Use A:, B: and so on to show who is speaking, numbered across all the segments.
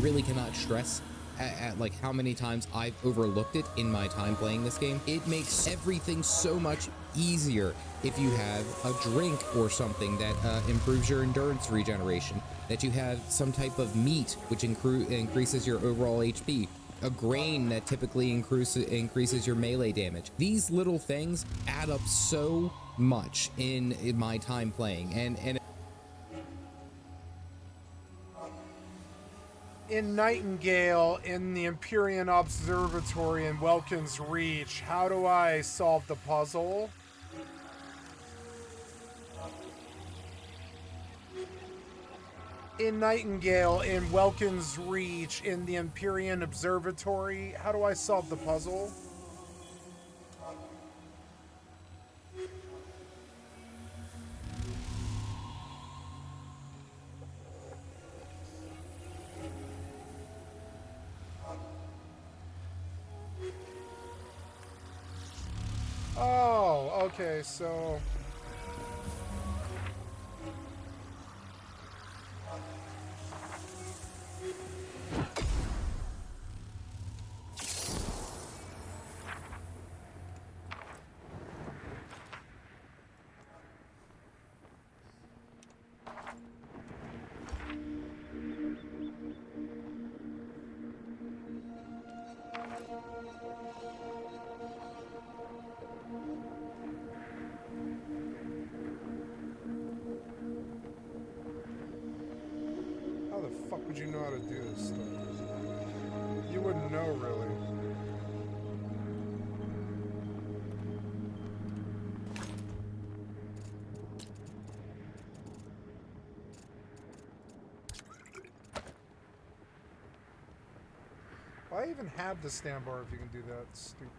A: really cannot stress at like how many times I've overlooked it in my time playing this game. It makes everything so much easier if you have a drink or something that improves your endurance regeneration, that you have some type of meat which increases your overall HP, a grain that typically increases your melee damage. These little things add up so much in my time playing, and
B: in Nightingale, in the Empyrean Observatory in Welkin's Reach, how do I solve the puzzle? In Nightingale, in Welkin's Reach, in the Empyrean Observatory, how do I solve the puzzle? Oh, okay, so... How the fuck would you know how to do this stuff? You wouldn't know, really. Why even have the stand bar if you can do that? It's stupid.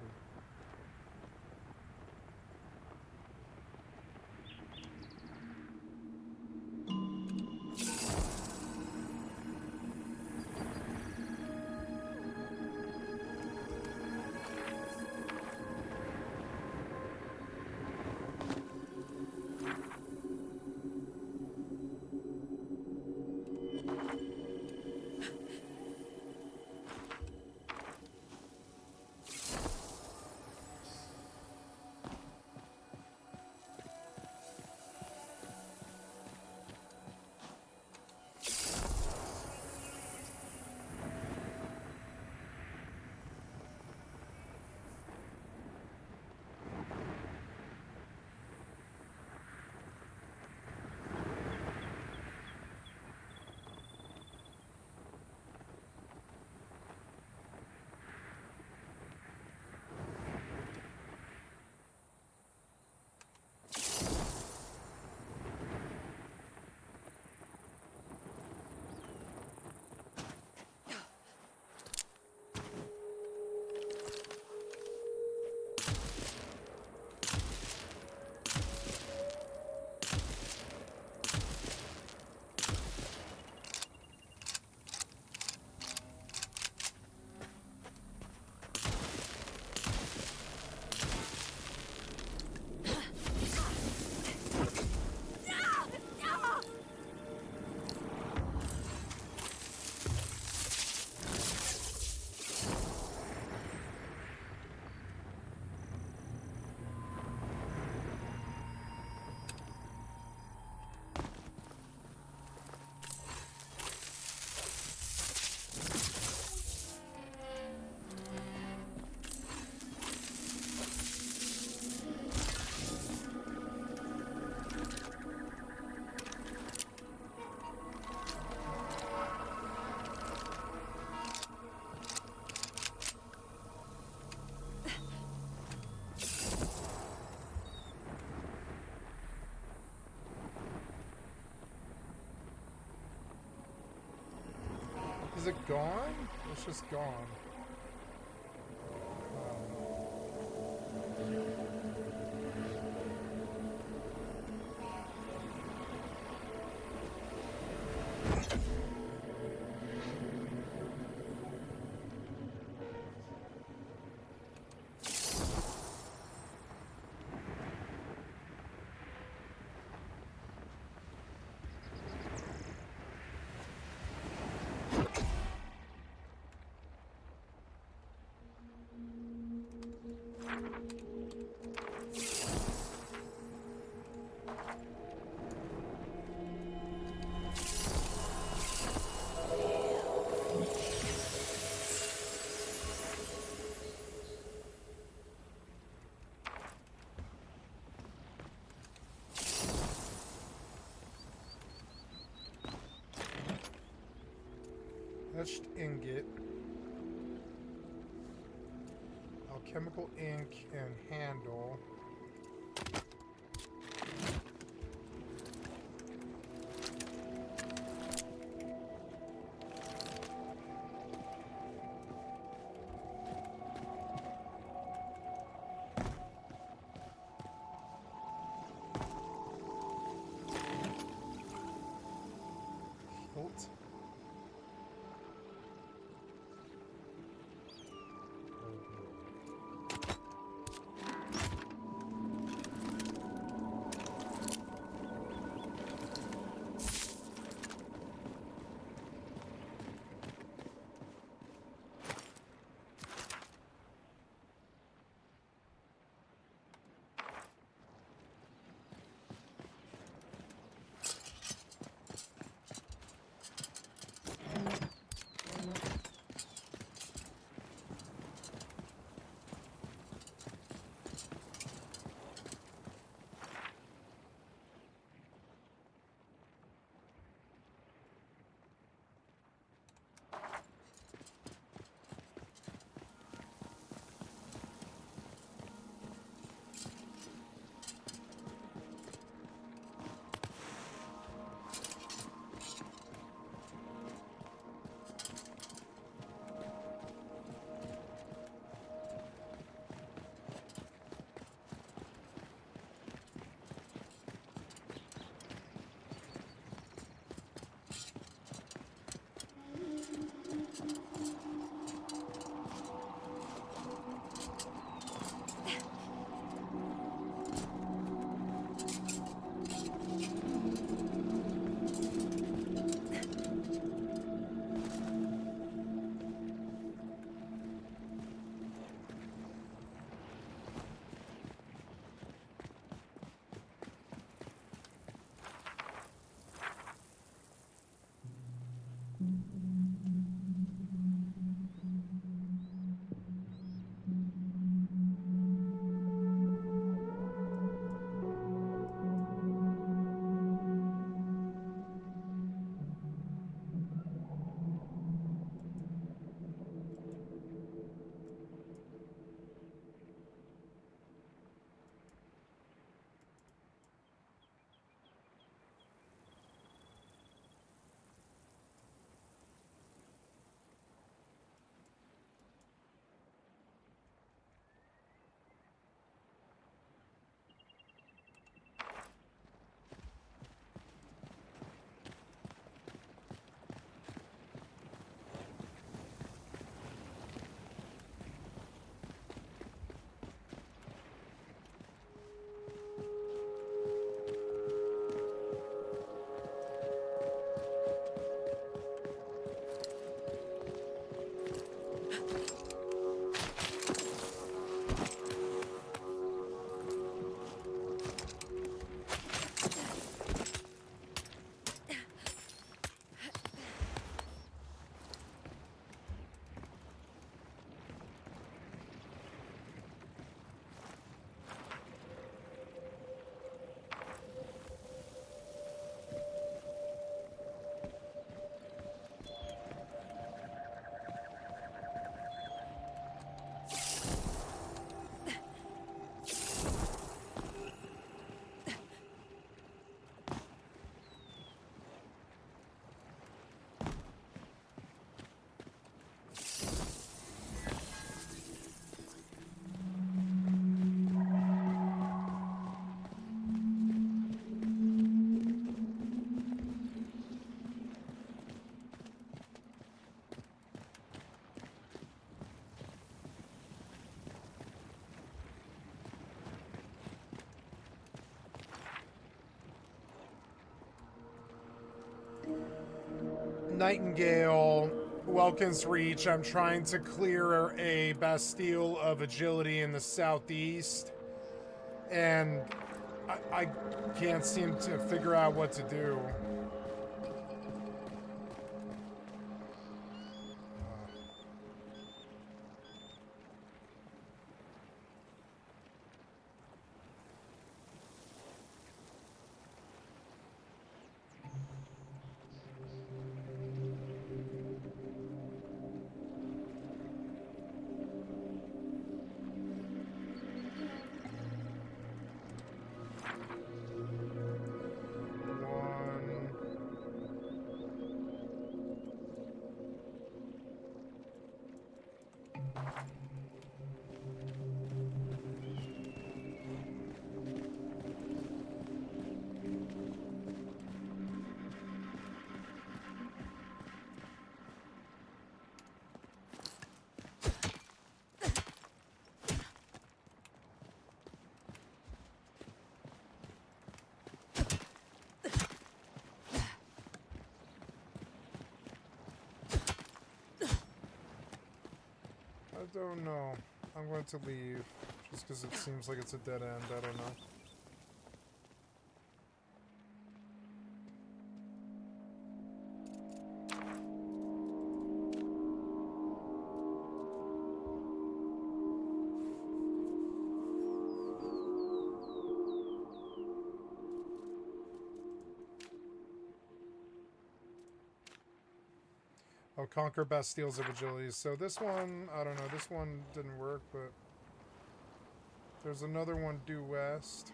B: Is it gone? It's just gone. Etched ingot. Alchemical ink and handle. Hilt. Nightingale, Welkins Reach. I'm trying to clear a Bastille of Agility in the southeast, and I can't seem to figure out what to do. I don't know. I'm going to leave just because it seems like it's a dead end. I don't know. Oh, conquer Bastilles of Agilities. So this one, I don't know. This one didn't work, but there's another one due west.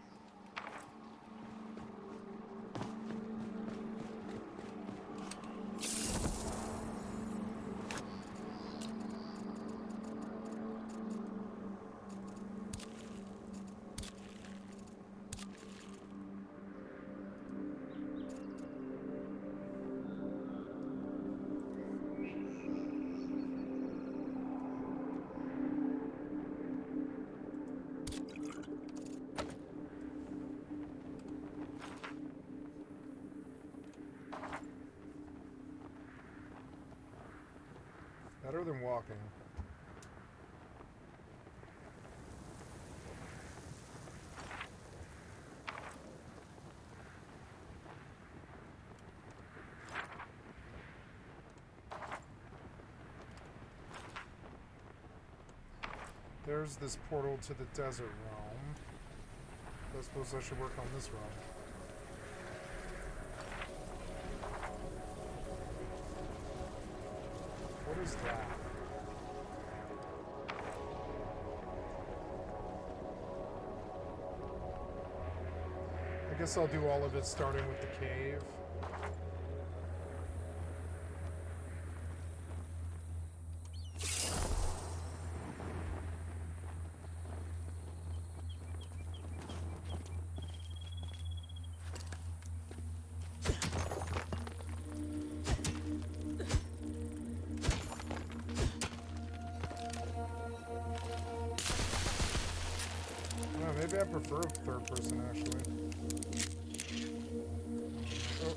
B: Better than walking. There's this portal to the desert realm. I suppose I should work on this realm. What is that? I guess I'll do all of it starting with the cave. Maybe I prefer third person, actually. Oh.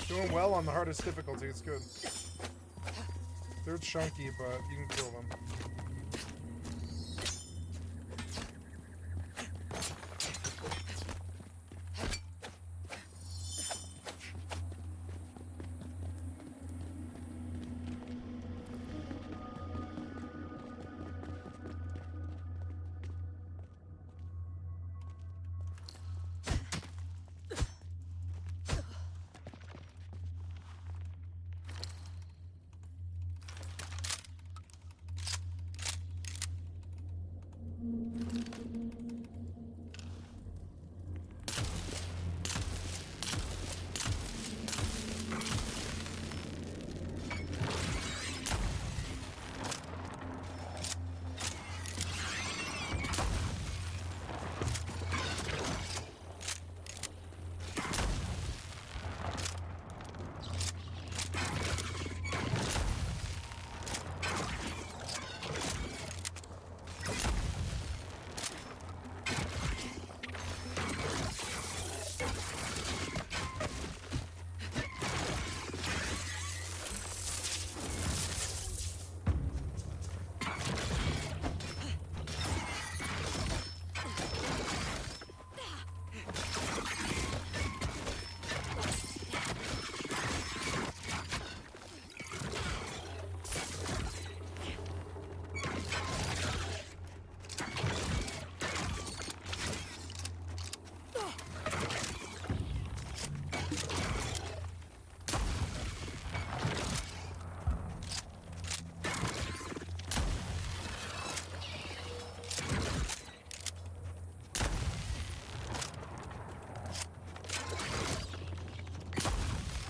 B: Doing well on the hardest difficulty, it's good. They're chunky, but you can kill them.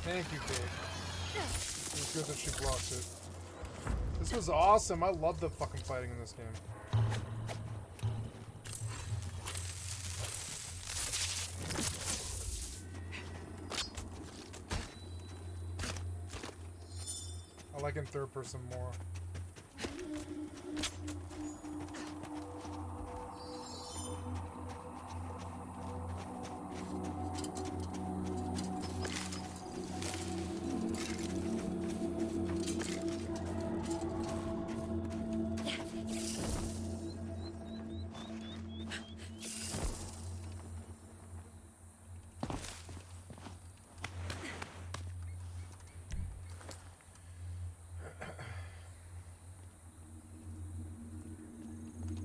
B: Thank you, Kate. It's good that she blocked it. This was awesome. I love the fucking fighting in this game. I like in third person more.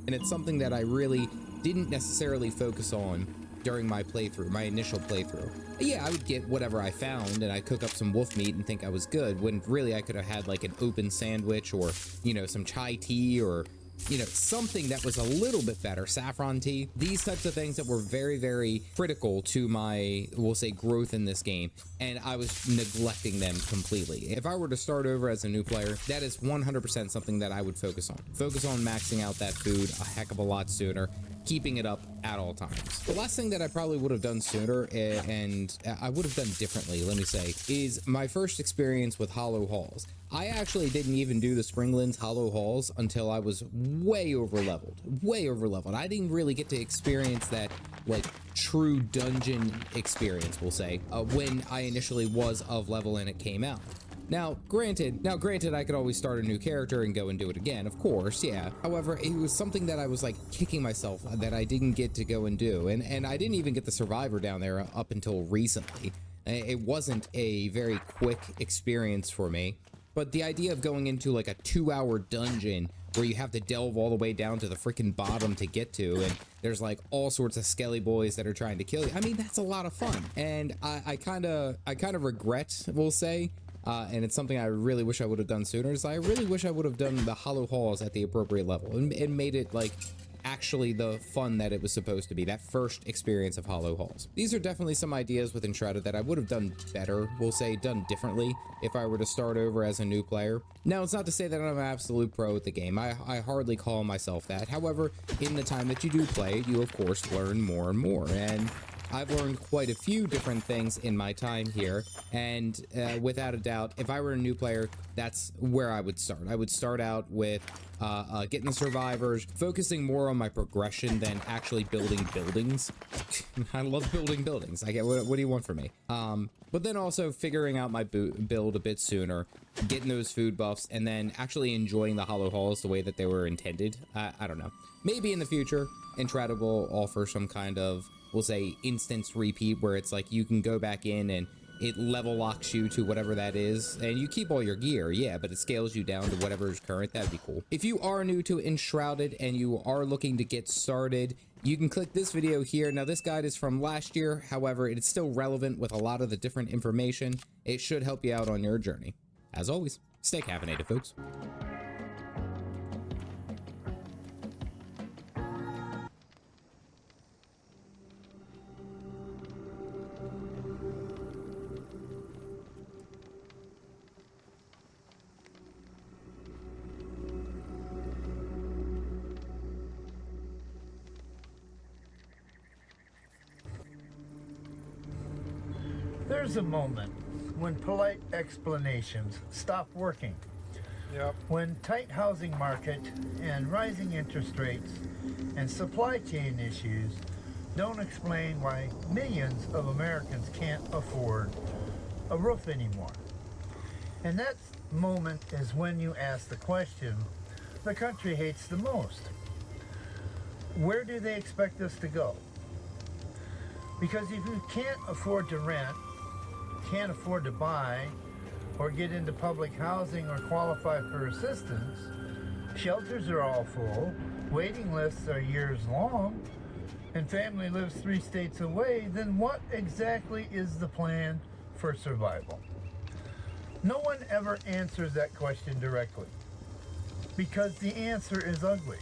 A: And it's something that I really didn't necessarily focus on during my playthrough, my initial playthrough. Yeah, I would get whatever I found and I'd cook up some wolf meat and think I was good, when really I could have had like an open sandwich or, you know, some chai tea or, you know, something that was a little bit better, saffron tea. These types of things that were very, very critical to my, we'll say, growth in this game, and I was neglecting them completely. If I were to start over as a new player, that is 100% something that I would focus on. Focus on maxing out that food a heck of a lot sooner, keeping it up at all times. The last thing that I probably would have done sooner, and I would have done differently, let me say, is my first experience with hollow halls. I actually didn't even do the Springlands hollow halls until I was way over leveled. I didn't really get to experience that like true dungeon experience, we'll say, when I initially was of level and it came out. Now, granted, I could always start a new character and go and do it again, of course, yeah. However, it was something that I was like kicking myself that I didn't get to go and do. And I didn't even get the Survivor down there up until recently. It wasn't a very quick experience for me. But the idea of going into like a 2-hour dungeon where you have to delve all the way down to the freaking bottom to get to, and there's like all sorts of skelly boys that are trying to kill you. I mean, that's a lot of fun. And I kind of regret, we'll say, and it's something I really wish I would have done sooner, is I really wish I would have done the hollow halls at the appropriate level and made it like actually the fun that it was supposed to be, that first experience of hollow halls. These are definitely some ideas with Enshrouded that I would have done better, we'll say, done differently if I were to start over as a new player. Now, it's not to say that I'm an absolute pro at the game. I hardly call myself that. However, in the time that you do play, you of course learn more and more, and I've learned quite a few different things in my time here, and without a doubt, if I were a new player, that's where I would start. I would start out with getting the survivors, focusing more on my progression than actually building buildings. I love building buildings. I get what do you want from me? But then also figuring out my build a bit sooner, getting those food buffs, and then actually enjoying the hollow halls the way that they were intended. I don't know. Maybe in the future, Enshrouded will offer some kind of, we'll say, instance repeat where it's like you can go back in and it level locks you to whatever that is, and you keep all your gear, yeah, but it scales you down to whatever is current. That'd be cool. If you are new to Enshrouded and you are looking to get started, you can click this video here. Now, this guide is from last year. However, it's still relevant with a lot of the different information. It should help you out on your journey. As always, stay caffeinated, folks.
C: There's a moment when polite explanations stop working.
B: Yep.
C: When tight housing market and rising interest rates and supply chain issues don't explain why millions of Americans can't afford a roof anymore. And that moment is when you ask the question the country hates the most. Where do they expect us to go? Because if you can't afford to rent, can't afford to buy, or get into public housing or qualify for assistance, shelters are all full, waiting lists are years long, and family lives 3 states away, then what exactly is the plan for survival? No one ever answers that question directly, because the answer is ugly.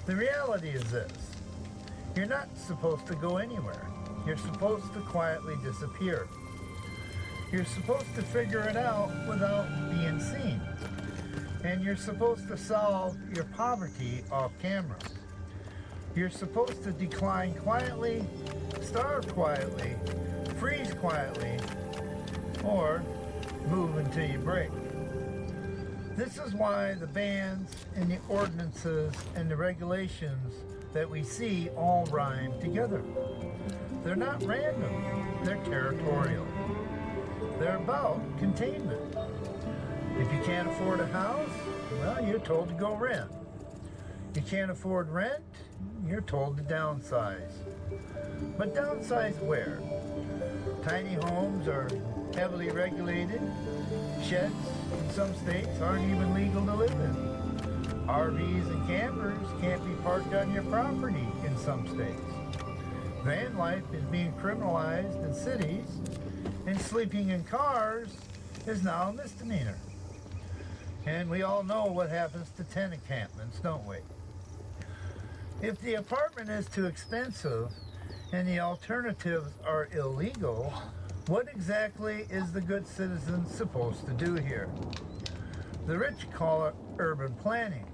C: The reality is this: you're not supposed to go anywhere. You're supposed to quietly disappear. You're supposed to figure it out without being seen. And you're supposed to solve your poverty off camera. You're supposed to decline quietly, starve quietly, freeze quietly, or move until you break. This is why the bans and the ordinances and the regulations that we see all rhyme together. They're not random, they're territorial. They're about containment. If you can't afford a house, well, you're told to go rent. You can't afford rent, you're told to downsize. But downsize where? Tiny homes are heavily regulated. Sheds in some states aren't even legal to live in. RVs and campers can't be parked on your property in some states. Van life is being criminalized in cities, and sleeping in cars is now a misdemeanor. And we all know what happens to tent encampments, don't we? If the apartment is too expensive and the alternatives are illegal, what exactly is the good citizen supposed to do here? The rich call it urban planning.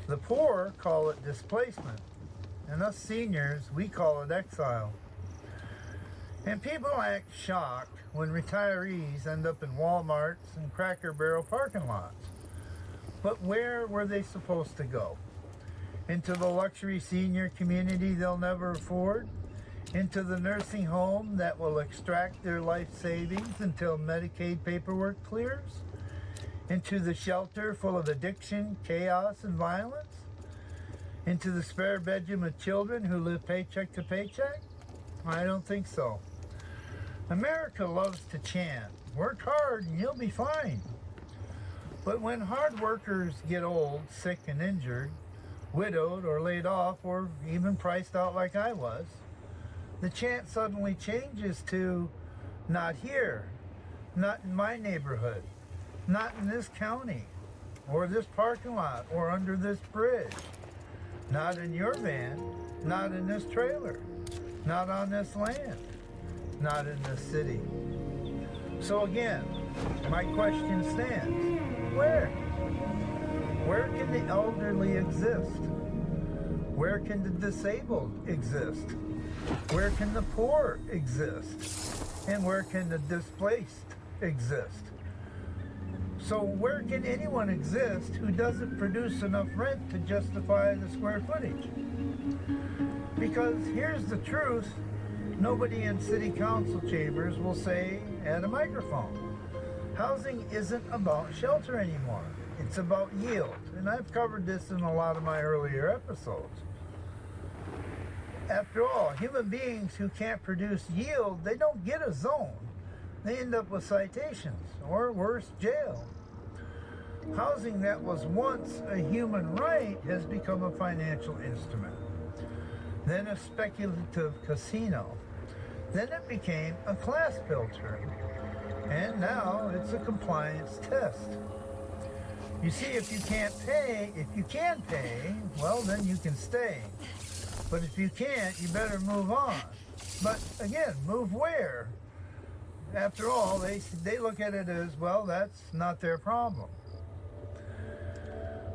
C: The poor call it displacement. And us seniors, we call it exile. And people act shocked when retirees end up in Walmarts and Cracker Barrel parking lots. But where were they supposed to go? Into the luxury senior community they'll never afford? Into the nursing home that will extract their life savings until Medicaid paperwork clears? Into the shelter full of addiction, chaos, and violence? Into the spare bedroom of children who live paycheck to paycheck? I don't think so. America loves to chant, work hard and you'll be fine. But when hard workers get old, sick, and injured, widowed or laid off, or even priced out like I was, the chant suddenly changes to, not here, not in my neighborhood, not in this county, or this parking lot, or under this bridge, not in your van, not in this trailer, not on this land, not in this city. So again, my question stands, where? Where can the elderly exist? Where can the disabled exist? Where can the poor exist? And where can the displaced exist? So where can anyone exist who doesn't produce enough rent to justify the square footage? Because here's the truth, nobody in city council chambers will say at a microphone. Housing isn't about shelter anymore. It's about yield. And I've covered this in a lot of my earlier episodes. After all, human beings who can't produce yield, they don't get a zone. They end up with citations, or worse, jail. Housing that was once a human right has become a financial instrument, then a speculative casino. Then it became a class filter, and now it's a compliance test. You see, if you can pay, well, then you can stay. But if you can't, you better move on. But again, move where? After all, they look at it as, well, that's not their problem.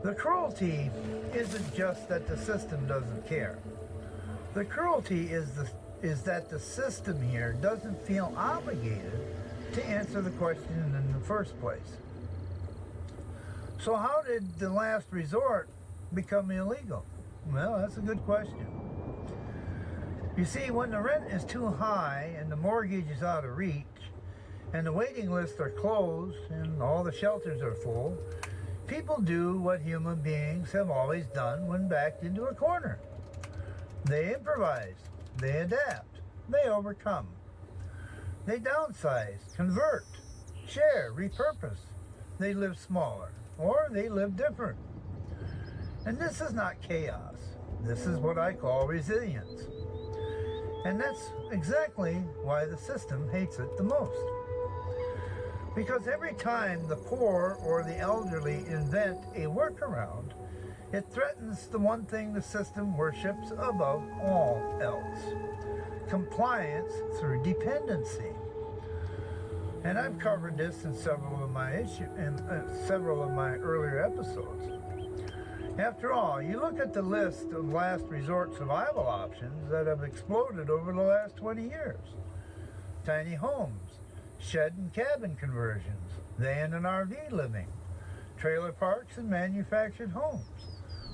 C: The cruelty isn't just that the system doesn't care. The cruelty is that the system here doesn't feel obligated to answer the question in the first place. So how did the last resort become illegal? Well, that's a good question. You see, when the rent is too high and the mortgage is out of reach and the waiting lists are closed and all the shelters are full, people do what human beings have always done when backed into a corner. They improvise, they adapt, they overcome. They downsize, convert, share, repurpose. They live smaller, or they live different. And this is not chaos. This is what I call resilience. And that's exactly why the system hates it the most. Because every time the poor or the elderly invent a workaround, it threatens the one thing the system worships above all else: compliance through dependency. And I've covered this in several of my earlier episodes. After all, you look at the list of last resort survival options that have exploded over the last 20 years. Tiny homes, shed and cabin conversions, van and RV living, trailer parks and manufactured homes,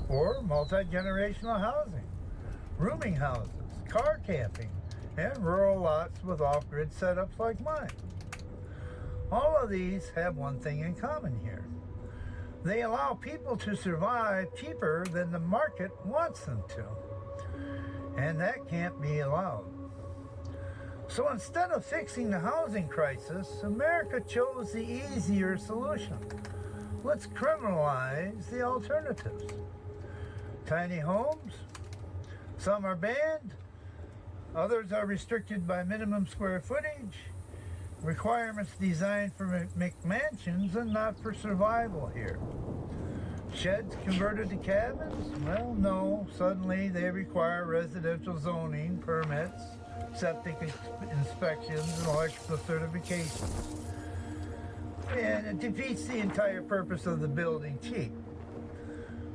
C: or multi-generational housing, rooming houses, car camping, and rural lots with off-grid setups like mine. All of these have one thing in common here. They allow people to survive cheaper than the market wants them to. And that can't be allowed. So instead of fixing the housing crisis, America chose the easier solution. Let's criminalize the alternatives. Tiny homes, some are banned, others are restricted by minimum square footage, requirements designed for McMansions and not for survival here. Sheds converted to cabins? Well, no. Suddenly they require residential zoning, permits, septic inspections, and electrical certifications. And it defeats the entire purpose of the building cheap.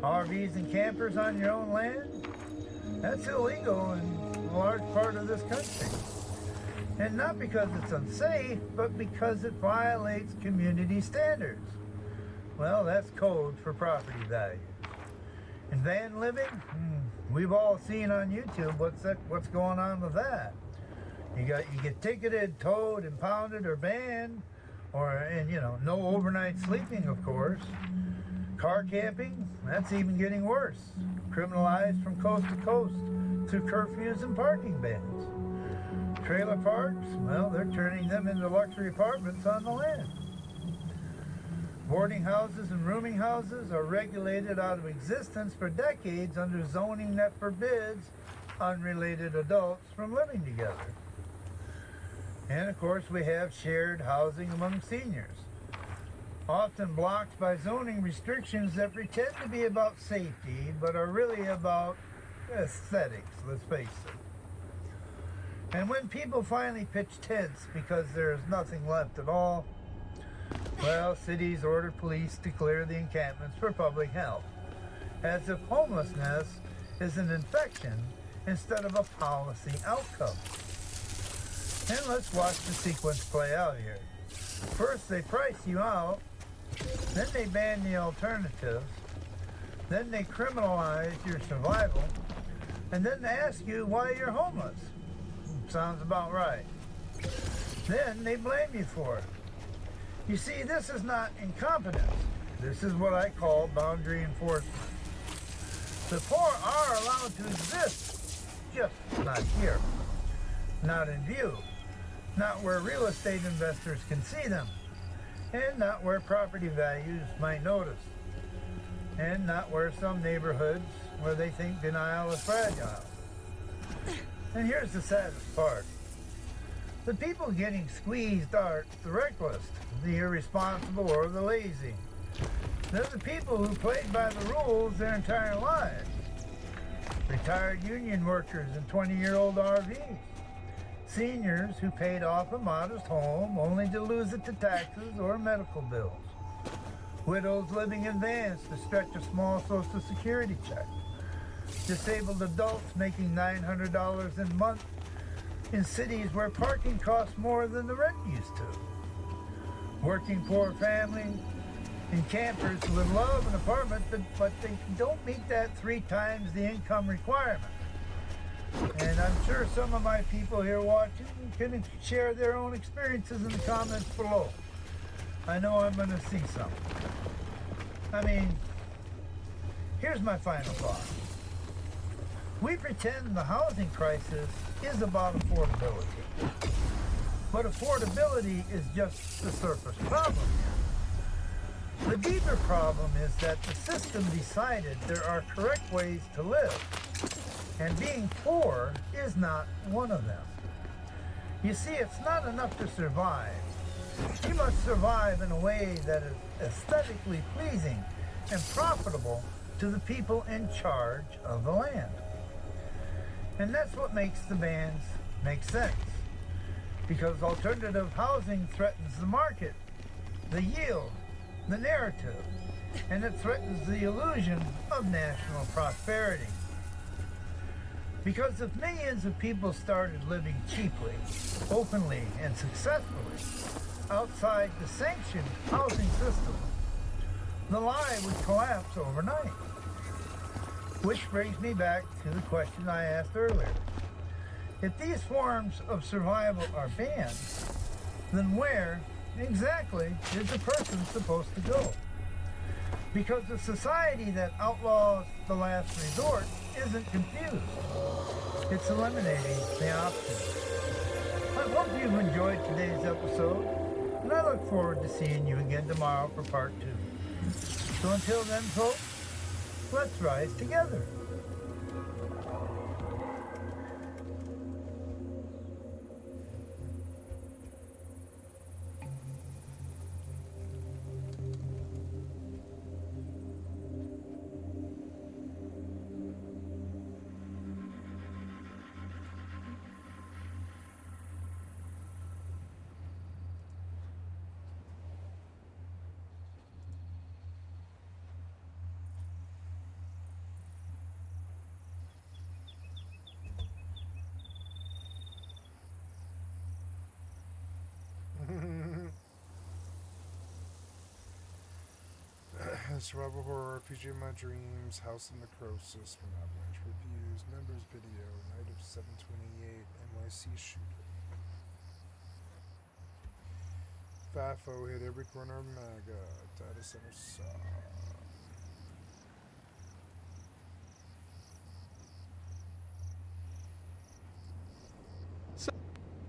C: RVs and campers on your own land? That's illegal in a large part of this country. And not because it's unsafe, but because it violates community standards. Well, that's code for property values. And van living? We've all seen on YouTube what's going on with that. You get ticketed, towed, impounded, or banned, and no overnight sleeping, of course. Car camping? That's even getting worse. Criminalized from coast to coast through curfews and parking bans. Trailer parks, well, they're turning them into luxury apartments on the land. Boarding houses and rooming houses are regulated out of existence for decades under zoning that forbids unrelated adults from living together. And of course, we have shared housing among seniors, often blocked by zoning restrictions that pretend to be about safety, but are really about aesthetics, let's face it. And when people finally pitch tents because there is nothing left at all, well, cities order police to clear the encampments for public health, as if homelessness is an infection instead of a policy outcome. And let's watch the sequence play out here. First, they price you out, then they ban the alternatives, then they criminalize your survival, and then they ask you why you're homeless. Sounds about right. Then they blame you for it. You see, this is not incompetence. This is what I call boundary enforcement. The poor are allowed to exist, just not here, not in view, not where real estate investors can see them, and not where property values might notice, and not where some neighborhoods where they think denial is fragile. And here's the saddest part. The people getting squeezed aren't the reckless, the irresponsible, or the lazy. They're the people who played by the rules their entire lives. Retired union workers in 20-year-old RVs. Seniors who paid off a modest home only to lose it to taxes or medical bills. Widows living in vans to stretch a small Social Security check. Disabled adults making $900 a month in cities where parking costs more than the rent used to. Working poor families and campers who would love an apartment, but they don't meet that 3 times the income requirement. And I'm sure some of my people here watching can share their own experiences in the comments below. I know I'm going to see some. I mean, here's my final thought. We pretend the housing crisis is about affordability. But affordability is just the surface problem here. The deeper problem is that the system decided there are correct ways to live, and being poor is not one of them. You see, it's not enough to survive. You must survive in a way that is aesthetically pleasing and profitable to the people in charge of the land. And that's what makes the bans make sense. because alternative housing threatens the market, the yield, the narrative, and it threatens the illusion of national prosperity. Because if millions of people started living cheaply, openly, and successfully outside the sanctioned housing system, the lie would collapse overnight. Which brings me back to the question I asked earlier. If these forms of survival are banned, then where exactly is the person supposed to go? Because a society that outlaws the last resort isn't confused. It's eliminating the option. I hope you've enjoyed today's episode, and I look forward to seeing you again tomorrow for part 2. So until then, folks, let's rise together.
B: Survival horror, RPG of my dreams, House of Necrosis from Avalanche Reviews, members video, Night of 728, NYC shooter. FAFO hit every corner of MAGA, data center saw.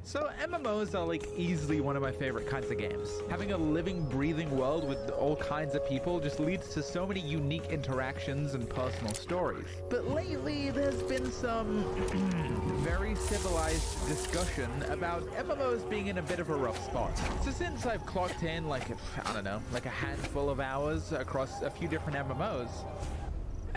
D: So MMOs are like easily one of my favorite kinds of games. Having a living, breathing world with all kinds of people just leads to so many unique interactions and personal stories. But lately there's been some very civilized discussion about MMOs being in a bit of a rough spot. So since I've clocked in like, I don't know, like a handful of hours across a few different MMOs,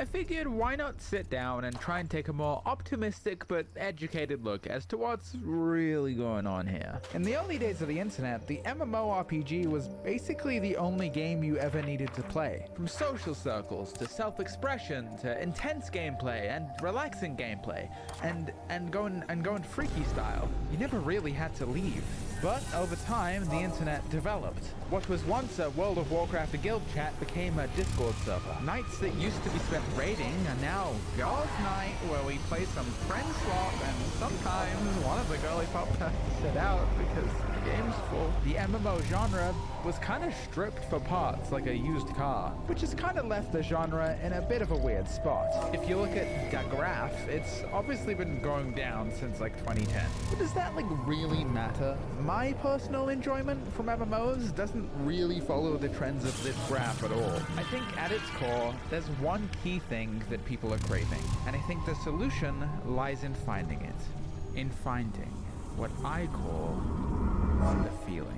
D: I figured why not sit down and try and take a more optimistic but educated look as to what's really going on here. In the early days of the internet, the MMORPG was basically the only game you ever needed to play. From social circles to self-expression to intense gameplay and relaxing gameplay and going freaky style. You never really had to leave. But over time, the internet developed. What was once a World of Warcraft guild chat became a Discord server. Nights that used to be spent raiding are now girls' night, where we play some friend swap, and sometimes one of the girly pop has to sit out because the game's full. The MMO genre was kind of stripped for parts like a used car, which has kind of left the genre in a bit of a weird spot. If you look at the graph, it's obviously been going down since like 2010. But does that like really matter? My personal enjoyment from MMOs doesn't really follow the trends of this graph at all. I think at its core, there's one key thing that people are craving, and I think the solution lies in finding it. In finding what I call the feeling.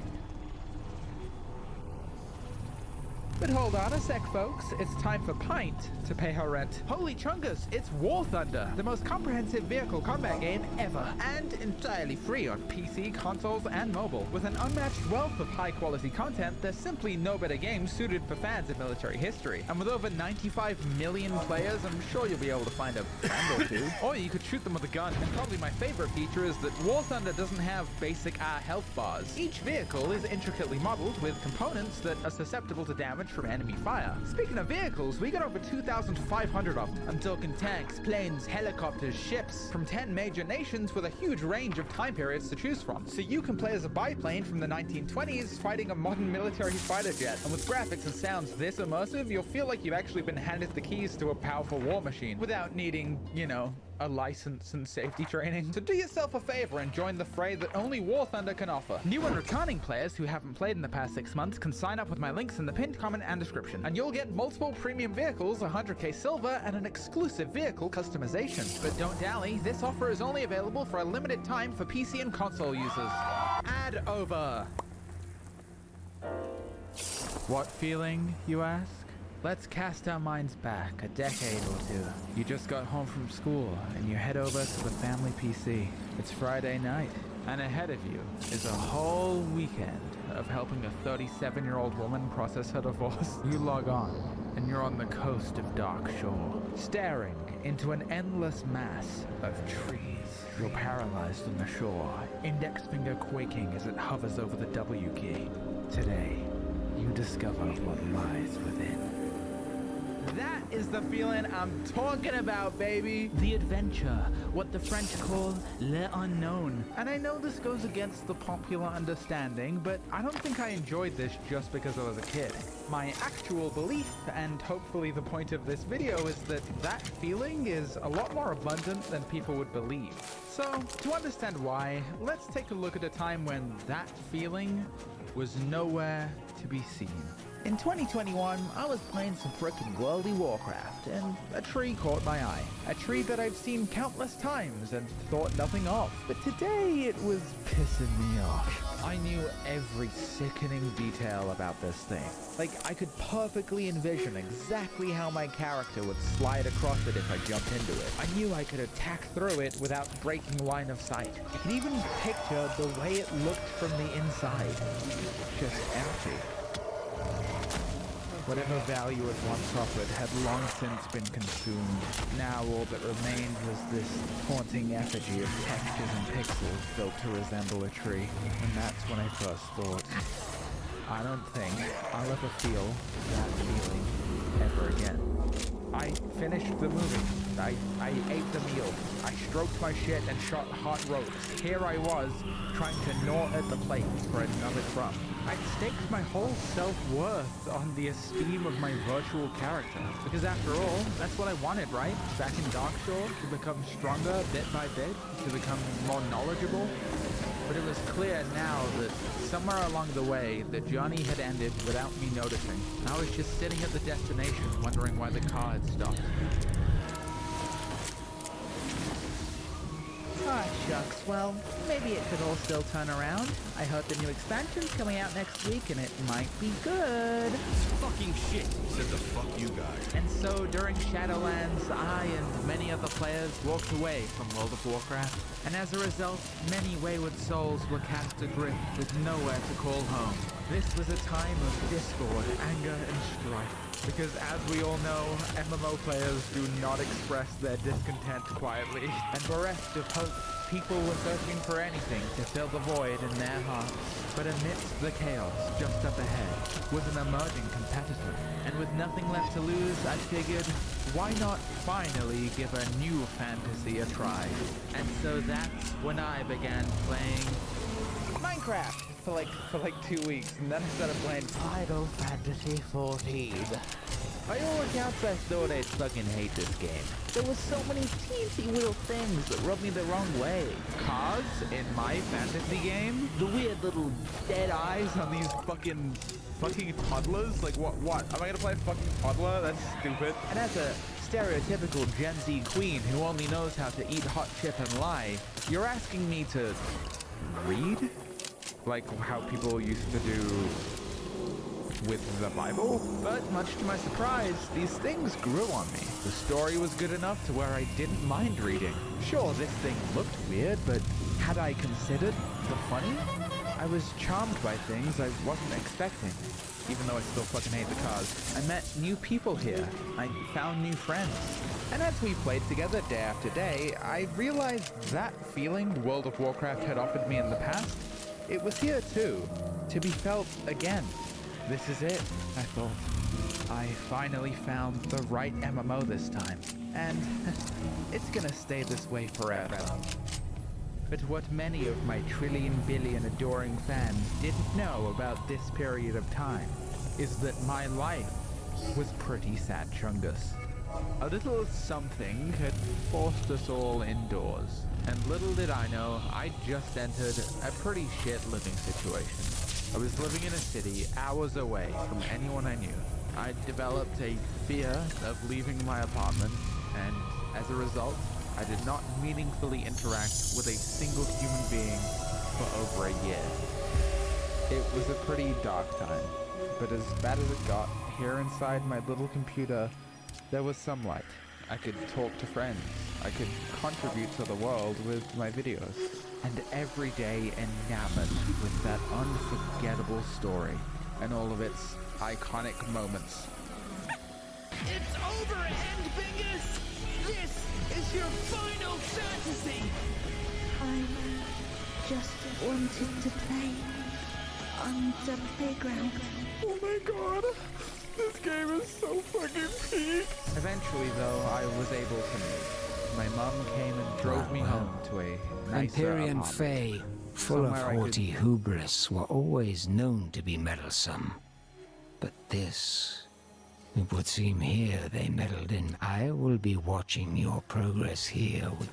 D: But hold on a sec, folks. It's time for Pint to pay her rent. Holy chungus, it's War Thunder, the most comprehensive vehicle combat game ever, and entirely free on PC, consoles, and mobile. With an unmatched wealth of high-quality content, there's simply no better game suited for fans of military history. And with over 95 million players, I'm sure you'll be able to find a friend or two. Or you could shoot them with a gun. And probably my favorite feature is that War Thunder doesn't have basic health bars. Each vehicle is intricately modeled with components that are susceptible to damage from enemy fire. Speaking of vehicles, we got over 2,500 of them. I'm talking tanks, planes, helicopters, ships from 10 major nations with a huge range of time periods to choose from. So you can play as a biplane from the 1920s fighting a modern military fighter jet. And with graphics and sounds this immersive, you'll feel like you've actually been handed the keys to a powerful war machine without needing, you know, a license and safety training. So do yourself a favor and join the fray that only War Thunder can offer. New and returning players who haven't played in the past 6 months can sign up with my links in the pinned comment and description, and you'll get multiple premium vehicles, 100k silver, and an exclusive vehicle customization. But don't dally, this offer is only available for a limited time for PC and console users. Ad over. What feeling, you ask? Let's cast our minds back a decade or two. You just got home from school and you head over to the family PC. It's Friday night. And ahead of you is a whole weekend of helping a 37-year-old woman process her divorce. You log on, and you're on the coast of Dark Shore, staring into an endless mass of trees. You're paralyzed on the shore, index finger quaking as it hovers over the W key. Today, you discover what lies within. That is the feeling I'm talking about, baby! The adventure, what the French call le unknown. And I know this goes against the popular understanding, but I don't think I enjoyed this just because I was a kid. My actual belief, and hopefully the point of this video, is that that feeling is a lot more abundant than people would believe. So, to understand why, let's take a look at a time when that feeling was nowhere to be seen. In 2021, I was playing some frickin' World of Warcraft, and a tree caught my eye. A tree that I've seen countless times and thought nothing of. But today, it was pissing me off. I knew every sickening detail about this thing. Like, I could perfectly envision exactly how my character would slide across it if I jumped into it. I knew I could attack through it without breaking line of sight. I could even picture the way it looked from the inside. Just empty. Whatever value it once offered had long since been consumed. Now all that remained was this haunting effigy of textures and pixels built to resemble a tree. And that's when I first thought, I don't think I'll ever feel that feeling ever again. I finished the movie. I ate the meal. I stroked my shit and shot hot ropes. Here I was, trying to gnaw at the plate for another crumb. I'd staked my whole self-worth on the esteem of my virtual character. Because after all, that's what I wanted, right? Back in Dark Shore, to become stronger bit by bit, to become more knowledgeable. But it was clear now that somewhere along the way, the journey had ended without me noticing. I was just sitting at the destination, wondering why the car had stopped. Ah, shucks. Well, maybe it could all still turn around. I heard the new expansion's coming out next week, and it might be good.
E: It's fucking shit, said the fuck you guys.
D: And so, during Shadowlands, I and many other players walked away from World of Warcraft. And as a result, many wayward souls were cast adrift with nowhere to call home. This was a time of discord, anger, and strife. Because as we all know, MMO players do not express their discontent quietly. And bereft of hope, people were searching for anything to fill the void in their hearts. But amidst the chaos just up ahead was an emerging competitor. And with nothing left to lose, I figured, why not finally give a new fantasy a try? And so that's when I began playing Minecraft for like 2 weeks, and then I started playing Final Fantasy 14. By all accounts, I thought I'd fucking hate this game. There were so many teensy little things that rubbed me the wrong way. Cars in my fantasy game? The weird little dead eyes on these fucking toddlers? Like, what? Am I gonna play a fucking toddler? That's stupid. And as a stereotypical Gen Z queen who only knows how to eat hot chip and lie, you're asking me to read? Like how people used to do with the Bible? But much to my surprise, these things grew on me. The story was good enough to where I didn't mind reading. Sure, this thing looked weird, but had I considered the funny? I was charmed by things I wasn't expecting, even though I still fucking hate the cars. I met new people here. I found new friends. And as we played together day after day, I realized that feeling World of Warcraft had offered me in the past, it was here too, to be felt again. This is it, I thought. I finally found the right MMO this time. And it's gonna stay this way forever. But what many of my trillion billion adoring fans didn't know about this period of time is that my life was pretty sad chungus. A little something had forced us all indoors. And little did I know, I'd just entered a pretty shit living situation. I was living in a city hours away from anyone I knew. I'd developed a fear of leaving my apartment, and as a result, I did not meaningfully interact with a single human being for over a year. It was a pretty dark time, but as bad as it got, here inside my little computer, there was some light. I could talk to friends. I could contribute to the world with my videos. and every day enamored with that unforgettable story and all of its iconic moments.
F: It's over, Endbingers! This is your final fantasy!
G: I just wanted to play on the playground.
D: Oh my god, this game is so fucking peak. Eventually, though, I was able to move. My mom came and drove me home to a nicer
H: Empyrean
D: apartment.
H: Fae, full of
D: Somewhere I could-
H: haughty hubris, were always known to be meddlesome. But this, it would seem here they meddled in. I will be watching your progress here with...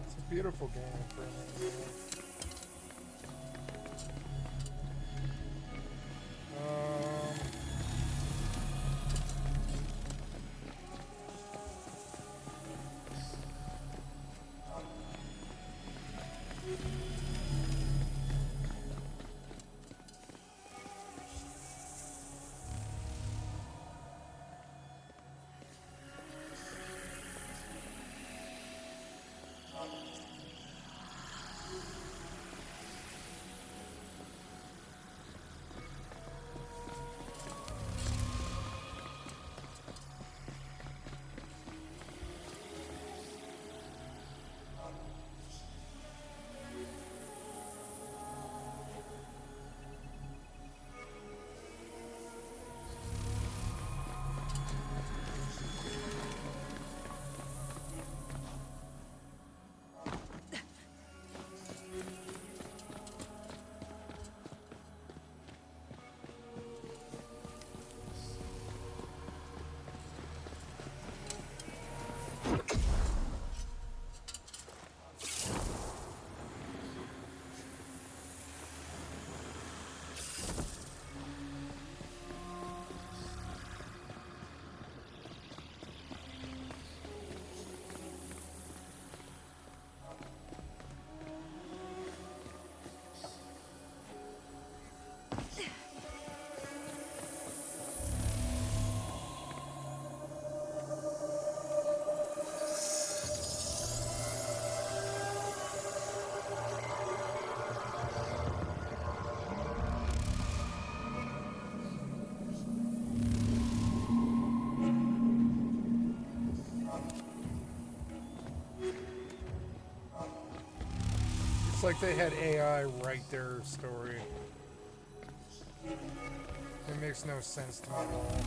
B: It's a beautiful game for me. It's like they had AI write their story. It makes no sense to me at all.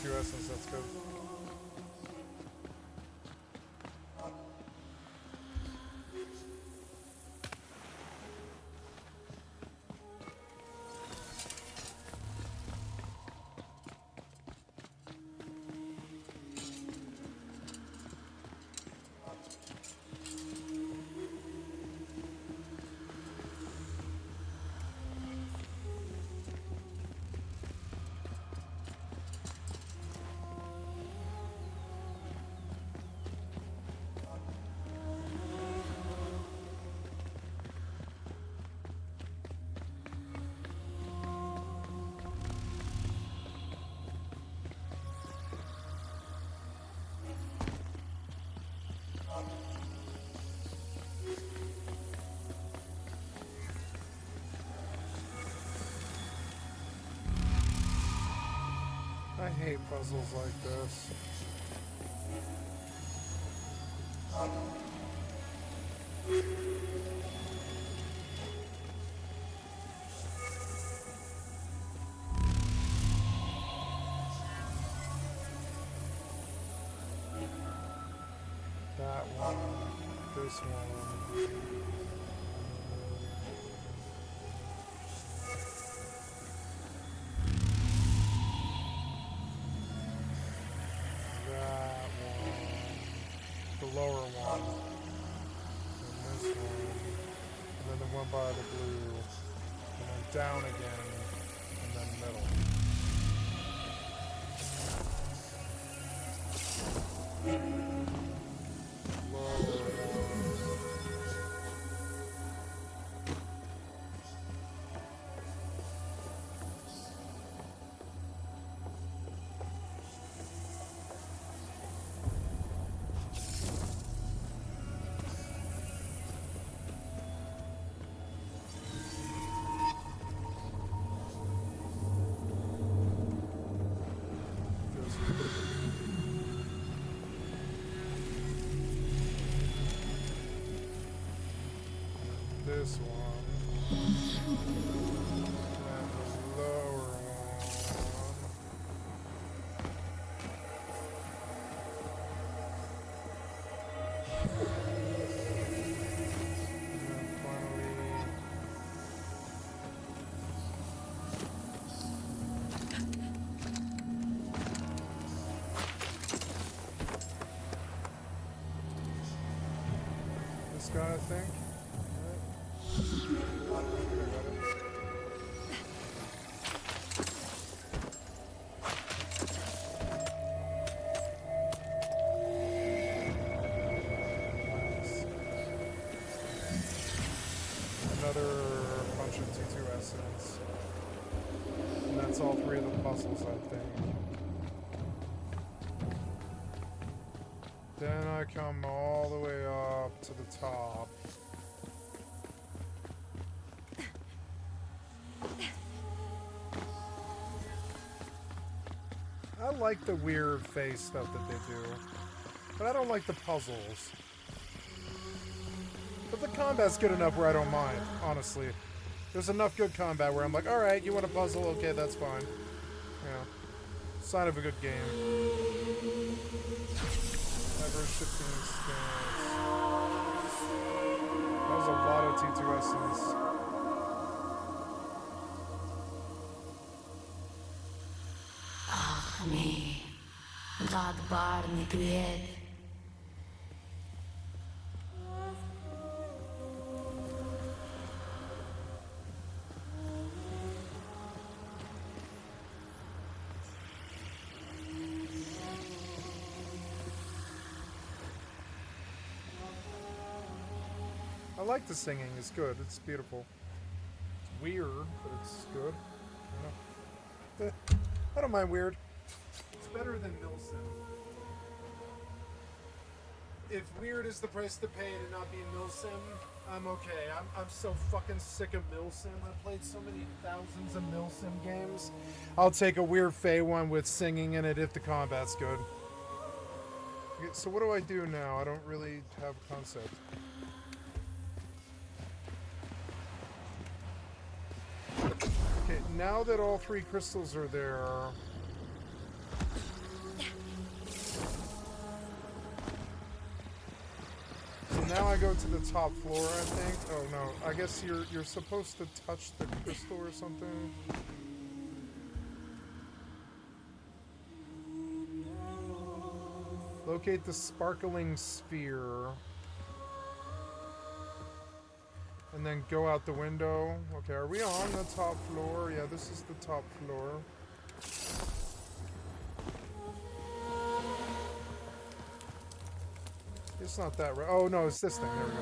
B: Two essence, that's good. I hate puzzles like this. That one, this one. Lower one, and this one, and then the one by the blue, and then down again, and then middle. Lower one. This one, and the lower one, and then finally, this guy, I think. Another bunch of T2 essence. And that's all three of the puzzles, I think. Then I come all the way up to the top. I like the weird face stuff that they do, but I don't like the puzzles. But the combat's good enough where I don't mind, honestly. There's enough good combat where I'm like, alright, you want a puzzle? Okay, that's fine. Yeah. Sign of a good game. Ever shifting stance. That was a lot of T2 essence.
G: Me, Godbarni Tued.
B: I like the singing, it's good, it's beautiful. It's weird, but it's good. I don't know. I don't mind weird. It's better than Milsim. If weird is the price to pay to not be Milsim, I'm okay. I'm so fucking sick of Milsim. I've played so many thousands of Milsim games. I'll take a weird Fey one with singing in it if the combat's good. Okay, so what do I do now? I don't really have a concept. Okay, now that all 3 crystals are there... So now I go to the top floor, I think. Oh no, I guess you're supposed to touch the crystal or something. Locate the sparkling sphere. And then go out the window. Okay, are we on the top floor? Yeah, this is the top floor. It's not that right. Oh no, it's this thing. There we go.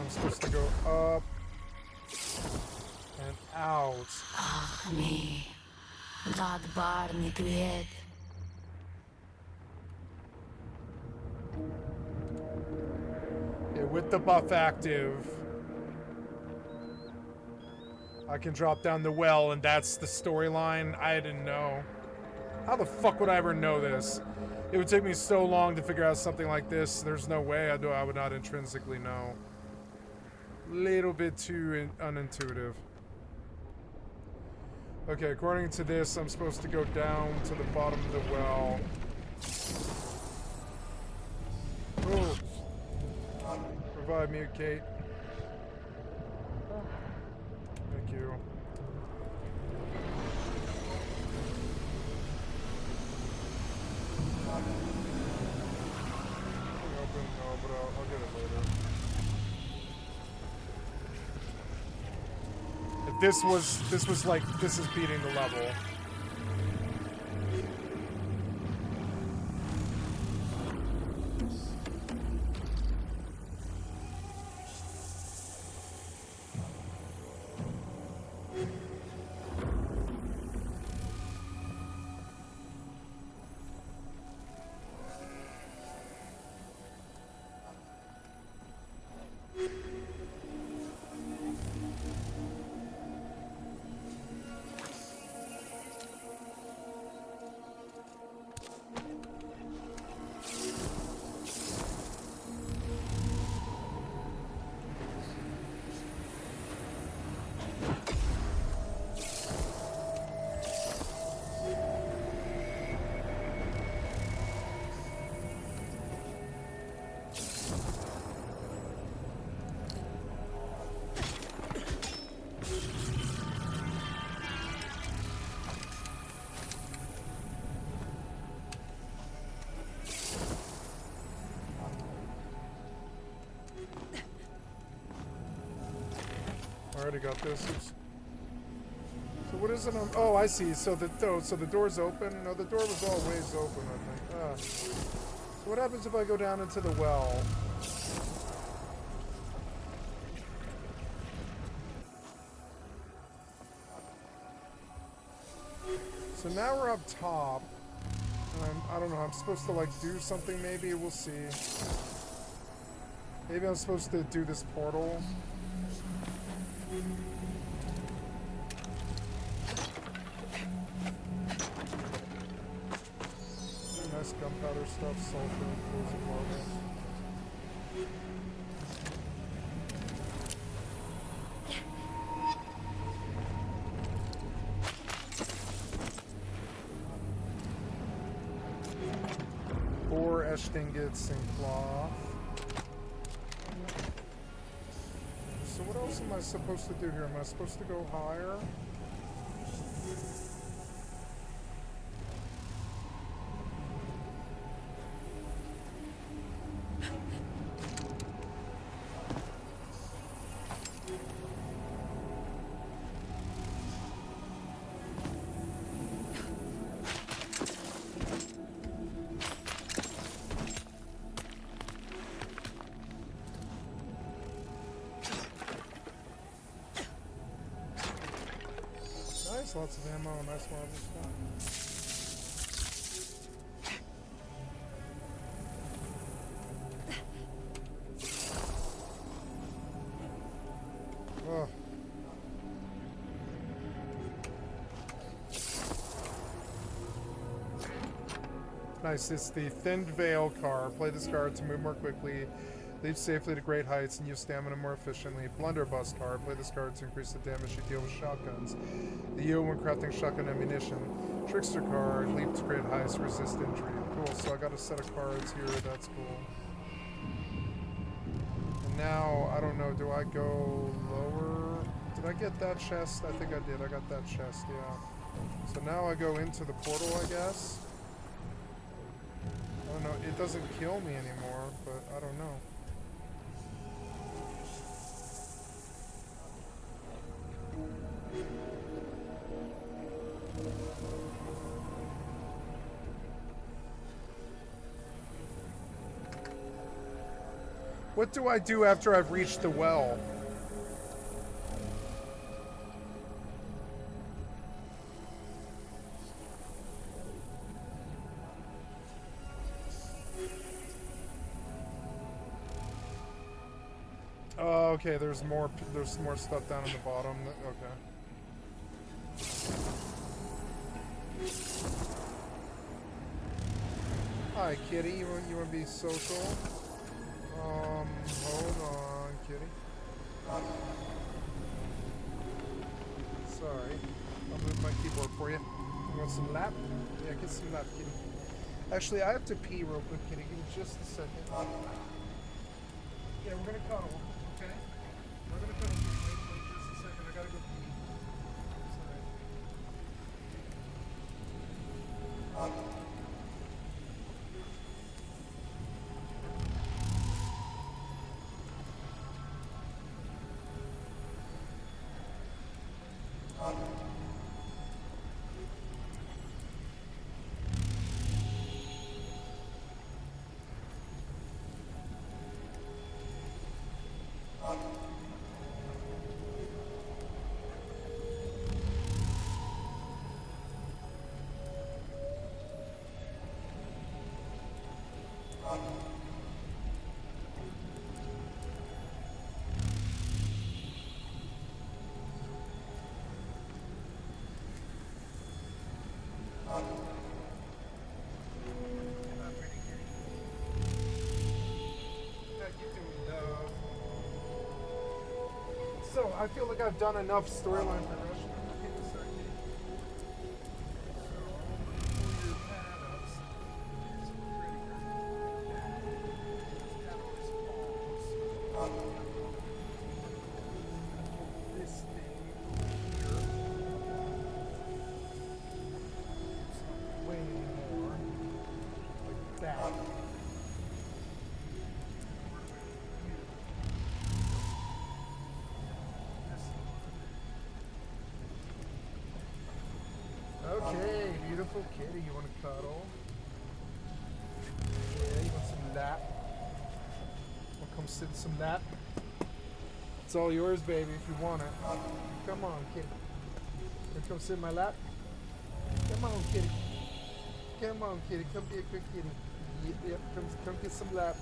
B: I'm supposed to go up and out.
G: Ah, me. Ládbárny tu jed.
B: Yeah, with the buff active, I can drop down the well, and that's the storyline. I didn't know. How the fuck would I ever know this? It would take me so long to figure out something like this. There's no way I would not intrinsically know. Little bit too unintuitive. Okay, according to this, I'm supposed to go down to the bottom of the well. Oh. Revive me, Kate. Thank you. No, but I'll get it later. This was like, this is beating the level. I already got this. Oops. So what is it on? Oh, I see. So the door's open. No, the door was always open, I think. So what happens if I go down into the well? So now we're up top. And I don't know. I'm supposed to like do something. Maybe we'll see. Maybe I'm supposed to do this portal. Nice gunpowder stuff, sulfur, explosive marbles. Ore, ash ingots, and cloth. So what else am I supposed to do here? Am I supposed to go higher? Nice, lots of ammo, nice marble stuff. Oh. Nice, it's the Thinned Veil car. Play this card to move more quickly, leap safely to great heights, and use stamina more efficiently. Blunderbuss card. Play this card to increase the damage you deal with shotguns. The yield when crafting shotgun ammunition. Trickster card. Leap to great heights, resist injury. Cool, so I got a set of cards here. That's cool. And now, I don't know, do I go lower? Did I get that chest? I think I did. I got that chest, yeah. So now I go into the portal, I guess. I don't know. It doesn't kill me anymore, but I don't know. What do I do after I've reached the well? Oh, okay, there's more stuff down in the bottom. Okay. Hi, kitty. You want to be social? Hold on, kitty. Sorry. I'll move my keyboard for you. You want some lap? Yeah, get some lap, kitty. Actually, I have to pee real quick, kitty. Give me just a second. Yeah, we're gonna cuddle, okay? We're gonna cuddle. Wait just a second. I gotta go pee. Sorry. So, I feel like I've done enough storyline progression. This thing here. Way more. Like that. Okay, beautiful kitty. You want to cuddle? Yeah, you want some lap? Want to come sit in some lap? It's all yours, baby, if you want it. Come on, kitty. You come sit in my lap? Come on, kitty. Come on, kitty. Come be a good kitty. Yep, come get some lap.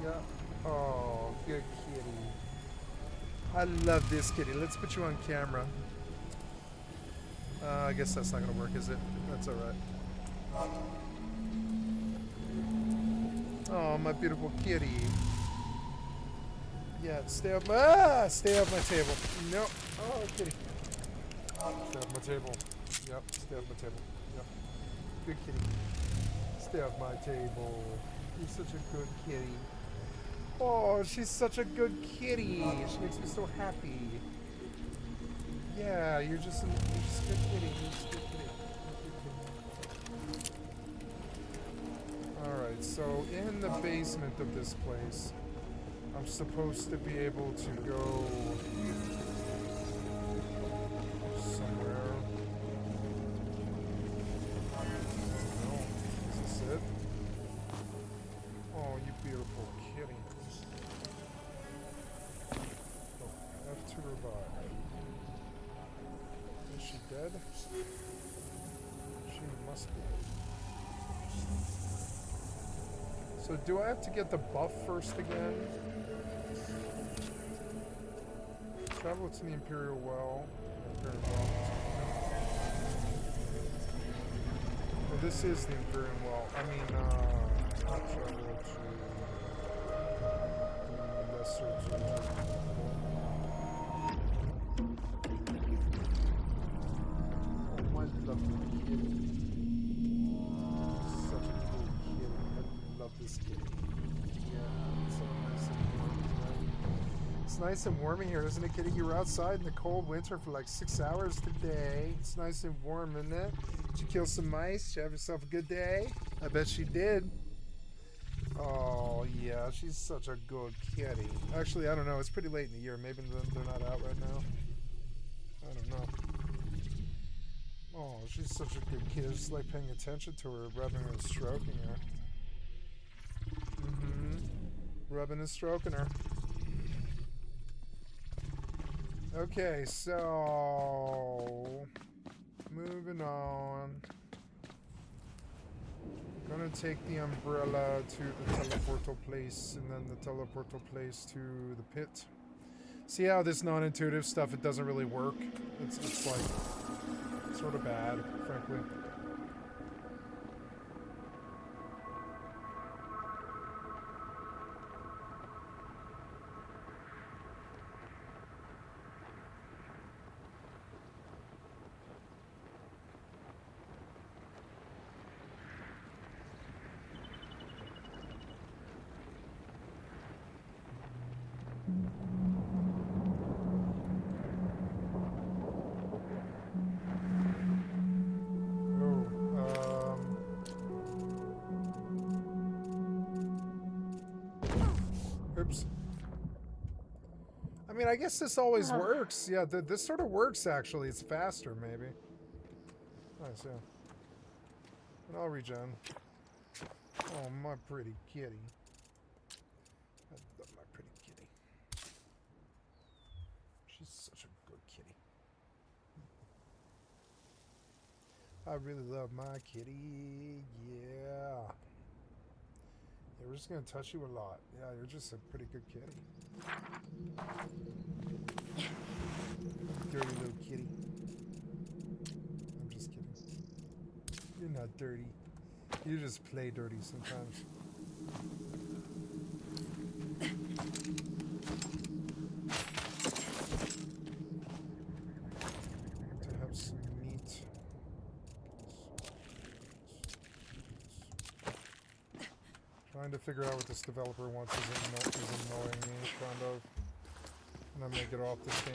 B: Yeah. Oh, good kitty. I love this kitty. Let's put you on camera. I guess that's not gonna work, is it? That's alright. Oh, my beautiful kitty. Yeah, stay off my table. No. Oh, kitty. Stay off my table. Yep, stay off my table. Yep. Good kitty. Stay off my table. You're such a good kitty. Oh, she's such a good kitty. She makes me so happy. Yeah, you're just a good kitty. You're just a good kitty. Alright, so in the basement of this place, I'm supposed to be able to go somewhere. No, is this it? Oh, you beautiful kitty. Oh, F to revive. dead? She must be. So do I have to get the buff first again? Travel to the Imperial Well. Oh, this is the Imperial Well. I mean, not travel to the lesser Oh, my lovely kitty. Such a cool kitty. I love this kitty. Yeah, it's so nice and warm tonight. It's nice and warm in here, isn't it, kitty? You were outside in the cold winter for like 6 hours today. It's nice and warm, isn't it? Did you kill some mice? Did you have yourself a good day? I bet she did. Oh, yeah, she's such a good kitty. Actually, I don't know. It's pretty late in the year. Maybe they're not out right now. I don't know. Oh, she's such a good kid. Just like paying attention to her, rubbing her and stroking her. Rubbing and stroking her. Okay, so moving on. Gonna take the umbrella to the teleportal place and then the teleportal place to the pit. See how this non-intuitive stuff, it doesn't really work? It's like sort of bad, frankly. Oops. I mean, I guess this always works. Yeah, this sort of works, actually. It's faster, maybe. Nice, yeah. And I'll regen. Oh, my pretty kitty. I love my pretty kitty. She's such a good kitty. I really love my kitty. Yeah. Yeah, we're just gonna touch you a lot. Yeah, you're just a pretty good kitty. Dirty little kitty. I'm just kidding. You're not dirty. You just play dirty sometimes. To have some meat. Trying to figure out what this developer wants is annoying me, kind of. And I'm gonna get off this game.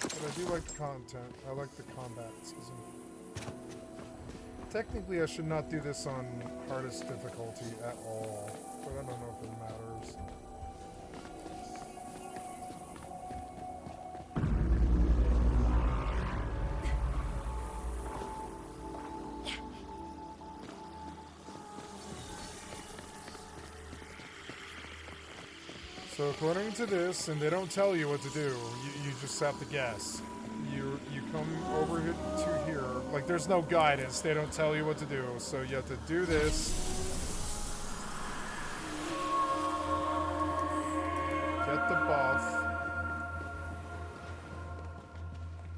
B: But I do like the content. I like the combats. Technically, I should not do this on hardest difficulty at all. But I don't know if it matters. So according to this, and they don't tell you what to do, you just have to guess. You come over here to here, like there's no guidance, they don't tell you what to do, so you have to do this. Get the buff.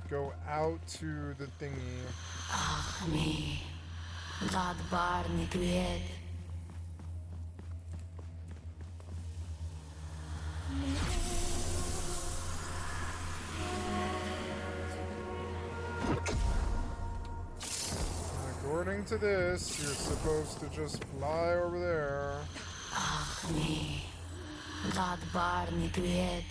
B: Go out to the thingy.
G: Ah, me. God barney to head.
B: According to this, you're supposed to just fly over there.
G: Ah, me. God barney to head.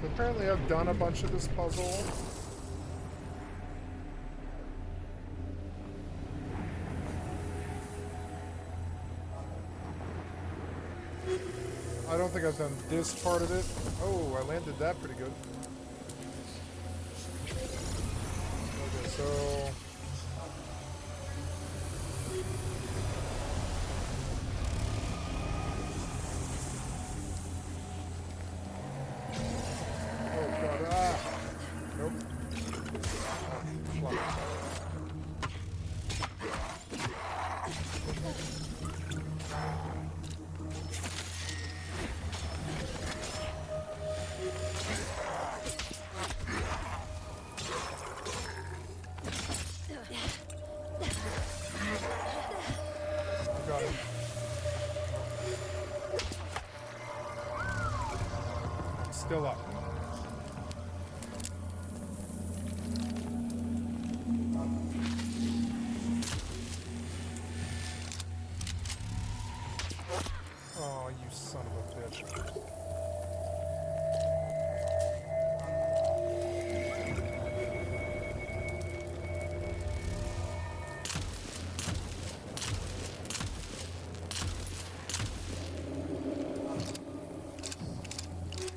B: So apparently I've done a bunch of this puzzle. I don't think I've done this part of it. Oh, I landed that pretty good. Okay, so... Oh god, ah! Nope. Flop. Got it. I'm still up. Oh, you son of a bitch.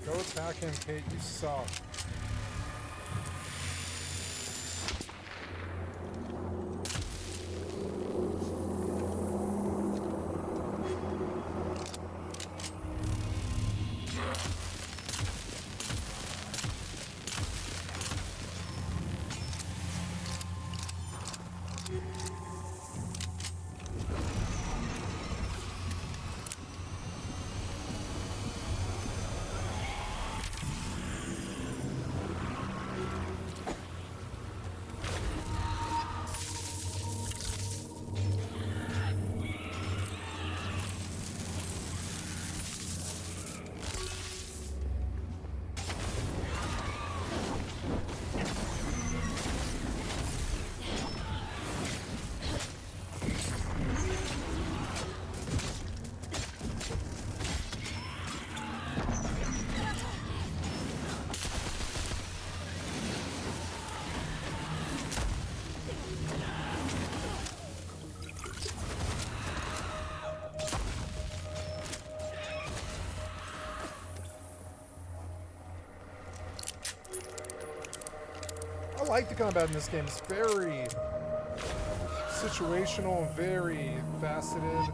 B: Go attack him, Kate, you suck. I like the combat in this game. It's very situational and very faceted.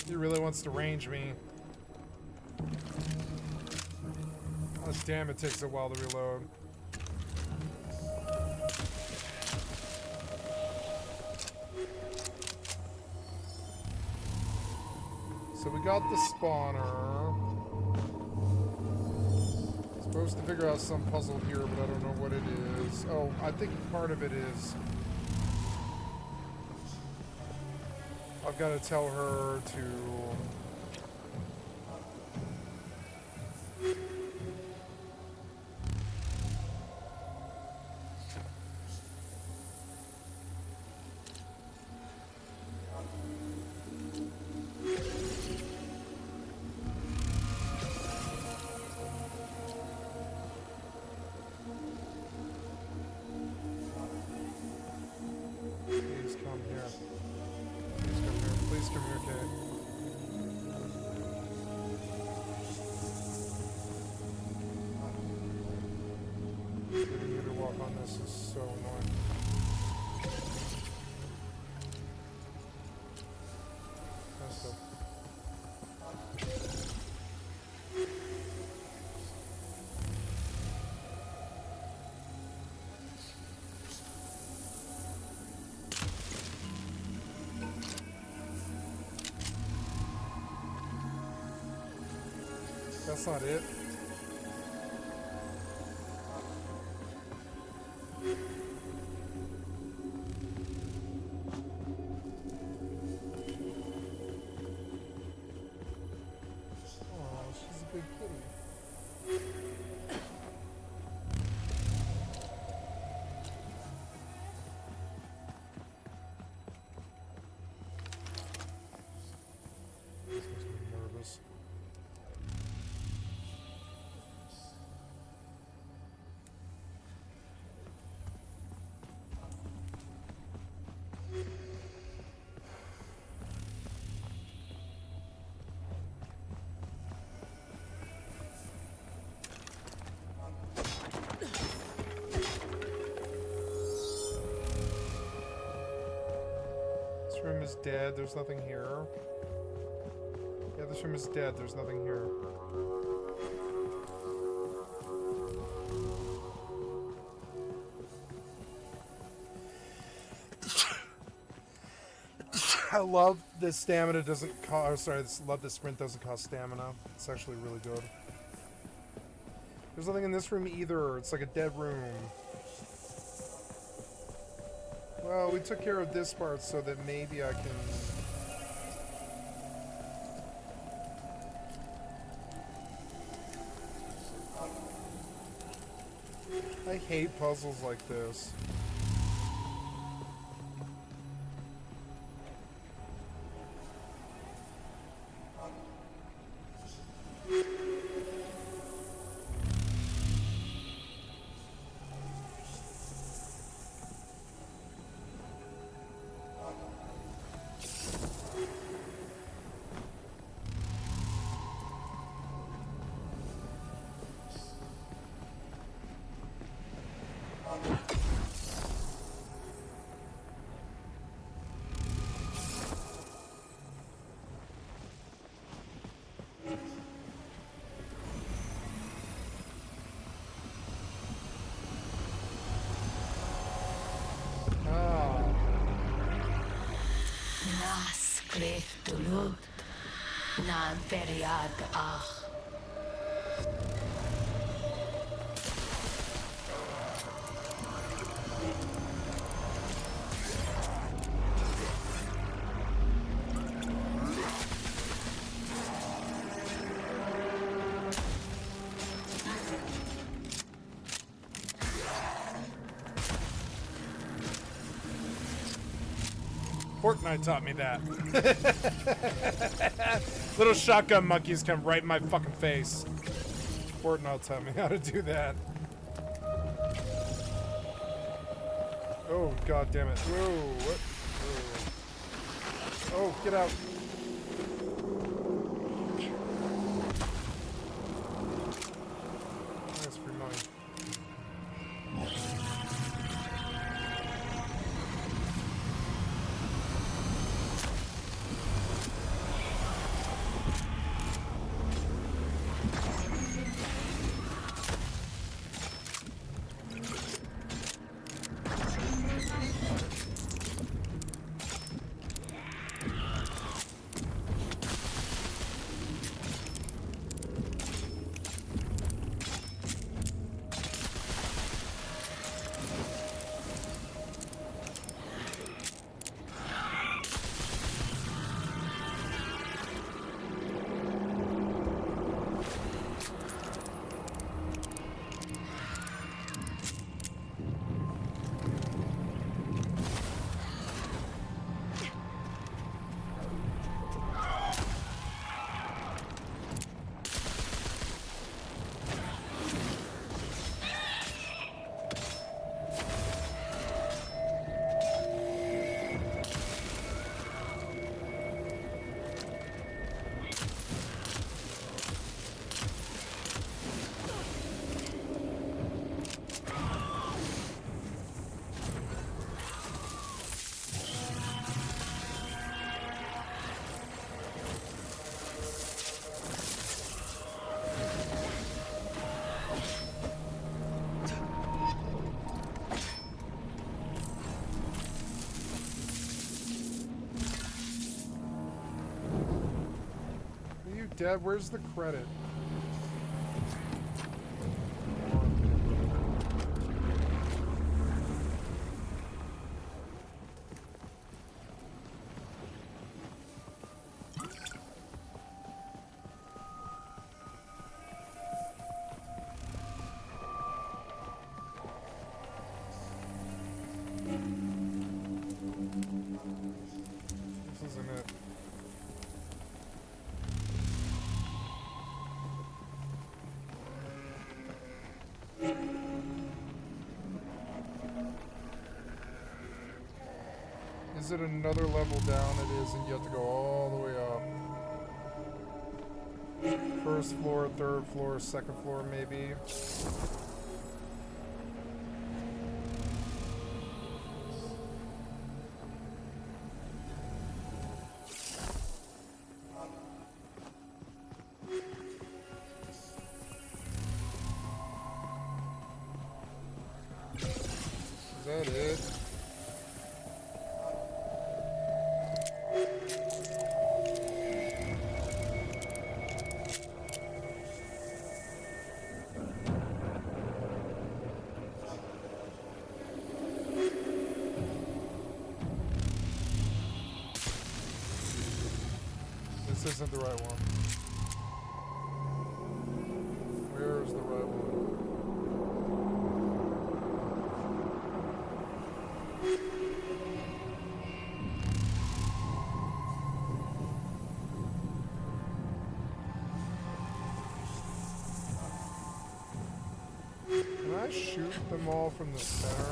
B: He really wants to range me. Oh, damn, it takes a while to reload. So we got the spawner. Supposed to figure out some puzzle here, but I don't know what it is. Oh, I think part of it is... I've got to tell her to... Please come here. Please come here. Please come here, Kate. Getting you to walk on this is so annoying. That's the... That's not it. This room is dead. There's nothing here. Yeah, this room is dead. There's nothing here. I love the stamina doesn't cost. Sorry, love the sprint doesn't cost stamina. It's actually really good. There's nothing in this room either. It's like a dead room. Well, we took care of this part so that maybe I can... I hate puzzles like this. Fortnite taught me that. Little shotgun monkeys come right in my fucking face. Fortnite taught me how to do that. Oh, god damn it. Whoa, what? Whoa. Oh, get out. That's free money. Dad, where's the credit? This isn't it. Is it another level down? It is, and you have to go all the way up. First floor, third floor, second floor, maybe. that it? This isn't the right one. Where is the right one? Can I shoot them all from the center?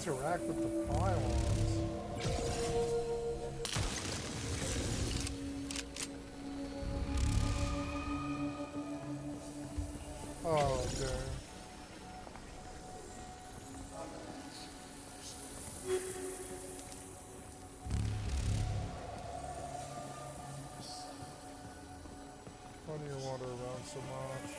B: Interact with the pylons. Oh, okay. Why do you wander around so much?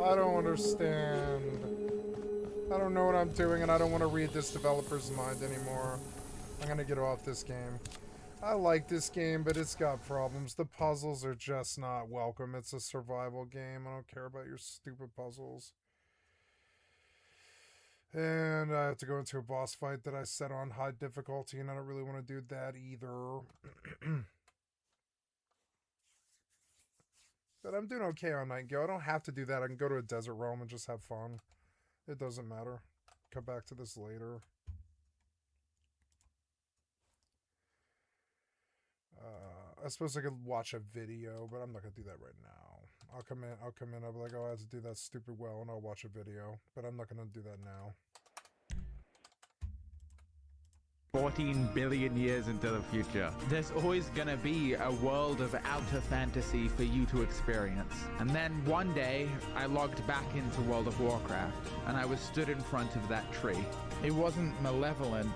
B: I don't understand. I don't know what I'm doing, and I don't want to read this developer's mind anymore. I'm gonna get off this game. I like this game, but it's got problems. The puzzles are just not welcome. It's a survival game. I don't care about your stupid puzzles. And I have to go into a boss fight that I set on high difficulty, and I don't really want to do that either. But I'm doing okay on Nightingale. I don't have to do that. I can go to a desert realm and just have fun. It doesn't matter. Come back to this later. I suppose I could watch a video, but I'm not gonna do that right now. I'll come in, I'll be like, oh, I have to do that stupid well, and I'll watch a video. But I'm not gonna do that now.
D: 14 billion years into the future. There's always gonna be a world of outer fantasy for you to experience. And then one day, I logged back into World of Warcraft, and I was stood in front of that tree. It wasn't malevolent,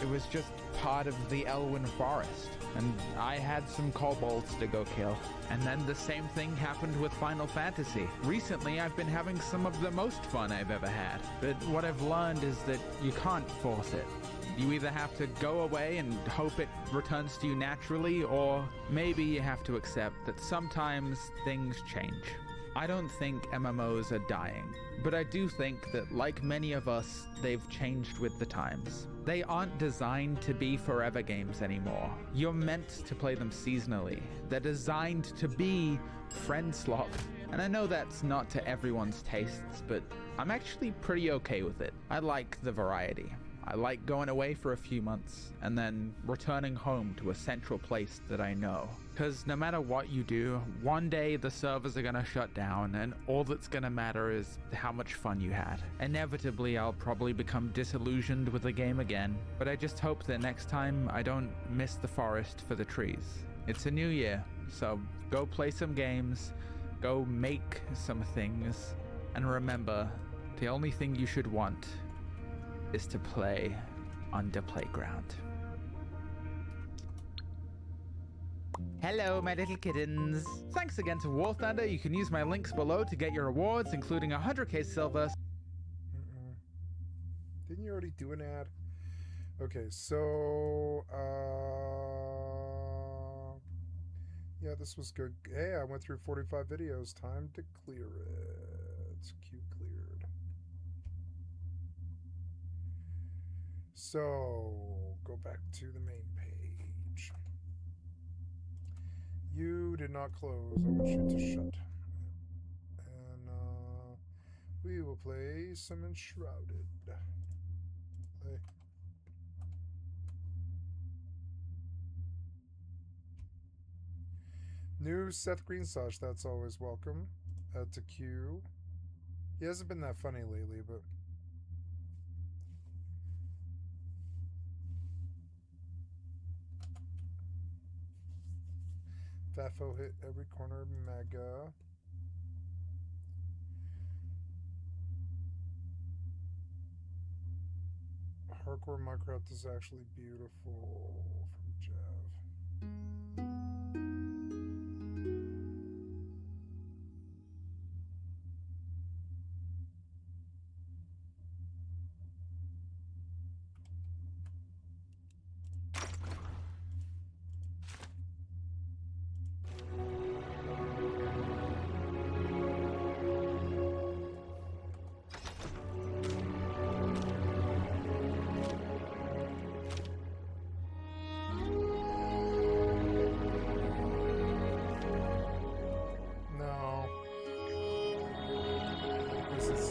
D: it was just part of the Elwyn Forest. And I had some kobolds to go kill. And then the same thing happened with Final Fantasy. Recently, I've been having some of the most fun I've ever had. But what I've learned is that you can't force it. You either have to go away and hope it returns to you naturally, or maybe you have to accept that sometimes things change. I don't think MMOs are dying, but I do think that, like many of us, they've changed with the times. They aren't designed to be forever games anymore. You're meant to play them seasonally. They're designed to be friend slop. And I know that's not to everyone's tastes, but I'm actually pretty okay with it. I like the variety. I like going away for a few months and then returning home to a central place that I know. Because no matter what you do, one day the servers are gonna shut down and all that's gonna matter is how much fun you had. Inevitably, I'll probably become disillusioned with the game again, but I just hope that next time I don't miss the forest for the trees. It's a new year, so go play some games, go make some things, and remember, the only thing you should want is to play on the playground. Hello, my little kittens. Thanks again to War Thunder. You can use my links below to get your rewards, including 100k silver.
B: Didn't you already do an ad? Okay, so yeah, this was good. Hey, I went through 45 videos. Time to clear it. Queue cleared. So, go back to the main page. You did not close. I want you to shut. And we will play some Enshrouded. Play. New Seth Greensash, that's always welcome. To Q. He hasn't been that funny lately, but... Fafo hit every corner, mega. Hardcore Minecraft is actually beautiful, from Jeff.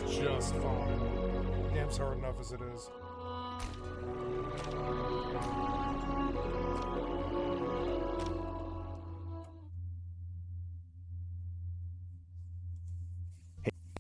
B: Just fine. The game's hard enough as it is.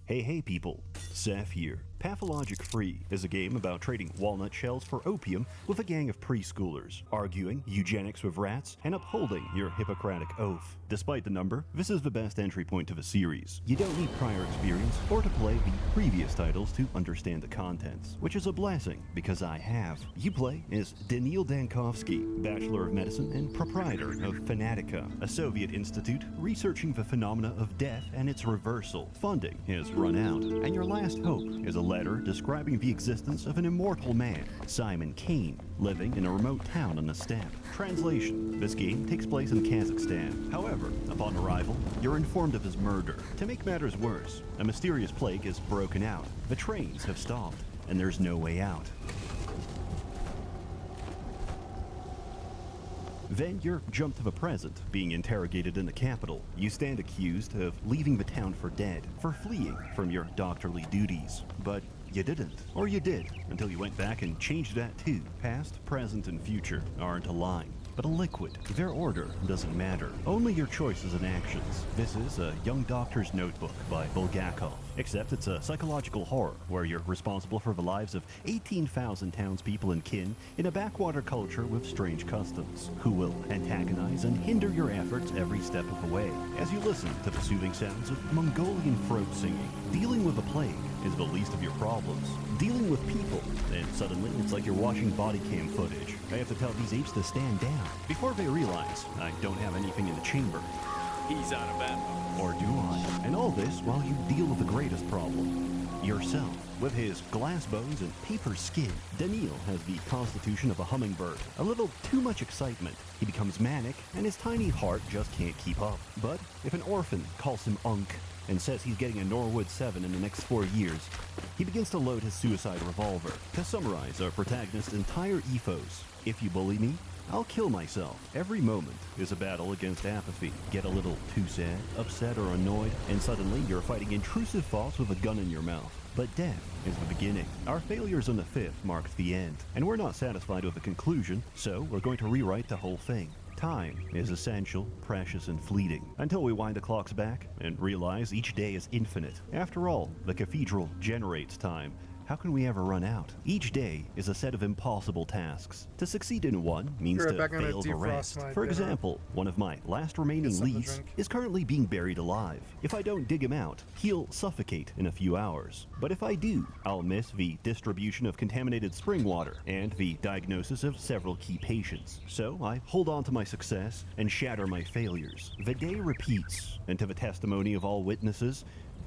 I: Hey people, Seth here. Pathologic Free is a game about trading walnut shells for opium with a gang of preschoolers, arguing eugenics with rats, and upholding your Hippocratic oath. Despite the number, this is the best entry point to the series. You don't need prior experience or to play the previous titles to understand the contents, which is a blessing because I have. You play as Daniil Dankovsky, Bachelor of Medicine and proprietor of Fanatica, a Soviet institute researching the phenomena of death and its reversal. Funding has run out, and your last hope is a letter describing the existence of an immortal man, Simon Kane, living in a remote town on the steppe. Translation: this game takes place in Kazakhstan. However, upon arrival, you're informed of his murder. To make matters worse, a mysterious plague has broken out, the trains have stopped, and there's no way out. Then you're jumped to the present, being interrogated in the capital. You stand accused of leaving the town for dead, for fleeing from your doctorly duties. But you didn't. Or you did, until you went back and changed that too. Past, present, and future aren't aligned. but a liquid. Their order doesn't matter, only your choices and actions. This is A Young Doctor's Notebook by Bulgakov, except it's a psychological horror where you're responsible for the lives of 18,000 townspeople and kin in a backwater culture with strange customs, who will antagonize and hinder your efforts every step of the way. As you listen to the soothing sounds of Mongolian throat singing, dealing with the plague is the least of your problems. Dealing with people, and suddenly it's like you're watching body cam footage. I have to tell these apes to stand down before they realize I don't have anything in the chamber.
E: He's out of ammo.
I: Or do I? And all this while you deal with the greatest problem, yourself. With his glass bones and paper skin, Daniil has the constitution of a hummingbird. A little too much excitement, he becomes manic, and his tiny heart just can't keep up. But if an orphan calls him Unk and says he's getting a Norwood 7 in the next 4 years, he begins to load his suicide revolver. To summarize our protagonist's entire ethos, if you bully me, I'll kill myself. Every moment is a battle against apathy. Get a little too sad, upset, or annoyed, and suddenly you're fighting intrusive thoughts with a gun in your mouth. But death is the beginning. Our failures on the 5th marked the end, and we're not satisfied with the conclusion, so we're going to rewrite the whole thing. Time is essential, precious, and fleeting, until we wind the clocks back and realize each day is infinite. After all, the cathedral generates time. How can we ever run out? Each day is a set of impossible tasks. To succeed in one means to fail the rest. For example, one of my last remaining leads is currently being buried alive. If I don't dig him out, he'll suffocate in a few hours. But if I do, I'll miss the distribution of contaminated spring water and the diagnosis of several key patients. So I hold on to my success and shatter my failures. The day repeats, and to the testimony of all witnesses,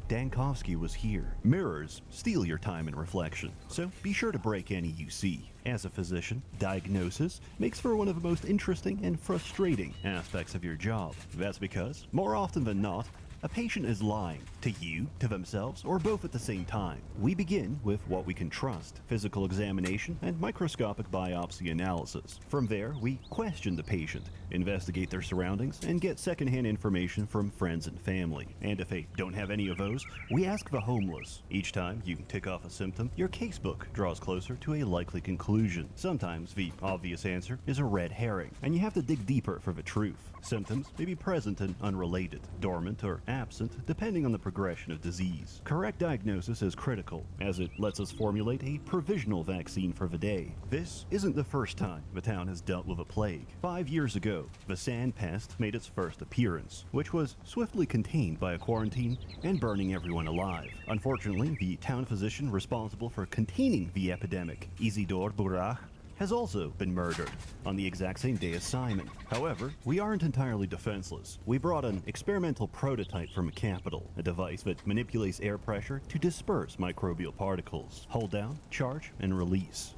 I: Dankovsky was here. Mirrors steal your time and reflection, so be sure to break any you see. As a physician, diagnosis makes for one of the most interesting and frustrating aspects of your job. That's because, more often than not, a patient is lying to you, to themselves, or both at the same time. We begin with what we can trust: physical examination and microscopic biopsy analysis. From there, we question the patient, investigate their surroundings, and get secondhand information from friends and family. And if they don't have any of those, we ask the homeless. Each time you tick off a symptom, your casebook draws closer to a likely conclusion. Sometimes the obvious answer is a red herring, and you have to dig deeper for the truth. Symptoms may be present and unrelated, dormant or absent, depending on the progression of disease. Correct diagnosis is critical, as it lets us formulate a provisional vaccine for the day. This isn't the first time the town has dealt with a plague. 5 years ago, the sand pest made its first appearance, which was swiftly contained by a quarantine and burning everyone alive. Unfortunately, the town physician responsible for containing the epidemic, Isidore Burach, has also been murdered on the exact same day as Simon. However, we aren't entirely defenseless. We brought an experimental prototype from a capital, a device that manipulates air pressure to disperse microbial particles. Hold down, charge, and release.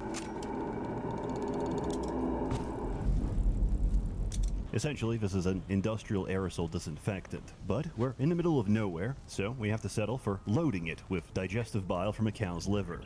I: Essentially, this is an industrial aerosol disinfectant, but we're in the middle of nowhere, so we have to settle for loading it with digestive bile from a cow's liver.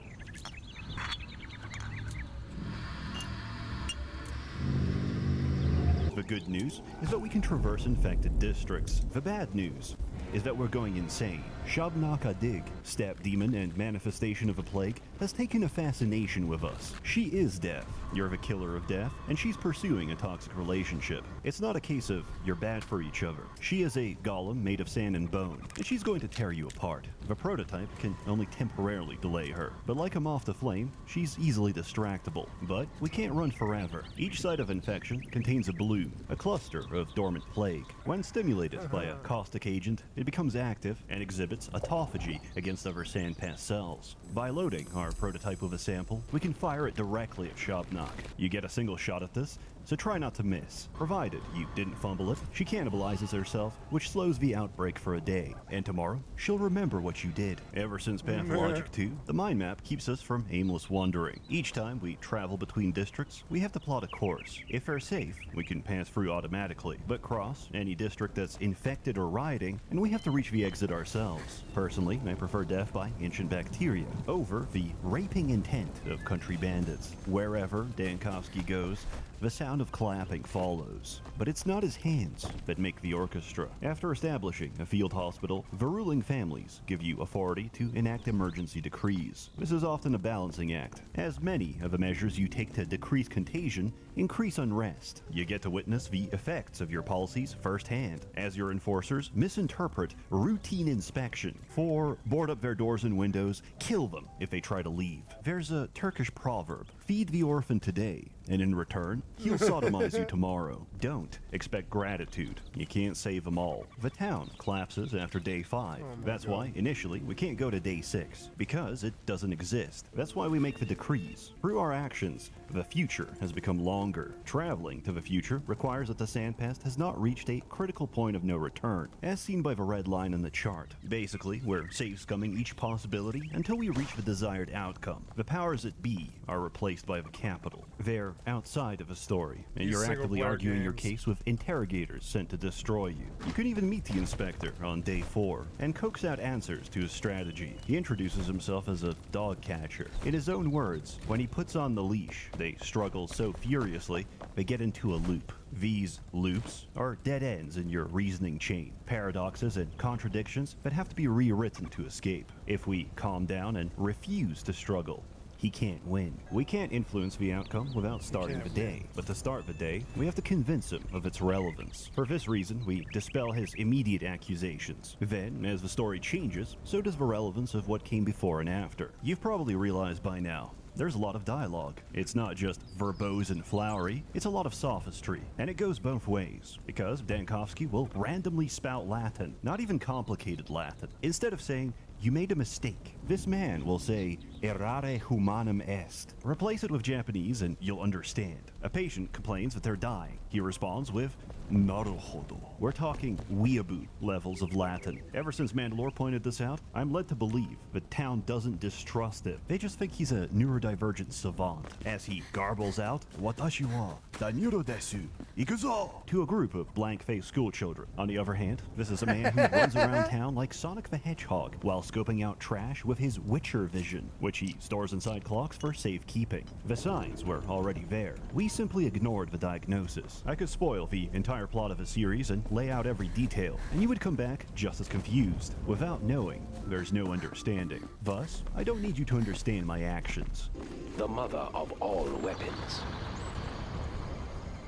I: The good news is that we can traverse infected districts. The bad news is that we're going insane. Shabnak Adig, steppe demon and manifestation of a plague, has taken a fascination with us. She is death. You're the killer of death, and she's pursuing a toxic relationship. It's not a case of you're bad for each other. She is a golem made of sand and bone, and she's going to tear you apart. The prototype can only temporarily delay her, but like a moth to flame, she's easily distractible. But we can't run forever. Each site of infection contains a bloom, a cluster of dormant plague. When stimulated by a caustic agent, it becomes active and exhibits autophagy against other sandpass cells. By loading our prototype with a sample, we can fire it directly at Shabnak. You get a single shot at this, so try not to miss. Provided you didn't fumble it, she cannibalizes herself, which slows the outbreak for a day. And tomorrow, she'll remember what you did. Ever since Pathologic 2, the mind map keeps us from aimless wandering. Each time we travel between districts, we have to plot a course. If they're safe, we can pass through automatically, but cross any district that's infected or rioting, and we have to reach the exit ourselves. Personally, I prefer death by ancient bacteria over the raping intent of country bandits. Wherever Dankovsky goes, the sound of clapping follows. But it's not his hands that make the orchestra. After establishing a field hospital, the ruling families give you authority to enact emergency decrees. This is often a balancing act, as many of the measures you take to decrease contagion increase unrest. You get to witness the effects of your policies firsthand, as your enforcers misinterpret routine inspection for board up their doors and windows, kill them if they try to leave. There's a Turkish proverb, feed the orphan today, and in return, he'll sodomize you tomorrow. Don't expect gratitude. You can't save them all. The town collapses after day 5. That's why, initially, we can't go to day 6, because it doesn't exist. That's why we make the decrees. Through our actions, the future has become longer. Traveling to the future requires that the sandpast has not reached a critical point of no return, as seen by the red line in the chart. Basically, we're safe-scumming each possibility until we reach the desired outcome. The powers that be are replaced by the capital. They're outside of the story, and you're actively arguing your case with interrogators sent to destroy you. You can even meet the inspector on day 4 and coax out answers to his strategy. He introduces himself as a dog catcher. In his own words, when he puts on the leash, they struggle so furiously they get into a loop. These loops are dead ends in your reasoning chain, paradoxes and contradictions that have to be rewritten to escape. If we calm down and refuse to struggle, he can't win. We can't influence the outcome without starting the day, but to start the day, we have to convince him of its relevance. For this reason, we dispel his immediate accusations. Then, as the story changes, so does the relevance of what came before and after. You've probably realized by now, there's a lot of dialogue. It's not just verbose and flowery, it's a lot of sophistry. And it goes both ways, because Dankovsky will randomly spout Latin, not even complicated Latin. Instead of saying, "You made a mistake," this man will say, "Errare humanum est." Replace it with Japanese and you'll understand. A patient complains that they're dying. He responds with, "Naruhodo." We're talking weeaboo levels of Latin. Ever since Mandalore pointed this out, I'm led to believe the town doesn't distrust him. They just think he's a neurodivergent savant, as he garbles out, "Watashi wa daniro desu, ikuzo," to a group of blank-faced schoolchildren. On the other hand, this is a man who runs around town like Sonic the Hedgehog while scoping out trash with his Witcher vision, which he stores inside clocks for safekeeping. The signs were already there. We simply ignored the diagnosis. I could spoil the entire plot of a series and lay out every detail, and you would come back just as confused. Without knowing, there's no understanding. Thus, I don't need you to understand my actions.
J: The mother of all weapons,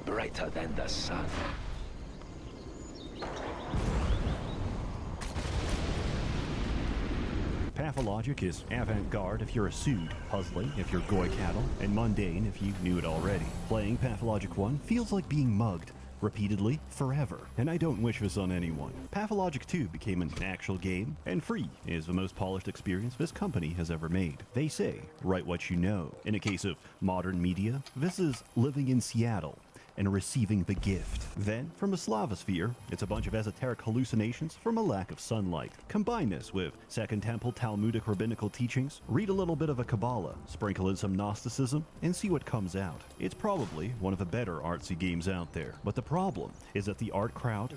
J: brighter than the sun.
I: Pathologic is avant-garde if you're a Sud, puzzling if you're Goy cattle, and mundane if you knew it already. Playing Pathologic 1 feels like being mugged, repeatedly, forever, and I don't wish this on anyone. Pathologic 2 became an actual game, and free is the most polished experience this company has ever made. They say, write what you know. In a case of modern media, this is living in Seattle and receiving the gift. Then, from the Slavosphere, it's a bunch of esoteric hallucinations from a lack of sunlight. Combine this with Second Temple Talmudic rabbinical teachings, read a little bit of a Kabbalah, sprinkle in some Gnosticism, and see what comes out. It's probably one of the better artsy games out there. But the problem is that the art crowd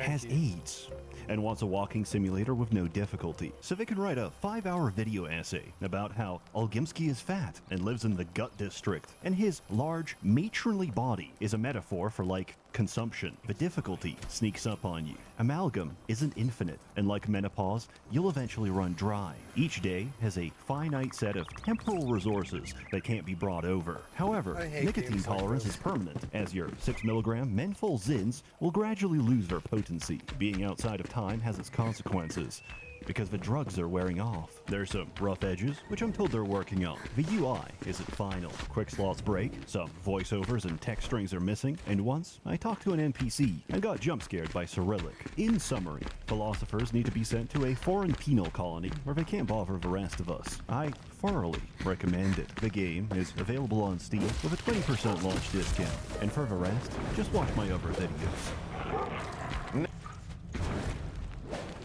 I: has AIDS and wants a walking simulator with no difficulty. So they can write a 5-hour video essay about how Olgimsky is fat and lives in the gut district, and his large, matronly body is a metaphor for, like, consumption. The difficulty sneaks up on you. Amalgam isn't infinite, and like menopause, you'll eventually run dry. Each day has a finite set of temporal resources that can't be brought over. However, nicotine tolerance is permanent, as your 6-milligram menthol Zins will gradually lose their potency. Being outside of time has its consequences, because the drugs are wearing off. There's some rough edges, which I'm told they're working on. The UI isn't final. Quick slots break, some voiceovers and text strings are missing, and once I talked to an NPC and got jump scared by Cyrillic. In summary, philosophers need to be sent to a foreign penal colony where they can't bother the rest of us. I thoroughly recommend it. The game is available on Steam with a 20% launch discount, and for the rest, just watch my other videos.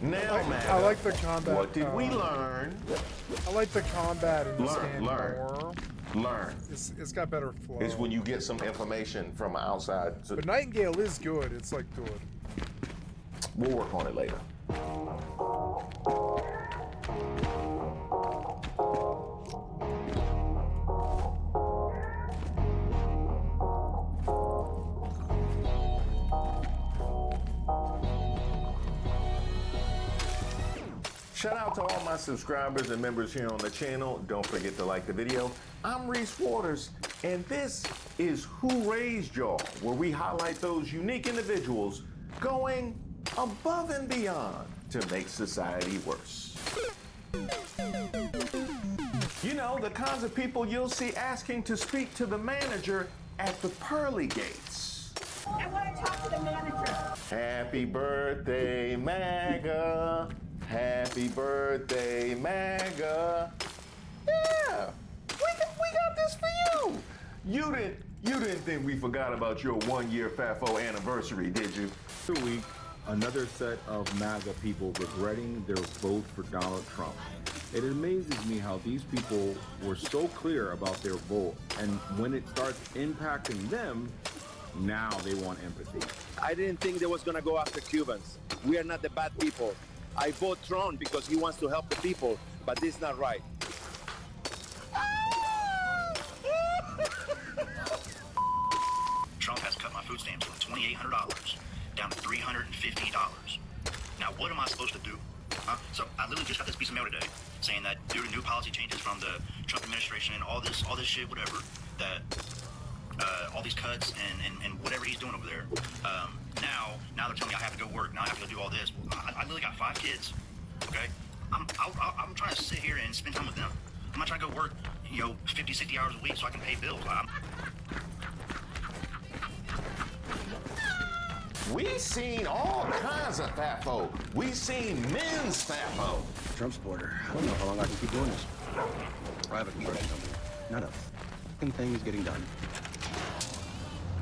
K: Now,
B: I like the combat.
K: What did we learn?
B: I like the combat in this game
K: Learn.
B: more.
K: Learn.
B: It's got better flow.
K: It's when you get some information from outside.
B: But Nightingale is good. It's like good.
K: We'll work on it later. Shout out to all my subscribers and members here on the channel. Don't forget to like the video. I'm Reese Waters, and this is Who Raised Y'all, where we highlight those unique individuals going above and beyond to make society worse. You know, the kinds of people you'll see asking to speak to the manager at the pearly gates.
L: I want to talk to the manager.
K: Happy birthday, MAGA. Happy birthday, MAGA. Yeah, we got this for you. You didn't think we forgot about your 1-year FAFO anniversary, did you?
M: This week, another set of MAGA people regretting their vote for Donald Trump. It amazes me how these people were so clear about their vote, and when it starts impacting them, now they want empathy.
N: I didn't think they was gonna go after Cubans. We are not the bad people. I vote Trump because he wants to help the people, but this is not right.
O: Trump has cut my food stamps from $2,800 down to $350. Now, what am I supposed to do? So I literally just got this piece of mail today saying that due to new policy changes from the Trump administration and all this shit, whatever, that all these cuts and whatever he's doing over there, now they're telling me I have to go work. Now I have to go do all this. I literally got 5 kids, okay? I'm trying to sit here and spend time with them. I'm not trying to go work, 50, 60 hours a week so I can pay bills.
K: We seen all kinds of FAFO. We seen men's FAFO.
P: Trump supporter. I don't know how long I can keep doing this. I have a construction company. Not a fucking thing is getting done.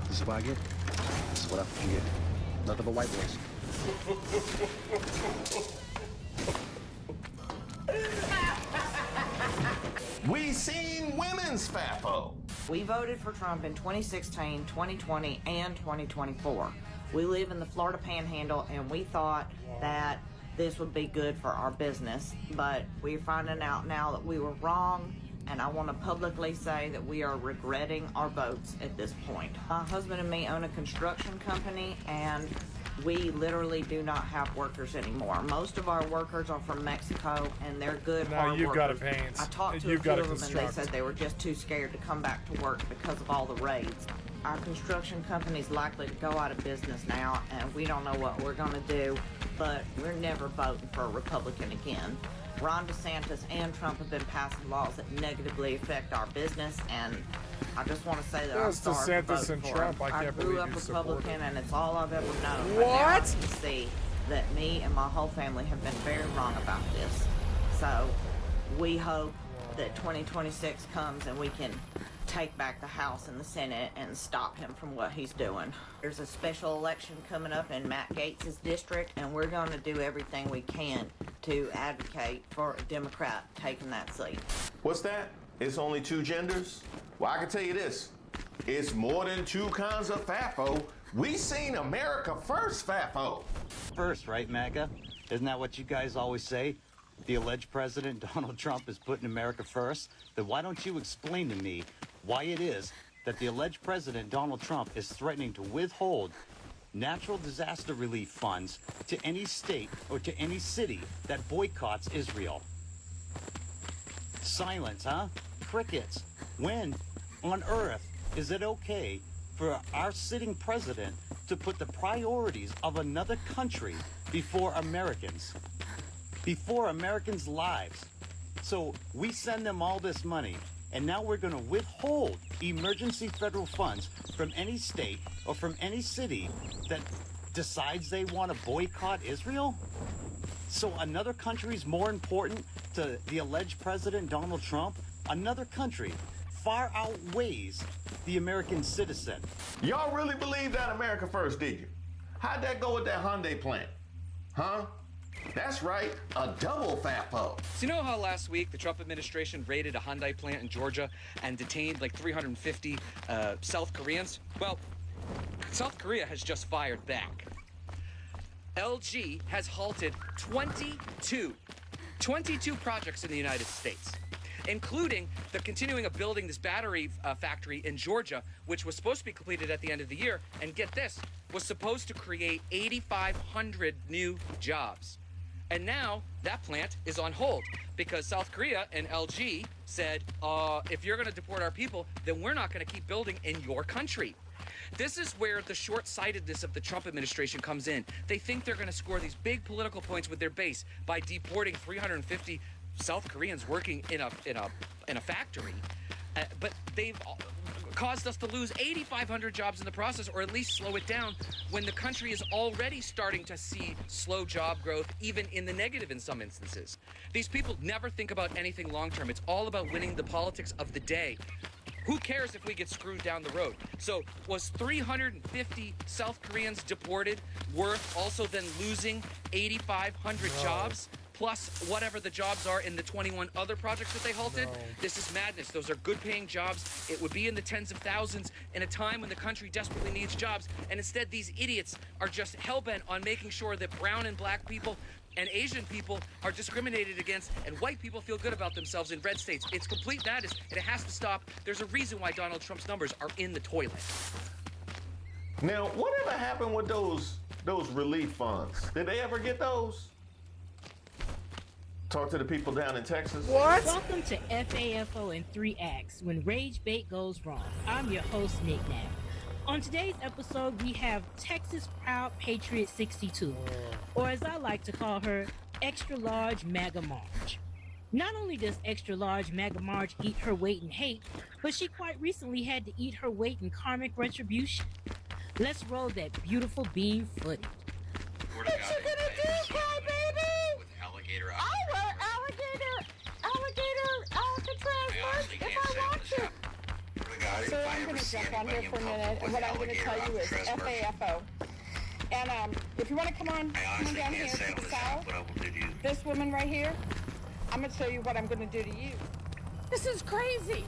P: This is what I get. This is what I fucking get. Nothing but white boys.
K: We seen women's FAFO.
Q: We voted for Trump in 2016, 2020, and 2024. We live in the Florida Panhandle, and we thought that this would be good for our business, but we're finding out now that we were wrong, and I want to publicly say that we are regretting our votes at this point. My husband and me own a construction company, and we literally do not have workers anymore. Most of our workers are from Mexico, and they're good, hard workers.
B: You've got to paint.
Q: I talked to a few of them, and they said they were just too scared to come back to work because of all the raids. Our construction company's likely to go out of business now, and we don't know what we're going to do, but we're never voting for a Republican again. Ron DeSantis and Trump have been passing laws that negatively affect our business, and I just want to say that I'm sorry for voting for him. I grew up Republican, and it's all I've ever known. But now I can see that me and my whole family have been very wrong about this. So we hope that 2026 comes and we can take back the House and the Senate and stop him from what he's doing. There's a special election coming up in Matt Gaetz's district, and we're going to do everything we can to advocate for a Democrat taking that seat.
K: What's that? It's only 2 genders? Well, I can tell you this. It's more than 2 kinds of FAFO. We seen America first FAFO.
R: First, right, MAGA? Isn't that what you guys always say? The alleged president, Donald Trump, is putting America first? Then why don't you explain to me why it is that the alleged president, Donald Trump, is threatening to withhold natural disaster relief funds to any state or to any city that boycotts Israel? Silence, huh? Crickets. When on earth is it okay for our sitting president to put the priorities of another country before Americans? Before Americans' lives? So we send them all this money, and now we're going to withhold emergency federal funds from any state or from any city that decides they want to boycott Israel? So another country is more important to the alleged president, Donald Trump? Another country far outweighs the American citizen.
K: Y'all really believe that America first, did you? How'd that go with that Hyundai plant? Huh? That's right, a double FAFO.
S: So you know how last week the Trump administration raided a Hyundai plant in Georgia and detained like 350 South Koreans? Well, South Korea has just fired back. LG has halted 22 projects in the United States, including the continuing of building this battery factory in Georgia, which was supposed to be completed at the end of the year, and get this, was supposed to create 8,500 new jobs. And now that plant is on hold because South Korea and LG said, if you're going to deport our people, then we're not going to keep building in your country. This is where the short-sightedness of the Trump administration comes in. They think they're going to score these big political points with their base by deporting 350 South Koreans working in a factory, but they've caused us to lose 8,500 jobs in the process, or at least slow it down when the country is already starting to see slow job growth, even in the negative in some instances. These people never think about anything long-term. It's all about winning the politics of the day. Who cares if we get screwed down the road? So was 350 South Koreans deported worth also then losing 8,500 jobs? Plus whatever the jobs are in the 21 other projects that they halted? No. This is madness. Those are good-paying jobs. It would be in the tens of thousands in a time when the country desperately needs jobs. And instead, these idiots are just hell-bent on making sure that brown and black people and Asian people are discriminated against, and white people feel good about themselves in red states. It's complete madness, and it has to stop. There's a reason why Donald Trump's numbers are in the toilet.
K: Now, whatever happened with those relief funds? Did they ever get those? Talk to the people down in Texas.
T: What? Welcome to FAFO in 3 acts, when rage bait goes wrong. I'm your host, Nick Knapp. On today's episode, we have Texas Proud Patriot 62, or as I like to call her, Extra Large MAGA Marge. Not only does Extra Large MAGA Marge eat her weight in hate, but she quite recently had to eat her weight in karmic retribution. Let's roll that beautiful bean footage.
O: What you gonna do, crybaby? With alligator
L: Alcatraz if I want to. So I'm going to jump on here for a minute, and what I'm going to tell you is FAFO. And if you want to come on down here to the south, this woman right here, I'm going to show you what I'm going to do to you.
U: This is crazy.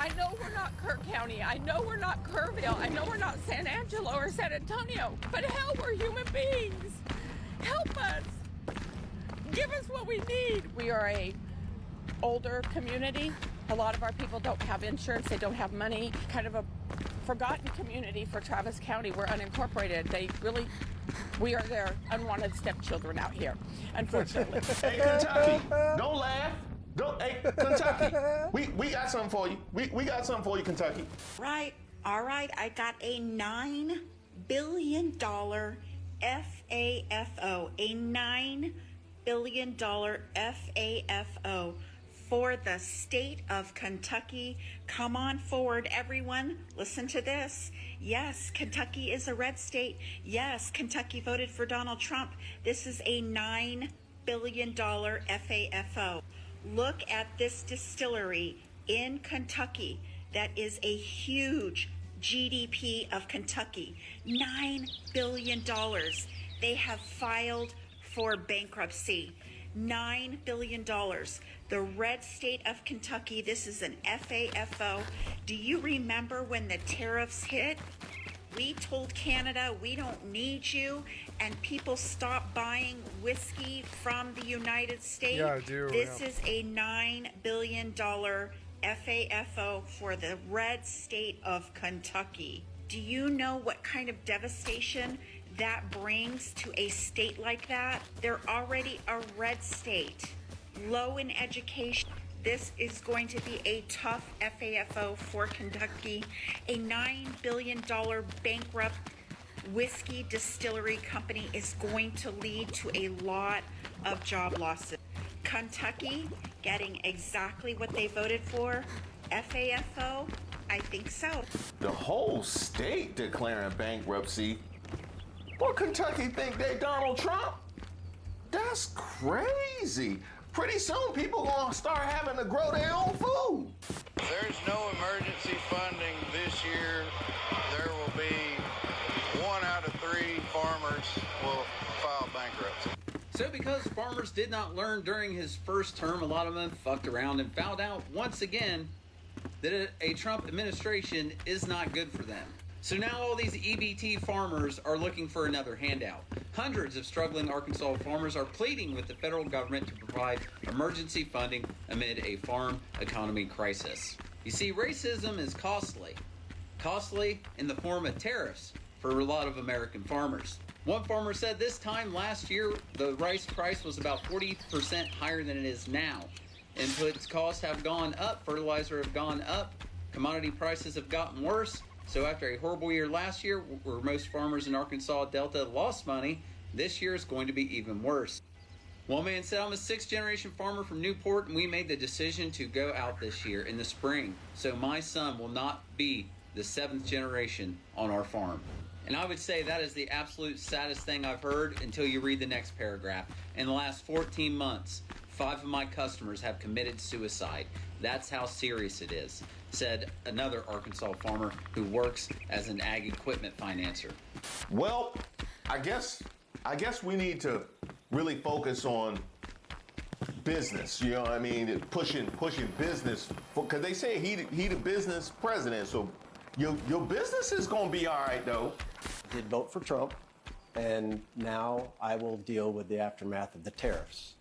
U: I know we're not Kirk County. I know we're not Kerrville. I know we're not San Angelo or San Antonio. But hell, we're human beings. Help us. Give us what we need. We are a older community. A lot of our people don't have insurance. They don't have money. Kind of a forgotten community for Travis County. We're unincorporated. We are their unwanted stepchildren out here, unfortunately.
K: Hey, Kentucky, don't laugh. Hey, Kentucky, we got something for you. We got something for you, Kentucky.
V: Right, all right, I got a $9 billion FAFO, a $9 billion FAFO for the state of Kentucky. Come on forward, everyone. Listen to this. Yes, Kentucky is a red state. Yes, Kentucky voted for Donald Trump. This is a $9 billion FAFO. Look at this distillery in Kentucky. That is a huge GDP of Kentucky. $9 billion. They have filed for bankruptcy. $9 billion. The red state of Kentucky, this is an FAFO. Do you remember when the tariffs hit? We told Canada we don't need you, and people stopped buying whiskey from the United States.
B: Yeah, I do.
V: This is a $9 billion FAFO for the red state of Kentucky. Do you know what kind of devastation that brings to a state like that? They're already a red state, low in education. This is going to be a tough FAFO for Kentucky. A $9 billion bankrupt whiskey distillery company is going to lead to a lot of job losses. Kentucky getting exactly what they voted for. FAFO, I think so.
K: The whole state declaring bankruptcy. What Kentucky think they Donald Trump? That's crazy. Pretty soon people gonna start having to grow their own food.
W: There's no emergency funding this year. There will be 1 out of 3 farmers will file bankruptcy.
X: So because farmers did not learn during his first term, a lot of them fucked around and found out once again that a Trump administration is not good for them. So now all these EBT farmers are looking for another handout. Hundreds of struggling Arkansas farmers are pleading with the federal government to provide emergency funding amid a farm economy crisis. You see, racism is costly. Costly in the form of tariffs for a lot of American farmers. One farmer said this time last year, the rice price was about 40% higher than it is now. Input costs have gone up, fertilizer have gone up, commodity prices have gotten worse. So after a horrible year last year, where most farmers in Arkansas Delta lost money, this year is going to be even worse. One man said, I'm a 6th-generation farmer from Newport, and we made the decision to go out this year in the spring. So my son will not be the 7th generation on our farm. And I would say that is the absolute saddest thing I've heard until you read the next paragraph. In the last 14 months, 5 of my customers have committed suicide. That's how serious it is, said another Arkansas farmer who works as an ag equipment financer.
K: Well, I guess we need to really focus on business. You know what I mean? Pushing business, because they say he the business president. So your business is gonna be all right though.
A: Did vote for Trump, and now I will deal with the aftermath of the tariffs.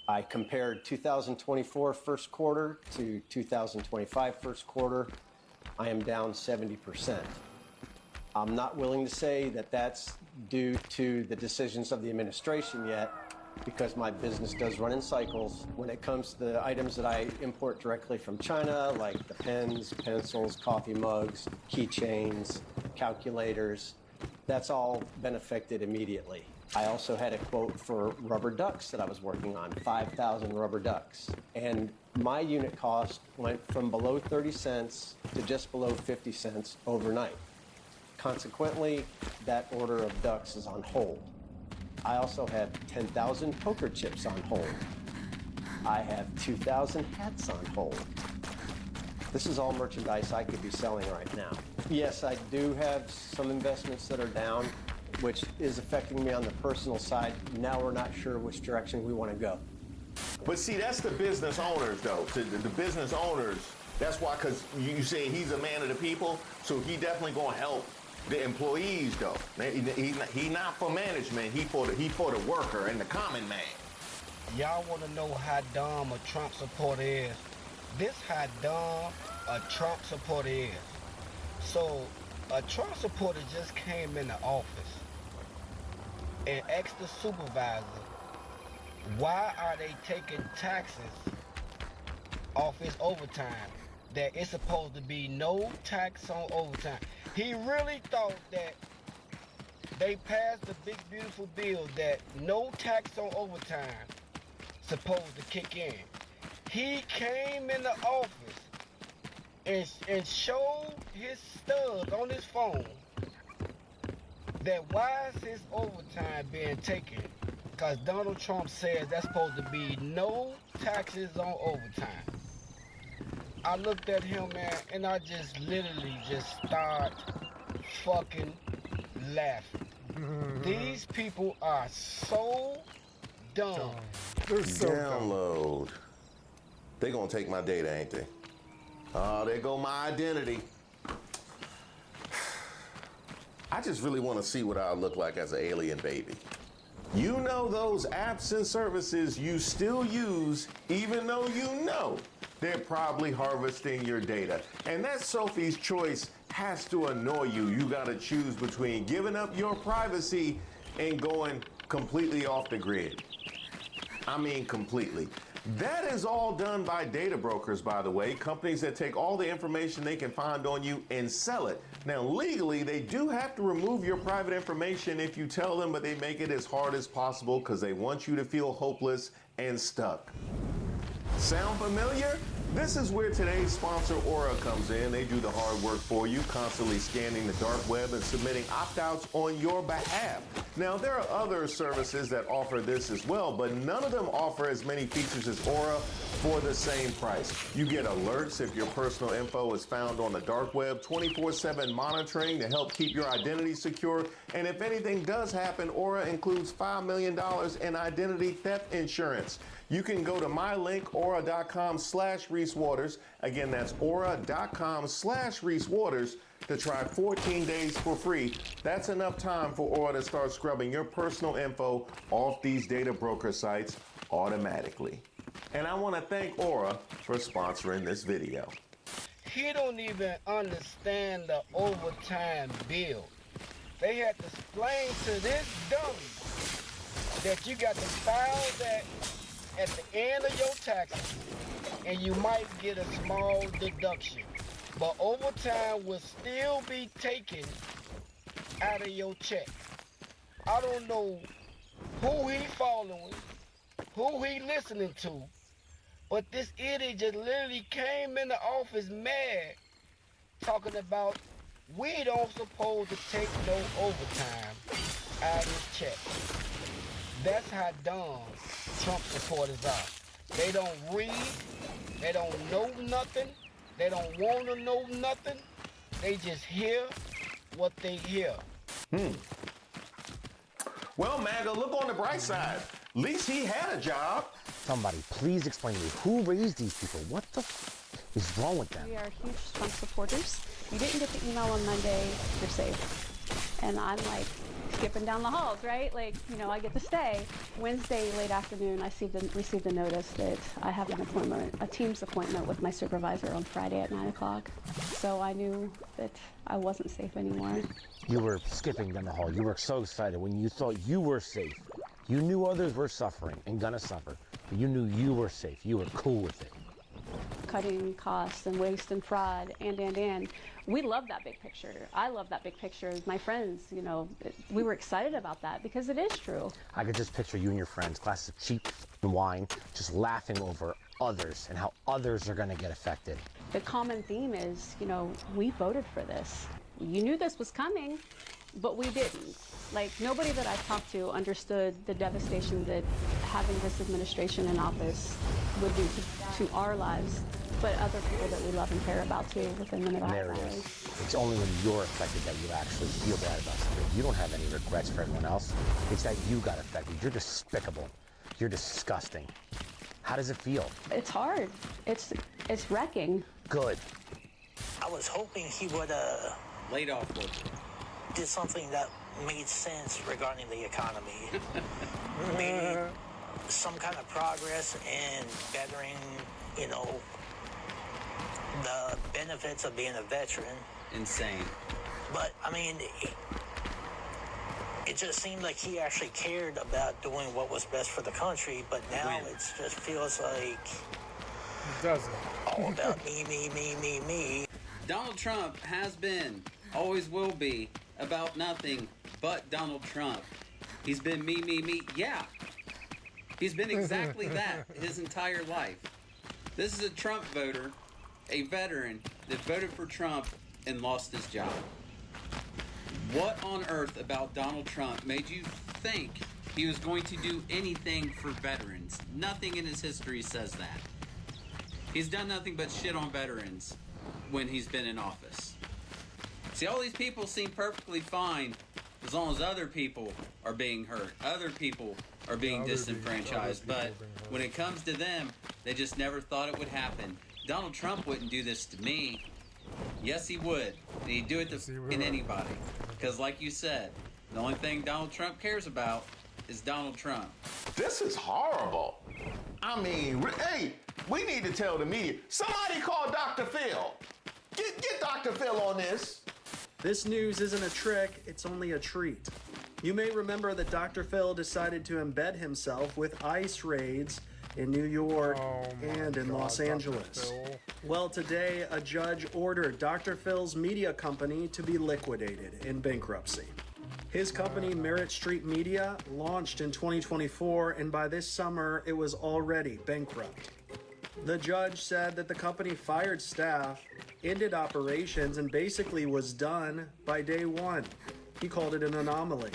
A: I compared 2024 first quarter to 2025 first quarter. I am down 70%. I'm not willing to say that that's due to the decisions of the administration yet, because my business does run in cycles. When it comes to the items that I import directly from China, like the pens, pencils, coffee mugs, keychains, calculators, that's all been affected immediately. I also had a quote for rubber ducks that I was working on, 5,000 rubber ducks. And my unit cost went from below 30 cents to just below 50 cents overnight. Consequently, that order of ducks is on hold. I also have 10,000 poker chips on hold. I have 2,000 hats on hold. This is all merchandise I could be selling right now. Yes, I do have some investments that are down, which is affecting me on the personal side. Now we're not sure which direction we want to go.
K: But see, that's the business owners though. The business owners, that's why, because you say he's a man of the people, so he definitely gonna help the employees though. He not for management, he for the worker and the common man.
C: Y'all want to know how dumb a Trump supporter is? This how dumb a Trump supporter is. So a Trump supporter just came in the office and asked the supervisor, why are they taking taxes off his overtime? That it's supposed to be no tax on overtime. He really thought that they passed the big beautiful bill that no tax on overtime supposed to kick in. He came in the office and showed his stubs on his phone that why is his overtime being taken? Because Donald Trump says that's supposed to be no taxes on overtime. I looked at him, man, and I just literally just start fucking laughing. These people are so dumb.
B: They're so
K: Download. They gonna take my data, ain't they? Oh, there go my identity. I just really want to see what I'll look like as an alien baby. You know those apps and services you still use, even though you know they're probably harvesting your data. And that Sophie's choice has to annoy you. You gotta choose between giving up your privacy and going completely off the grid. I mean, completely. That is all done by data brokers, by the way, companies that take all the information they can find on you and sell it. Now, legally, they do have to remove your private information if you tell them, but they make it as hard as possible because they want you to feel hopeless and stuck. Sound familiar? This is where today's sponsor, Aura, comes in. They do the hard work for you, constantly scanning the dark web and submitting opt-outs on your behalf. Now, there are other services that offer this as well, but none of them offer as many features as Aura for the same price. You get alerts if your personal info is found on the dark web, 24/7 monitoring to help keep your identity secure, and if anything does happen, Aura includes $5 million in identity theft insurance. You can go to my link, aura.com/Reese Waters. Again, that's aura.com/Reese Waters to try 14 days for free. That's enough time for Aura to start scrubbing your personal info off these data broker sites automatically. And I want to thank Aura for sponsoring this video.
C: He don't even understand the overtime bill. they had to explain to this dummy that you got to file that at the end of your taxes, and you might get a small deduction. But overtime will still be taken out of your check. I don't know who he following, who he listening to, but this idiot just literally came in the office mad, talking about we don't supposed to take no overtime out of his check. That's how dumb Trump supporters are. They don't read, they don't know nothing, they don't want to know nothing, they just hear what they hear.
K: Well, MAGA, look on the bright side. At least he had a job.
D: Somebody, please explain to me, who raised these people? What the is wrong with them?
F: We are huge Trump supporters. You didn't get the email on Monday, you're safe. And I'm like skipping down the halls, right? Like, you know, I get to stay. Wednesday, late afternoon, I received a notice that I have an appointment, a Teams appointment with my supervisor on Friday at 9 o'clock. So I knew that I wasn't safe anymore.
D: You were skipping down the hall. You were so excited when you thought you were safe. You knew others were suffering and gonna suffer, but you knew you were safe. You were cool with it.
F: Cutting costs and waste and fraud and. We love that big picture. I love that big picture. My friends, you know, we were excited about that because it is true.
D: I could just picture you and your friends, glasses of cheap wine, just laughing over others and how others are gonna get affected.
F: The common theme is, you know, we voted for this. You knew this was coming, but we didn't. Like, nobody that I've talked to understood the devastation that having this administration in office would do to our lives, but other people that we love and care about too within the Mid-Ohio Valley.
D: It's only when you're affected that you actually feel bad about something. You don't have any regrets for everyone else. It's that you got affected. You're despicable. You're disgusting. How does it feel?
F: It's hard. It's wrecking.
D: Good.
G: I was hoping he would
X: laid off
G: did something that made sense regarding the economy. Maybe some kind of progress in bettering, you know, the benefits of being a veteran.
X: Insane.
G: But, I mean, it just seemed like he actually cared about doing what was best for the country, but now it just feels like all about me.
X: Donald Trump has been, always will be, about nothing but Donald Trump. He's been me. Yeah. He's been exactly that his entire life. This is a Trump voter, a veteran that voted for Trump and lost his job. What on earth about Donald Trump made you think he was going to do anything for veterans? Nothing in his history says that. He's done nothing but shit on veterans when he's been in office. See, all these people seem perfectly fine as long as other people are being hurt. Other people are being disenfranchised. But when it comes to them, they just never thought it would happen. Donald Trump wouldn't do this to me. Yes, he would. And he'd do it to anybody. Because like you said, the only thing Donald Trump cares about is Donald Trump.
K: This is horrible. I mean, hey, we need to tell the media. Somebody call Dr. Phil. Get Dr. Phil on this.
H: This news isn't a trick, it's only a treat. You may remember that Dr. Phil decided to embed himself with ICE raids in New York and in Los Angeles. Well, today, a judge ordered Dr. Phil's media company to be liquidated in bankruptcy. His company, Merit Street Media, launched in 2024, and by this summer, it was already bankrupt. The judge said that the company fired staff, ended operations, and basically was done by day one. He called it an anomaly.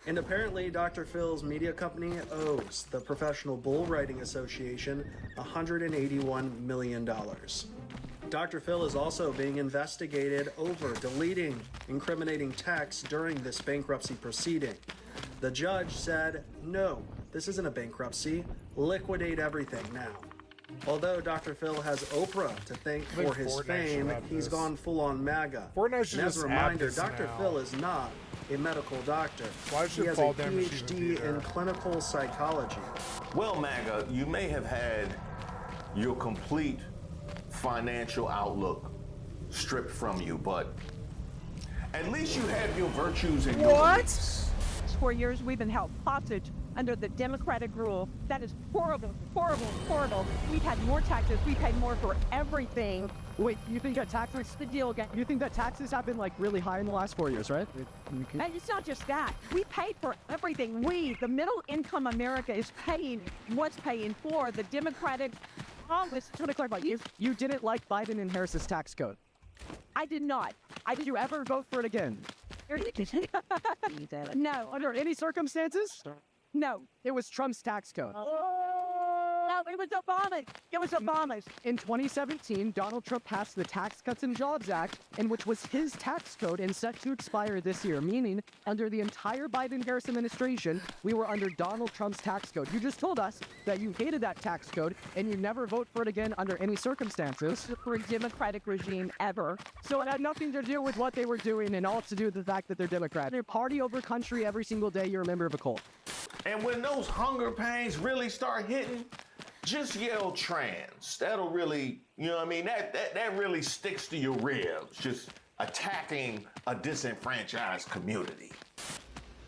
H: And apparently, Dr. Phil's media company owes the Professional Bull Riding Association $181 million. Dr. Phil is also being investigated over deleting incriminating texts during this bankruptcy proceeding. The judge said, no, this isn't a bankruptcy. Liquidate everything now. Although Dr. Phil has Oprah to thank for his fame, he's gone full-on MAGA. And as a reminder, Dr. Phil is not a medical doctor. He has a PhD in clinical psychology.
K: Well, MAGA, you may have had your complete financial outlook stripped from you, but At least you have your virtues and your
E: What?
K: beliefs.
E: 4 years we've been held hostage under the Democratic rule. That is horrible, horrible, horrible. We've had more taxes. We paid more for everything.
I: Wait, you think that taxes,
E: The deal again.
I: you think that taxes have been like really high in the last 4 years, right?
E: And it's not just that. We paid for everything. We, the middle income America, is paying what's paying for the Democratic Congress.
I: Just want to clarify, you didn't like Biden and Harris's tax code.
E: I did not.
I: Did you ever vote for it again?
E: No.
I: Under any circumstances?
E: No.
I: It was Trump's tax code.
E: No, it was Obama's. It was Obama's.
I: In 2017, Donald Trump passed the Tax Cuts and Jobs Act, and which was his tax code and set to expire this year, meaning under the entire Biden-Harris administration, we were under Donald Trump's tax code. You just told us that you hated that tax code and you never vote for it again under any circumstances.
E: For a Democratic regime ever.
I: So it had nothing to do with what they were doing and all to do with the fact that they're Democrat. They party over country every single day. You're a member of a cult.
K: And when those hunger pains really start hitting, just yell trans. That'll really, you know what I mean? That really sticks to your ribs, just attacking a disenfranchised community.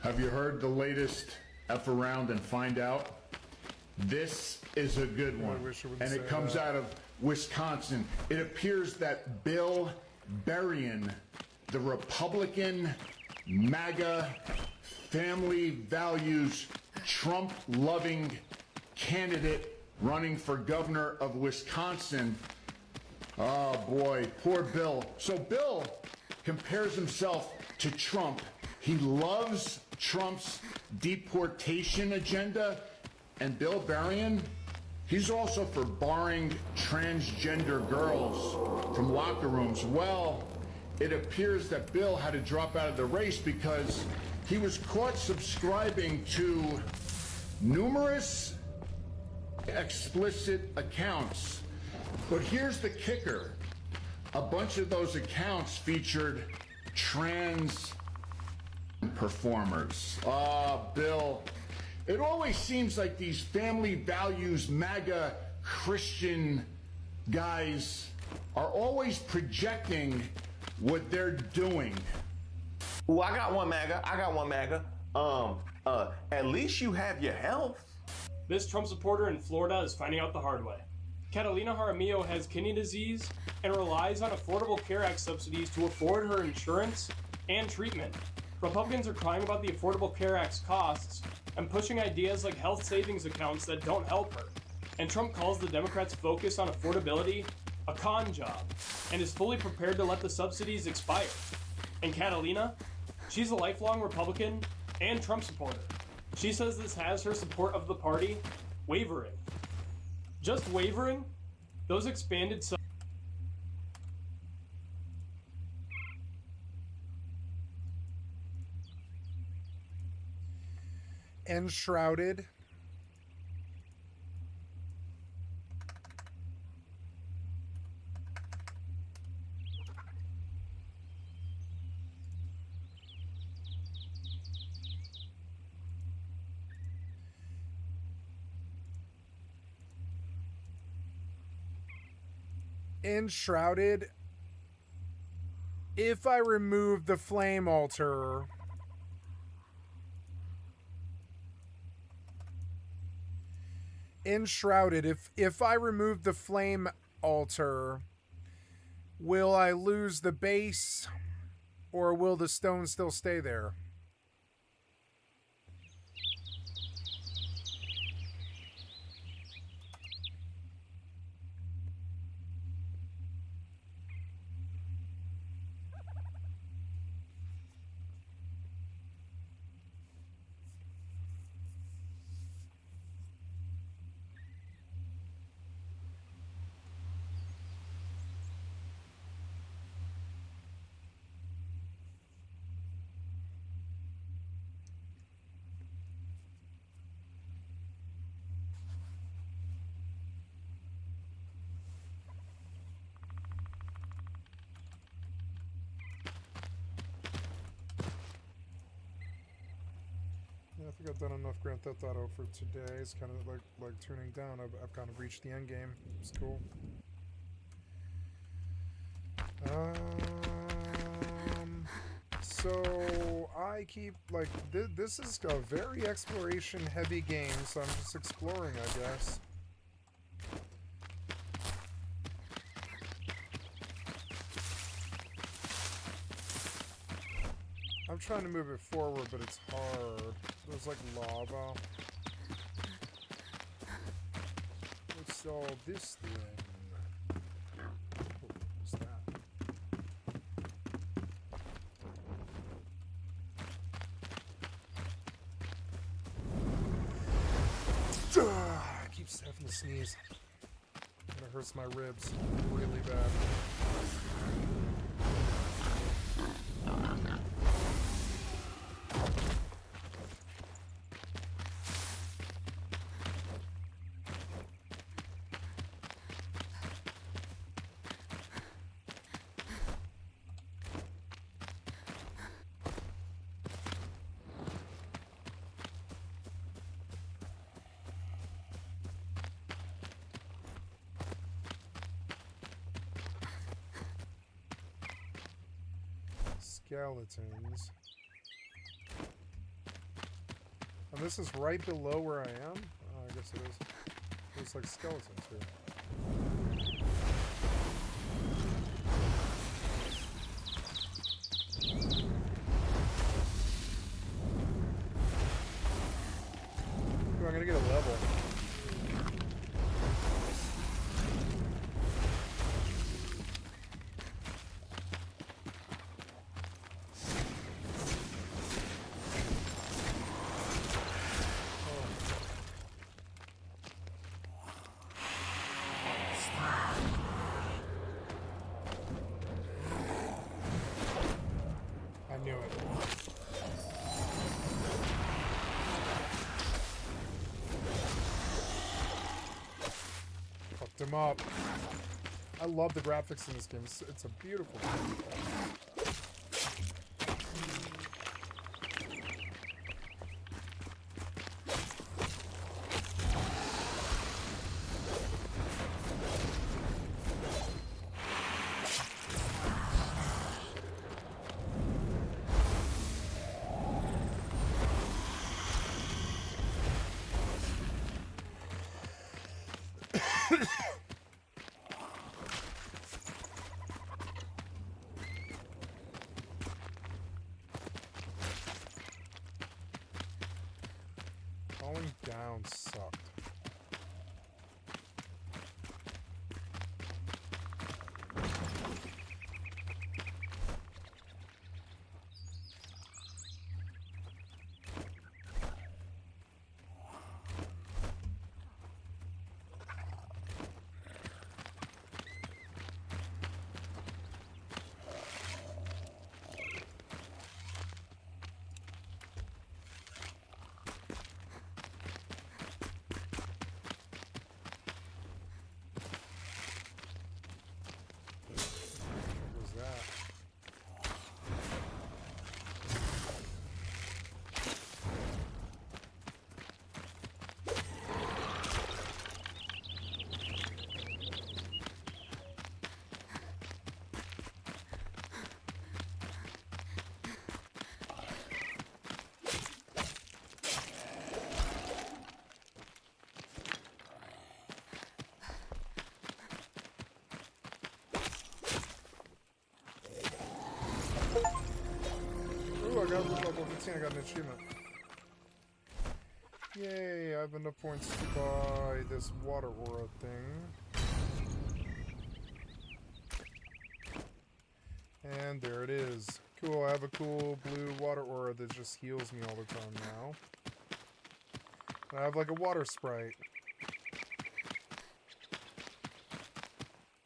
J: Have you heard the latest F around and find out? This is a good one. And it comes out of Wisconsin. It appears that Bill Berrien, the Republican MAGA family values Trump-loving candidate running for governor of Wisconsin. Oh boy, poor Bill. So Bill compares himself to Trump. He loves Trump's deportation agenda. And Bill Berrien, he's also for barring transgender girls from locker rooms. Well, it appears that Bill had to drop out of the race because he was caught subscribing to numerous explicit accounts. But here's the kicker. A bunch of those accounts featured trans performers. Bill, it always seems like these family values MAGA Christian guys are always projecting what they're doing.
K: Ooh, I got one MAGA. At least you have your health.
M: This Trump supporter in Florida is finding out the hard way. Catalina Jaramillo has kidney disease and relies on Affordable Care Act subsidies to afford her insurance and treatment. Republicans are crying about the Affordable Care Act's costs and pushing ideas like health savings accounts that don't help her. And Trump calls the Democrats' focus on affordability a con job and is fully prepared to let the subsidies expire. And Catalina, she's a lifelong Republican and Trump supporter. She says this has her support of the party wavering. Just wavering? Those expanded
B: Enshrouded. Enshrouded. If I remove the flame altar, enshrouded. If I remove the flame altar, will I lose the base, or will the stone still stay there? I think I've done enough Grand Theft Auto for today. It's kind of like tuning down. I've kind of reached the end game. It's cool. So I keep like this is a very exploration heavy game, so I'm just exploring, I guess. I'm trying to move it forward, but it's hard. There's like lava. What's all this then? What's that? I keep having to sneeze. And it hurts my ribs really bad. Skeletons. And this is right below where I am? Oh, I guess it is. Looks like skeletons here. Ooh, I'm gonna get a level. I knew it. Fucked him up. I love the graphics in this game. It's a beautiful game. Falling down sucked. What was that? Ooh, I got level 15, I got an achievement. Yay, I have enough points to buy this water aura thing. And there it is. Cool, I have a cool blue water aura that just heals me all the time now. And I have like a water sprite.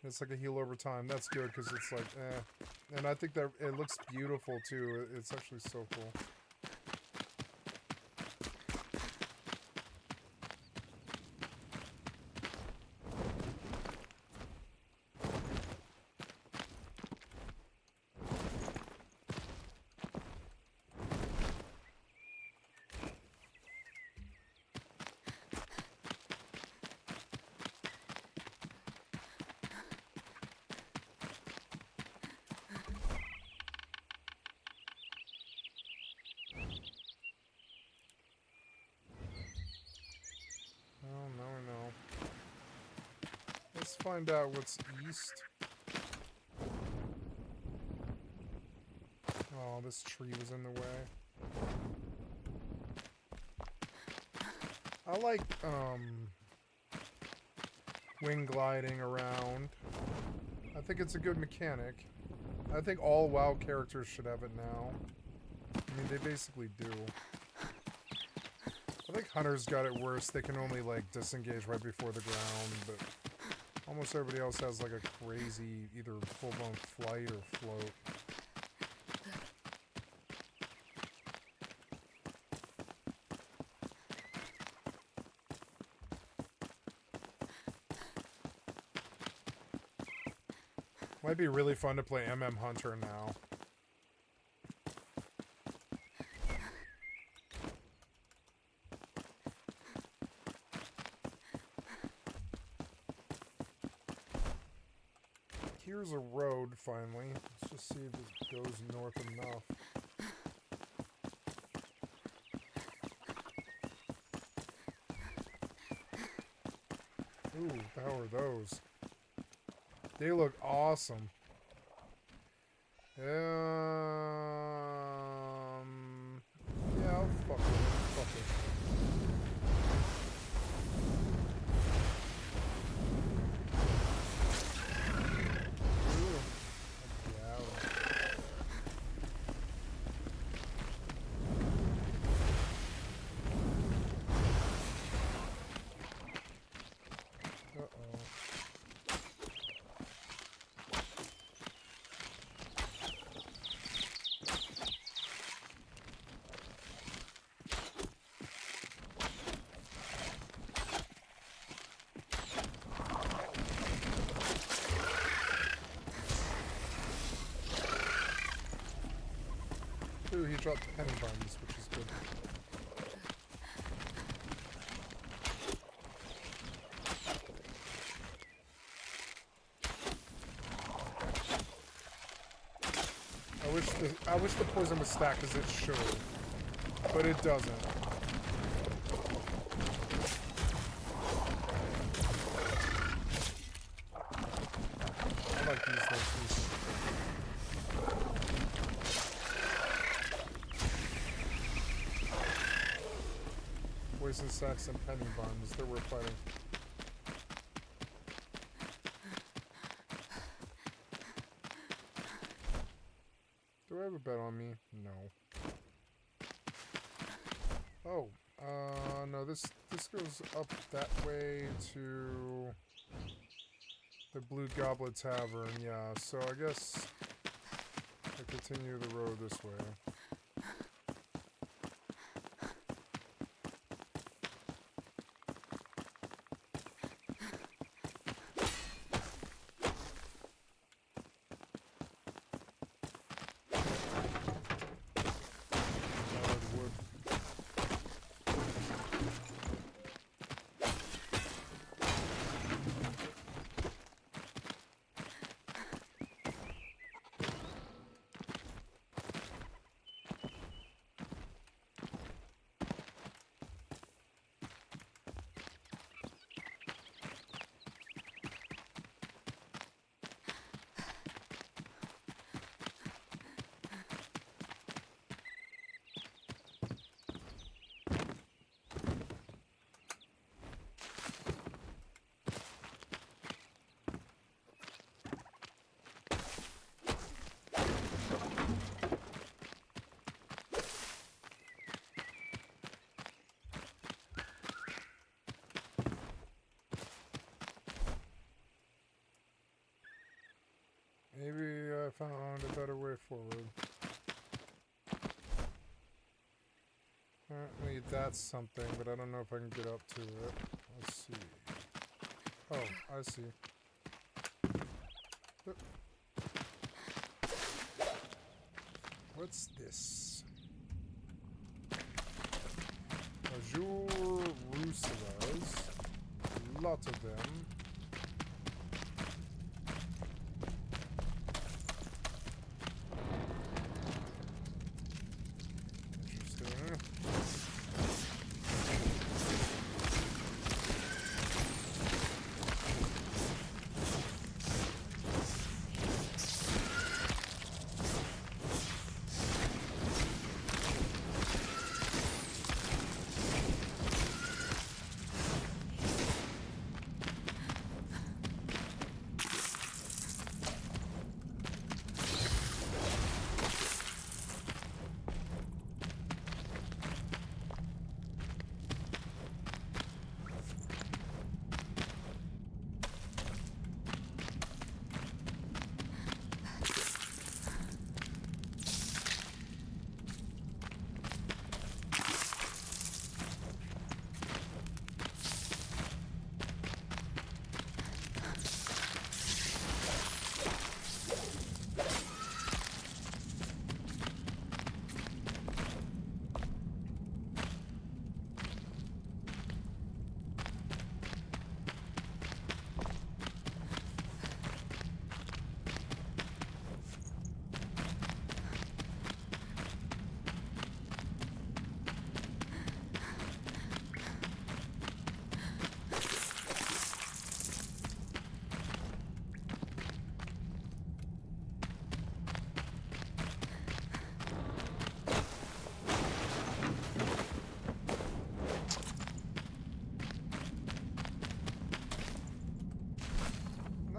B: It's like a heal over time. That's good because it's like, eh. And I think that it looks beautiful too. It's actually so cool. Let's find out what's east. Oh, this tree was in the way. I like, wing gliding around. I think it's a good mechanic. I think all WoW characters should have it now. I mean, they basically do. I think Hunters got it worse. They can only, like, disengage right before the ground, but almost everybody else has, like, a crazy either full-blown flight or float. Might be really fun to play MM Hunter now. Here's a road, finally. Let's just see if it goes north enough. Ooh, what the hell are those? They look awesome. Yeah, I'll fuck with it. Fuck it. Ooh. Yeah. Uh-oh. Ooh, he dropped penny buns, which is good. I wish the poison was stacked as it should, but it doesn't. I like these things. Poison sacks and penny buns, they're worth fighting. Do I have a bet on me? No. Oh, no, this goes up that way to the Blue Goblet Tavern, yeah, so I guess I continue the road this way. Maybe I found a better way forward. Apparently that's something, but I don't know if I can get up to it. Let's see. Oh, I see. What's this? Azure Ruslas. A lot of them.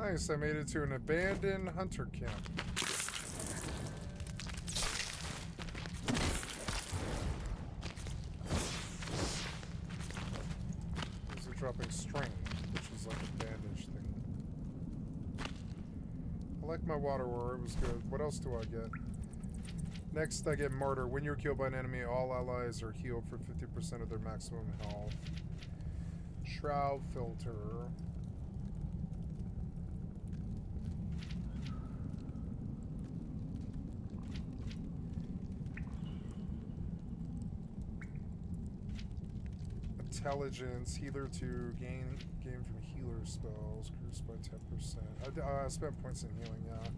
B: Nice, I made it to an abandoned hunter camp. These are dropping string, which is like a bandage thing. I like my water war, it was good. What else do I get? Next, I get martyr. When you're killed by an enemy, all allies are healed for 50% of their maximum health. Shroud filter. Intelligence, healer 2, gain from healer spells, curse by 10%. I spent points in healing, yeah.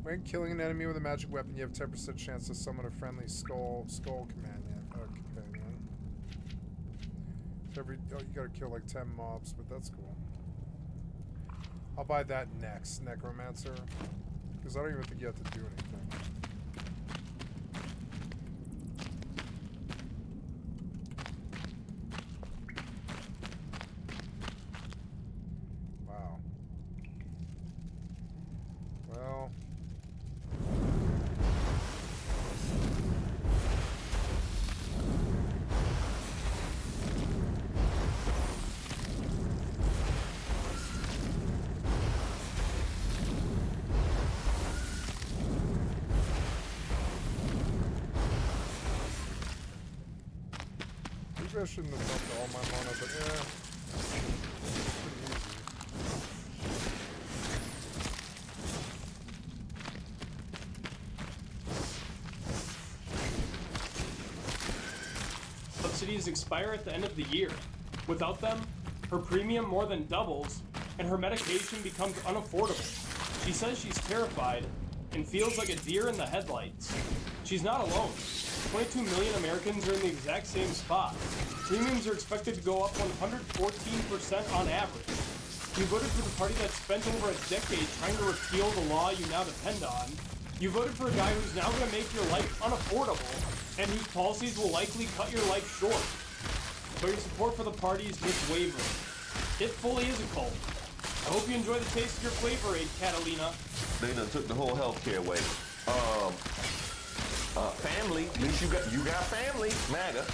B: When killing an enemy with a magic weapon, you have 10% chance to summon a friendly skull companion. So you gotta kill like 10 mobs, but that's cool. I'll buy that next, Necromancer, because I don't even think you have to do anything. Wow. Well. Maybe I shouldn't have dumped all my mana, but yeah.
M: Subsidies expire at the end of the year. Without them, her premium more than doubles, and her medication becomes unaffordable. She says she's terrified and feels like a deer in the headlights. She's not alone. 22 million Americans are in the exact same spot. Premiums are expected to go up 114% on average. You voted for the party that spent over a decade trying to repeal the law you now depend on. You voted for a guy who's now going to make your life unaffordable and whose policies will likely cut your life short. But your support for the party is miswavering. It fully is a cult. I hope you enjoy the taste of your flavor aid, Catalina.
K: They done took the whole healthcare away. Family, at least you got family. MAGA,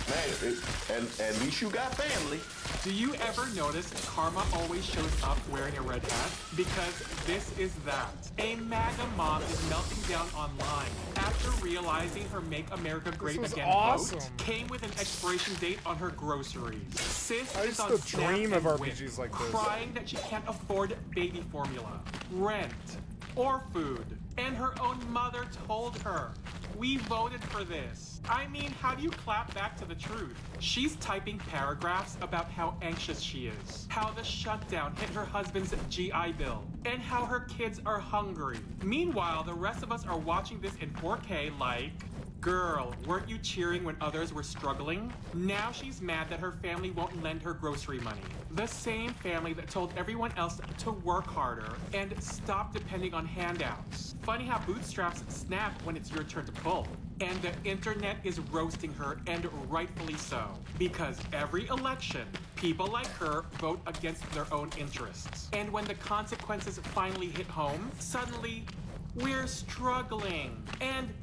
K: at least you got family.
N: Do you ever notice Karma always shows up wearing a red hat? Because this is that. A MAGA mom is melting down online after realizing her Make America Great Again vote came with an expiration date on her groceries. Sis is on
B: dream of RPGs like this.
N: crying that she can't afford baby formula, rent, or food. And her own mother told her, "We voted for this." I mean, how do you clap back to the truth? She's typing paragraphs about how anxious she is, how the shutdown hit her husband's GI Bill, and how her kids are hungry. Meanwhile, the rest of us are watching this in 4K like, girl, weren't you cheering when others were struggling? Now she's mad that her family won't lend her grocery money. The same family that told everyone else to work harder and stop depending on handouts. Funny how bootstraps snap when it's your turn to pull. And the internet is roasting her, and rightfully so. Because every election, people like her vote against their own interests. And when the consequences finally hit home, suddenly, we're struggling. And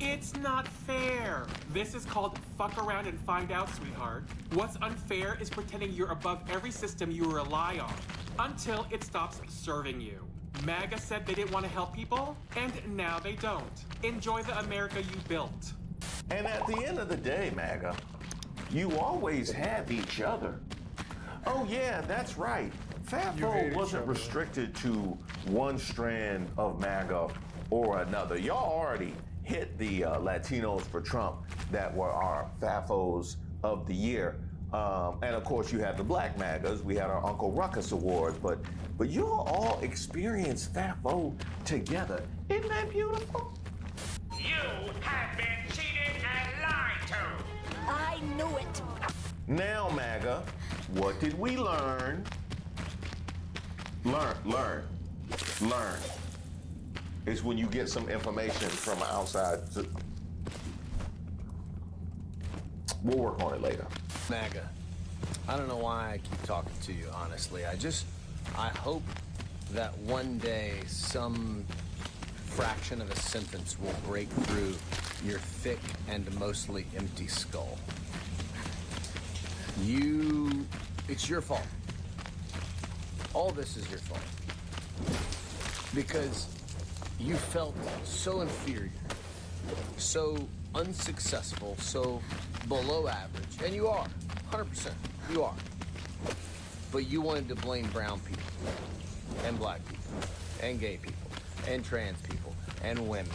N: it's not fair. This is called fuck around and find out, sweetheart. What's unfair is pretending you're above every system you rely on until it stops serving you. MAGA said they didn't want to help people, and now they don't. Enjoy the America you built.
K: And at the end of the day, MAGA, you always have each other. Oh yeah, that's right. FAFO wasn't restricted to one strand of MAGA or another. Y'all already hit the Latinos for Trump that were our FAFOs of the year. And of course you had the Black MAGAs. We had our Uncle Ruckus Award, but y'all all experienced FAFO together. Isn't that beautiful?
P: You have been cheated and lied to.
Q: I knew it.
K: Now, MAGA, what did we learn? Learn. It's when you get some information from outside. We'll work on it later.
A: MAGA,
Q: I don't know why I keep talking to you, honestly. I hope that one day some fraction of a sentence will break through your thick and mostly empty skull. It's your fault. All this is your fault. Because you felt so inferior, so unsuccessful, so below average, and you are, 100%, you are. But you wanted to blame brown people, and black people, and gay people, and trans people, and women,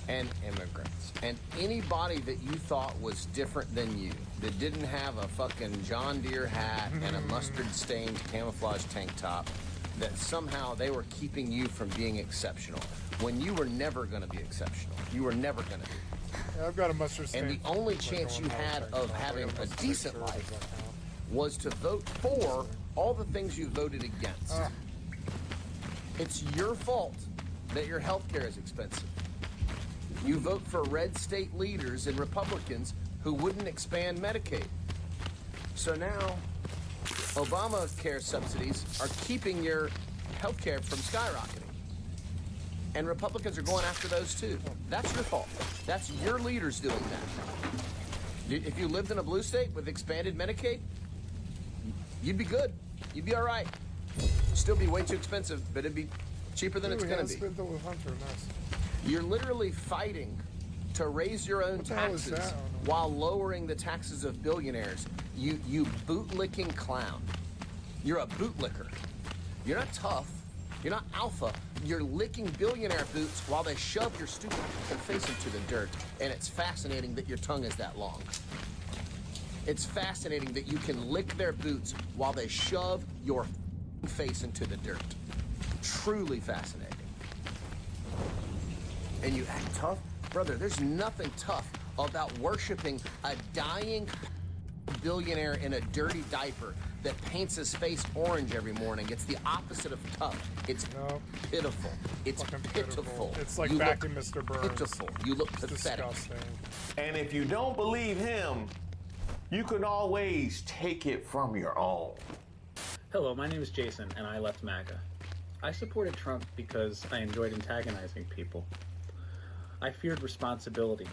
Q: and immigrants, and anybody that you thought was different than you, that didn't have a fucking John Deere hat and a mustard-stained camouflage tank top, that somehow they were keeping you from being exceptional, when you were never going to be exceptional. You were never going to be.
B: Yeah, I've got a mustard stain.
Q: And the only chance you had of having a decent life was to vote for all the things you voted against. It's your fault that your health care is expensive. You vote for red state leaders and Republicans who wouldn't expand Medicaid. So now, Obamacare subsidies are keeping your health care from skyrocketing. And Republicans are going after those too. That's your fault. That's your leaders doing that. If you lived in a blue state with expanded Medicaid, you'd be good. You'd be all right. Still be way too expensive, but it'd be cheaper than it's going to be. You're literally fighting to raise your own taxes while lowering the taxes of billionaires. You bootlicking clown. You're a bootlicker. You're not tough. You're not alpha. You're licking billionaire boots while they shove your stupid face into the dirt. And it's fascinating that your tongue is that long. It's fascinating that you can lick their boots while they shove your face into the dirt. Truly fascinating. And you act tough? Brother, there's nothing tough about worshiping a dying billionaire in a dirty diaper that paints his face orange every morning. It's the opposite of tough. It's pitiful. It's pitiful.
B: It's like
Q: you
B: back in Mr. Burns.
Q: Pitiful. You look pathetic.
B: Disgusting.
K: And if you don't believe him, you can always take it from your own.
R: Hello, my name is Jason, and I left MAGA. I supported Trump because I enjoyed antagonizing people. I feared responsibility.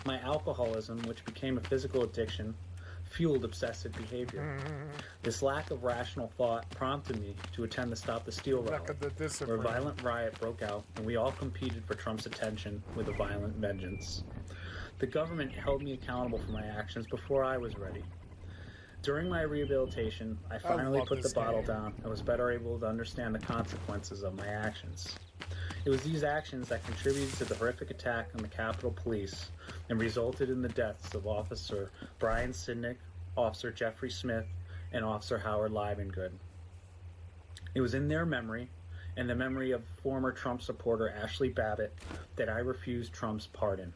R: My alcoholism, which became a physical addiction, fueled obsessive behavior. This lack of rational thought prompted me to attend the Stop the Steal rally, where a violent riot broke out, and we all competed for Trump's attention with a violent vengeance. The government held me accountable for my actions before I was ready. During my rehabilitation, I finally put the bottle down and was better able to understand the consequences of my actions. It was these actions that contributed to the horrific attack on the Capitol Police and resulted in the deaths of Officer Brian Sidnick, Officer Jeffrey Smith, and Officer Howard Livengood. It was in their memory, and the memory of former Trump supporter Ashley Babbitt, that I refused Trump's pardon,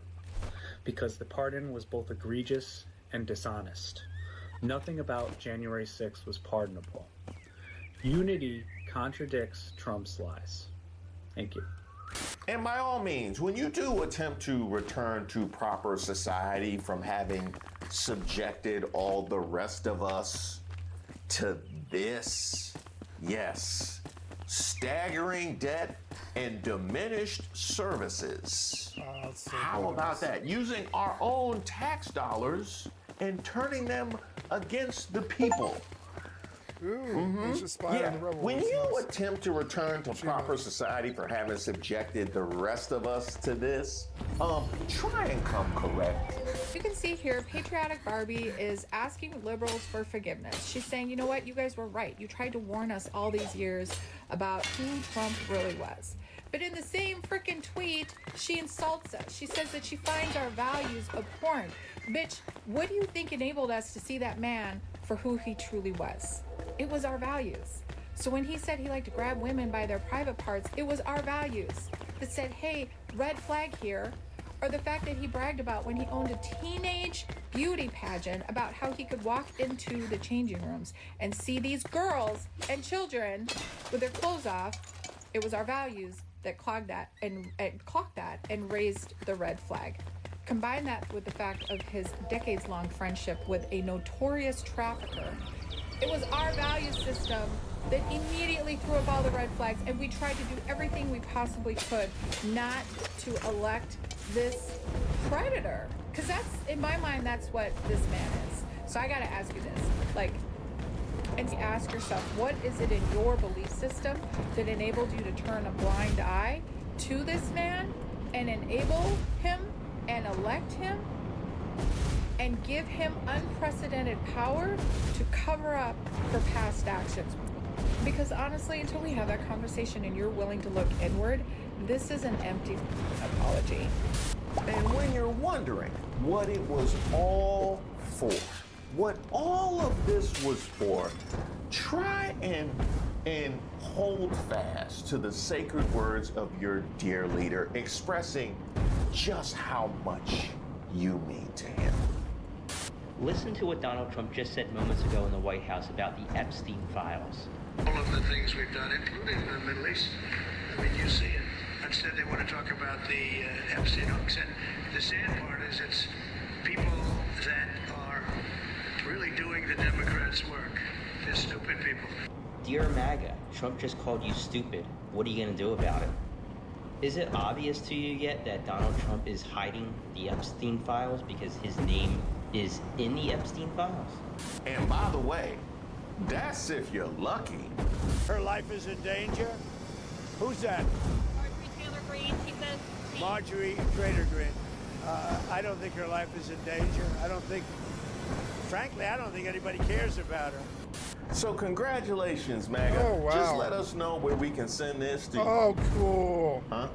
R: because the pardon was both egregious and dishonest. Nothing about January 6th was pardonable. Unity contradicts Trump's lies. Thank you.
K: And by all means, when you do attempt to return to proper society from having subjected all the rest of us to this, yes, staggering debt and diminished services. How about that? Using our own tax dollars and turning them against the people. When you attempt to return to proper society for having subjected the rest of us to this, try and come correct.
L: You can see here, Patriotic Barbie is asking liberals for forgiveness. She's saying, you know what, you guys were right. You tried to warn us all these years about who Trump really was. But in the same frickin' tweet, she insults us. She says that she finds our values abhorrent. Bitch, what do you think enabled us to see that man for who he truly was? It was our values. So when he said he liked to grab women by their private parts, it was our values that said, hey, red flag here. Or the fact that he bragged about when he owned a teenage beauty pageant about how he could walk into the changing rooms and see these girls and children with their clothes off. It was our values that clogged that and raised the red flag. Combine that with the fact of his decades-long friendship with a notorious trafficker. It was our value system that immediately threw up all the red flags, and we tried to do everything we possibly could not to elect this predator. Because that's, in my mind, that's what this man is. So I gotta ask you this, like, and to ask yourself, what is it in your belief system that enabled you to turn a blind eye to this man and enable him and elect him and give him unprecedented power to cover up for past actions? Because honestly, until we have that conversation and you're willing to look inward, this is an empty apology.
K: And when you're wondering what it was all for, what all of this was for, try and hold fast to the sacred words of your dear leader, expressing just how much you mean to him.
O: Listen to what Donald Trump just said moments ago in the White House about the Epstein files.
S: All of the things we've done, including the Middle East, I mean, you see it. Instead, they want to talk about the Epstein hoax. And the sad part is it's people that are really doing the Democrats' work. They're stupid people.
O: Dear MAGA, Trump just called you stupid. What are you going to do about it? Is it obvious to you yet that Donald Trump is hiding the Epstein files because his name is in the Epstein files?
K: And by the way, that's if you're lucky.
T: Her life is in danger? Who's that?
U: Marjorie Taylor Greene, he says.
T: Marjorie Taylor Greene. I don't think her life is in danger. Frankly, I don't think anybody cares about her.
K: So congratulations, MAGA.
B: Oh, wow.
K: Just let us know where we can send this to you.
B: Oh, cool.
K: Huh?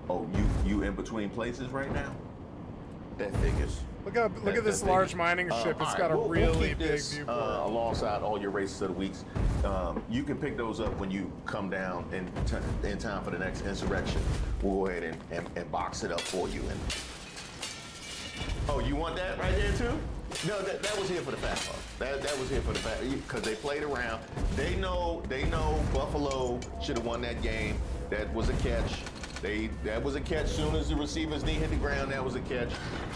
K: Oh, you in between places right now? That figures.
B: Look at this large mining ship. It's got a really big viewport.
K: Alongside all your races of the weeks. You can pick those up when you come down in time for the next insurrection. We'll go ahead and box it up for you. And oh, you want that right there too? No, that was here for the fast part. That was here for the fast, because they played around. They know Buffalo should have won that game. That was a catch. That was a catch. Soon as the receiver's knee hit the ground, that was a catch.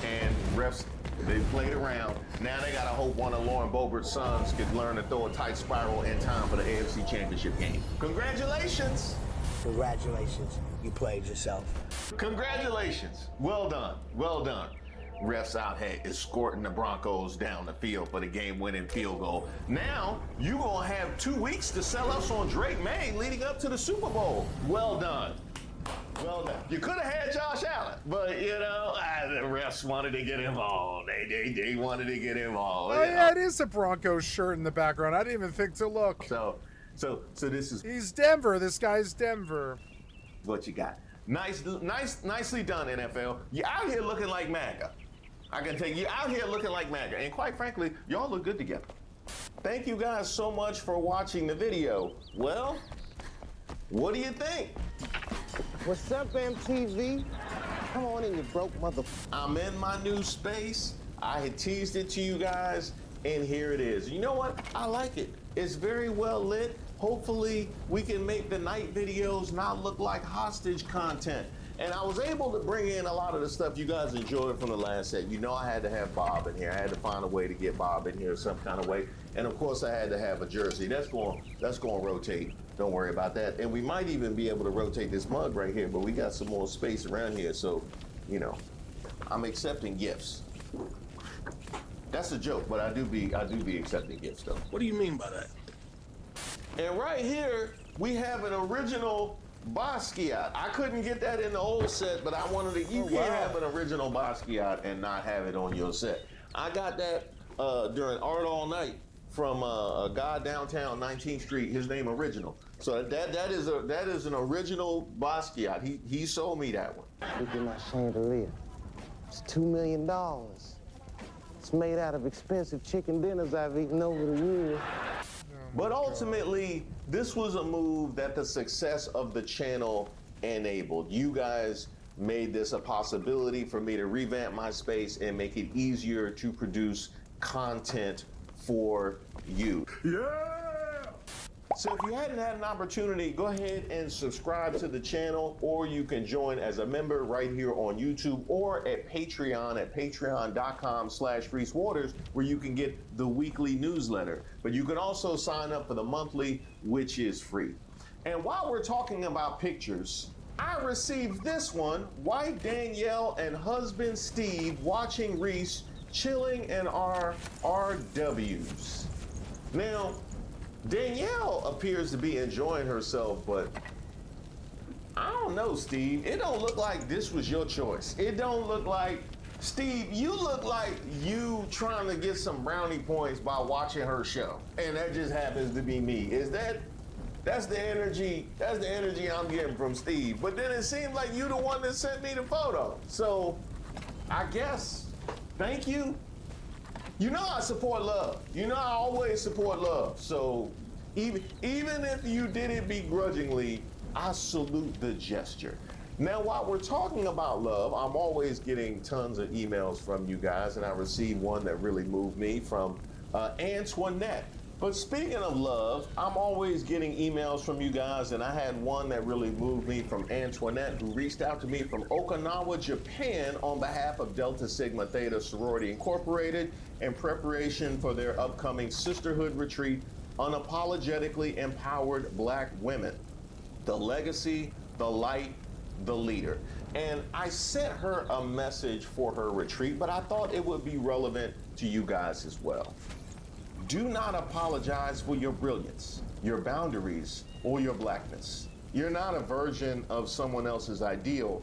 K: And refs, they played around. Now they gotta hope one of Lauren Boebert's sons could learn to throw a tight spiral in time for the AFC Championship game. Congratulations.
Y: Congratulations. You played yourself.
K: Congratulations. Well done. Well done. Refs out here escorting the Broncos down the field for the game-winning field goal. Now, you're gonna have 2 weeks to sell us on Drake May leading up to the Super Bowl. Well done. Well done. You could have had Josh Allen, but the refs wanted to get involved. They wanted to get involved.
B: Oh yeah, it is a Broncos shirt in the background. I didn't even think to look.
K: So this is.
B: He's Denver. This guy's Denver.
K: What you got? Nicely done, NFL. You're out here looking like MAGA. I can tell you, out here looking like MAGA. And quite frankly, y'all look good together. Thank you guys so much for watching the video. Well, what do you think?
Y: What's up, MTV? Come on in, you broke mother...
K: I'm in my new space. I had teased it to you guys, and here it is. You know what? I like it. It's very well lit. Hopefully, we can make the night videos not look like hostage content. And I was able to bring in a lot of the stuff you guys enjoyed from the last set. You know I had to have Bob in here. I had to find a way to get Bob in here some kind of way. And of course I had to have a jersey. That's going to rotate. Don't worry about that. And we might even be able to rotate this mug right here, but we got some more space around here. So, I'm accepting gifts. That's a joke, but I do be accepting gifts though.
T: What do you mean by that?
K: And right here, we have an original Basquiat. I couldn't get that in the old set, but I wanted to. You can't have an original Basquiat and not have it on your set. I got that during Art All Night from a guy downtown 19th Street. His name Original. So that is an original Basquiat. He sold me that one.
Y: Look at my chandelier. It's $2 million. It's made out of expensive chicken dinners I've eaten over the years.
K: But ultimately, this was a move that the success of the channel enabled. You guys made this a possibility for me to revamp my space and make it easier to produce content for you.
T: Yeah!
K: So if you hadn't had an opportunity, go ahead and subscribe to the channel, or you can join as a member right here on YouTube or at Patreon at patreon.com/ReeseWaters, where you can get the weekly newsletter. But you can also sign up for the monthly, which is free. And while we're talking about pictures, I received this one, wife Danielle and husband Steve watching Reese chilling in our RWs. Now, Danielle appears to be enjoying herself, but I don't know, Steve. It don't look like this was your choice. It don't look like, Steve, you look like you trying to get some brownie points by watching her show. And that just happens to be me. That's the energy I'm getting from Steve. But then it seems like you the one that sent me the photo. So I guess, thank you. You know I support love. You know I always support love. So even if you did it begrudgingly, I salute the gesture. Now, while we're talking about love, I'm always getting tons of emails from you guys, and I received one that really moved me from Antoinette. But speaking of love, I'm always getting emails from you guys, and I had one that really moved me from Antoinette, who reached out to me from Okinawa, Japan, on behalf of Delta Sigma Theta Sorority Incorporated in preparation for their upcoming sisterhood retreat, Unapologetically Empowered Black Women, the legacy, the light, the leader. And I sent her a message for her retreat, but I thought it would be relevant to you guys as well. Do not apologize for your brilliance, your boundaries, or your blackness. You're not a version of someone else's ideal.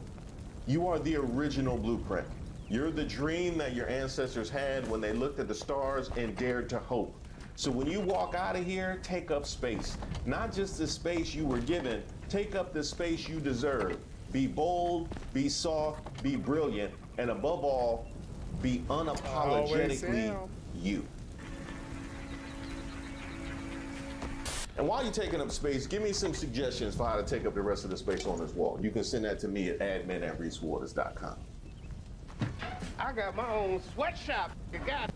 K: You are the original blueprint. You're the dream that your ancestors had when they looked at the stars and dared to hope. So when you walk out of here, take up space. Not just the space you were given, take up the space you deserve. Be bold, be soft, be brilliant, and above all, be unapologetically you. And while you're taking up space, give me some suggestions for how to take up the rest of the space on this wall. You can send that to me at admin@reesewaters.com.
P: I got my own sweatshop. You got it.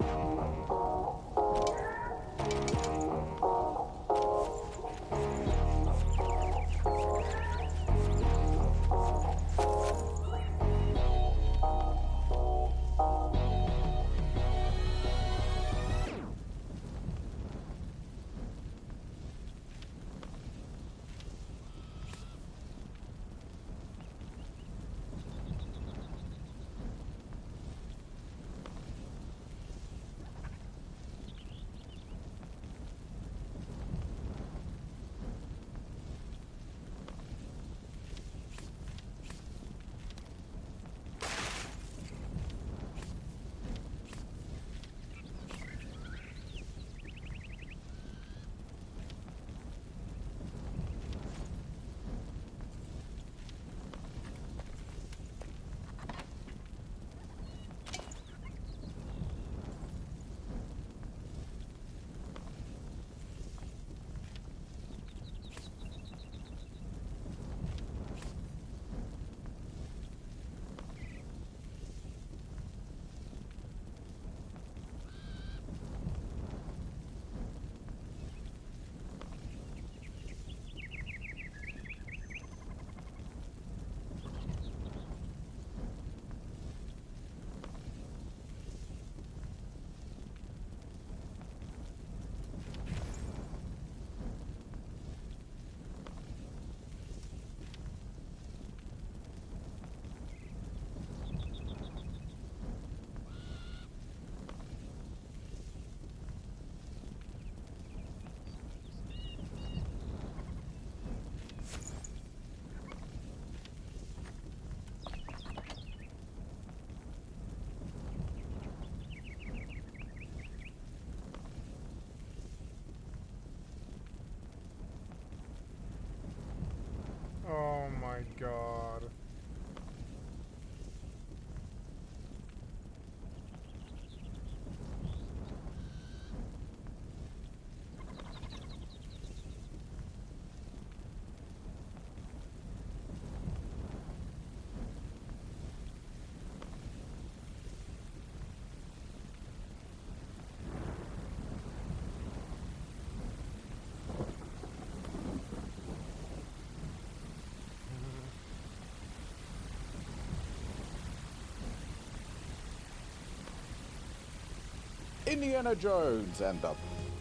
C: Indiana Jones and the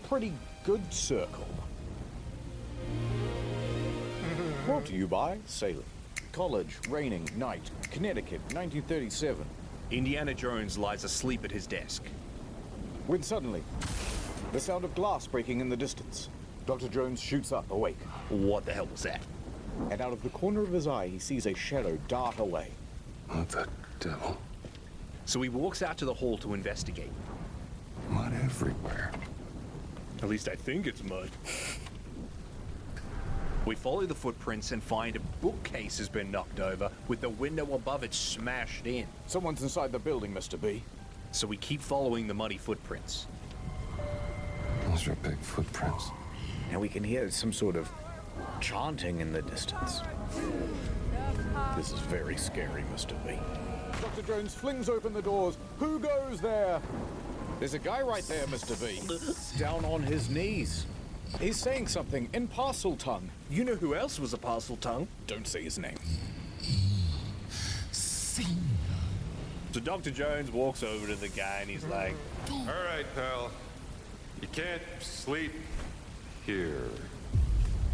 C: Pretty Good Circle. Brought to you by Salem. College, raining, night, Connecticut, 1937.
D: Indiana Jones lies asleep at his desk.
C: When suddenly, the sound of glass breaking in the distance. Dr. Jones shoots up, awake.
D: What the hell was that?
C: And out of the corner of his eye, he sees a shadow dart away.
D: What the devil? So he walks out to the hall to investigate.
F: Mud everywhere.
D: At least I think it's mud. We follow the footprints and find a bookcase has been knocked over with the window above it smashed in.
C: Someone's inside the building, Mr. B.
D: So we keep following the muddy footprints.
F: Those are big footprints.
C: And we can hear some sort of chanting in the distance. This is very scary, Mr. B. Dr. Jones flings open the doors. Who goes there? There's a guy right there, Mr. B. Down on his knees. He's saying something in parcel tongue.
D: You know who else was a parcel tongue?
C: Don't say his name.
D: So Dr. Jones walks over to the guy and he's like,
V: all right, pal. You can't sleep here.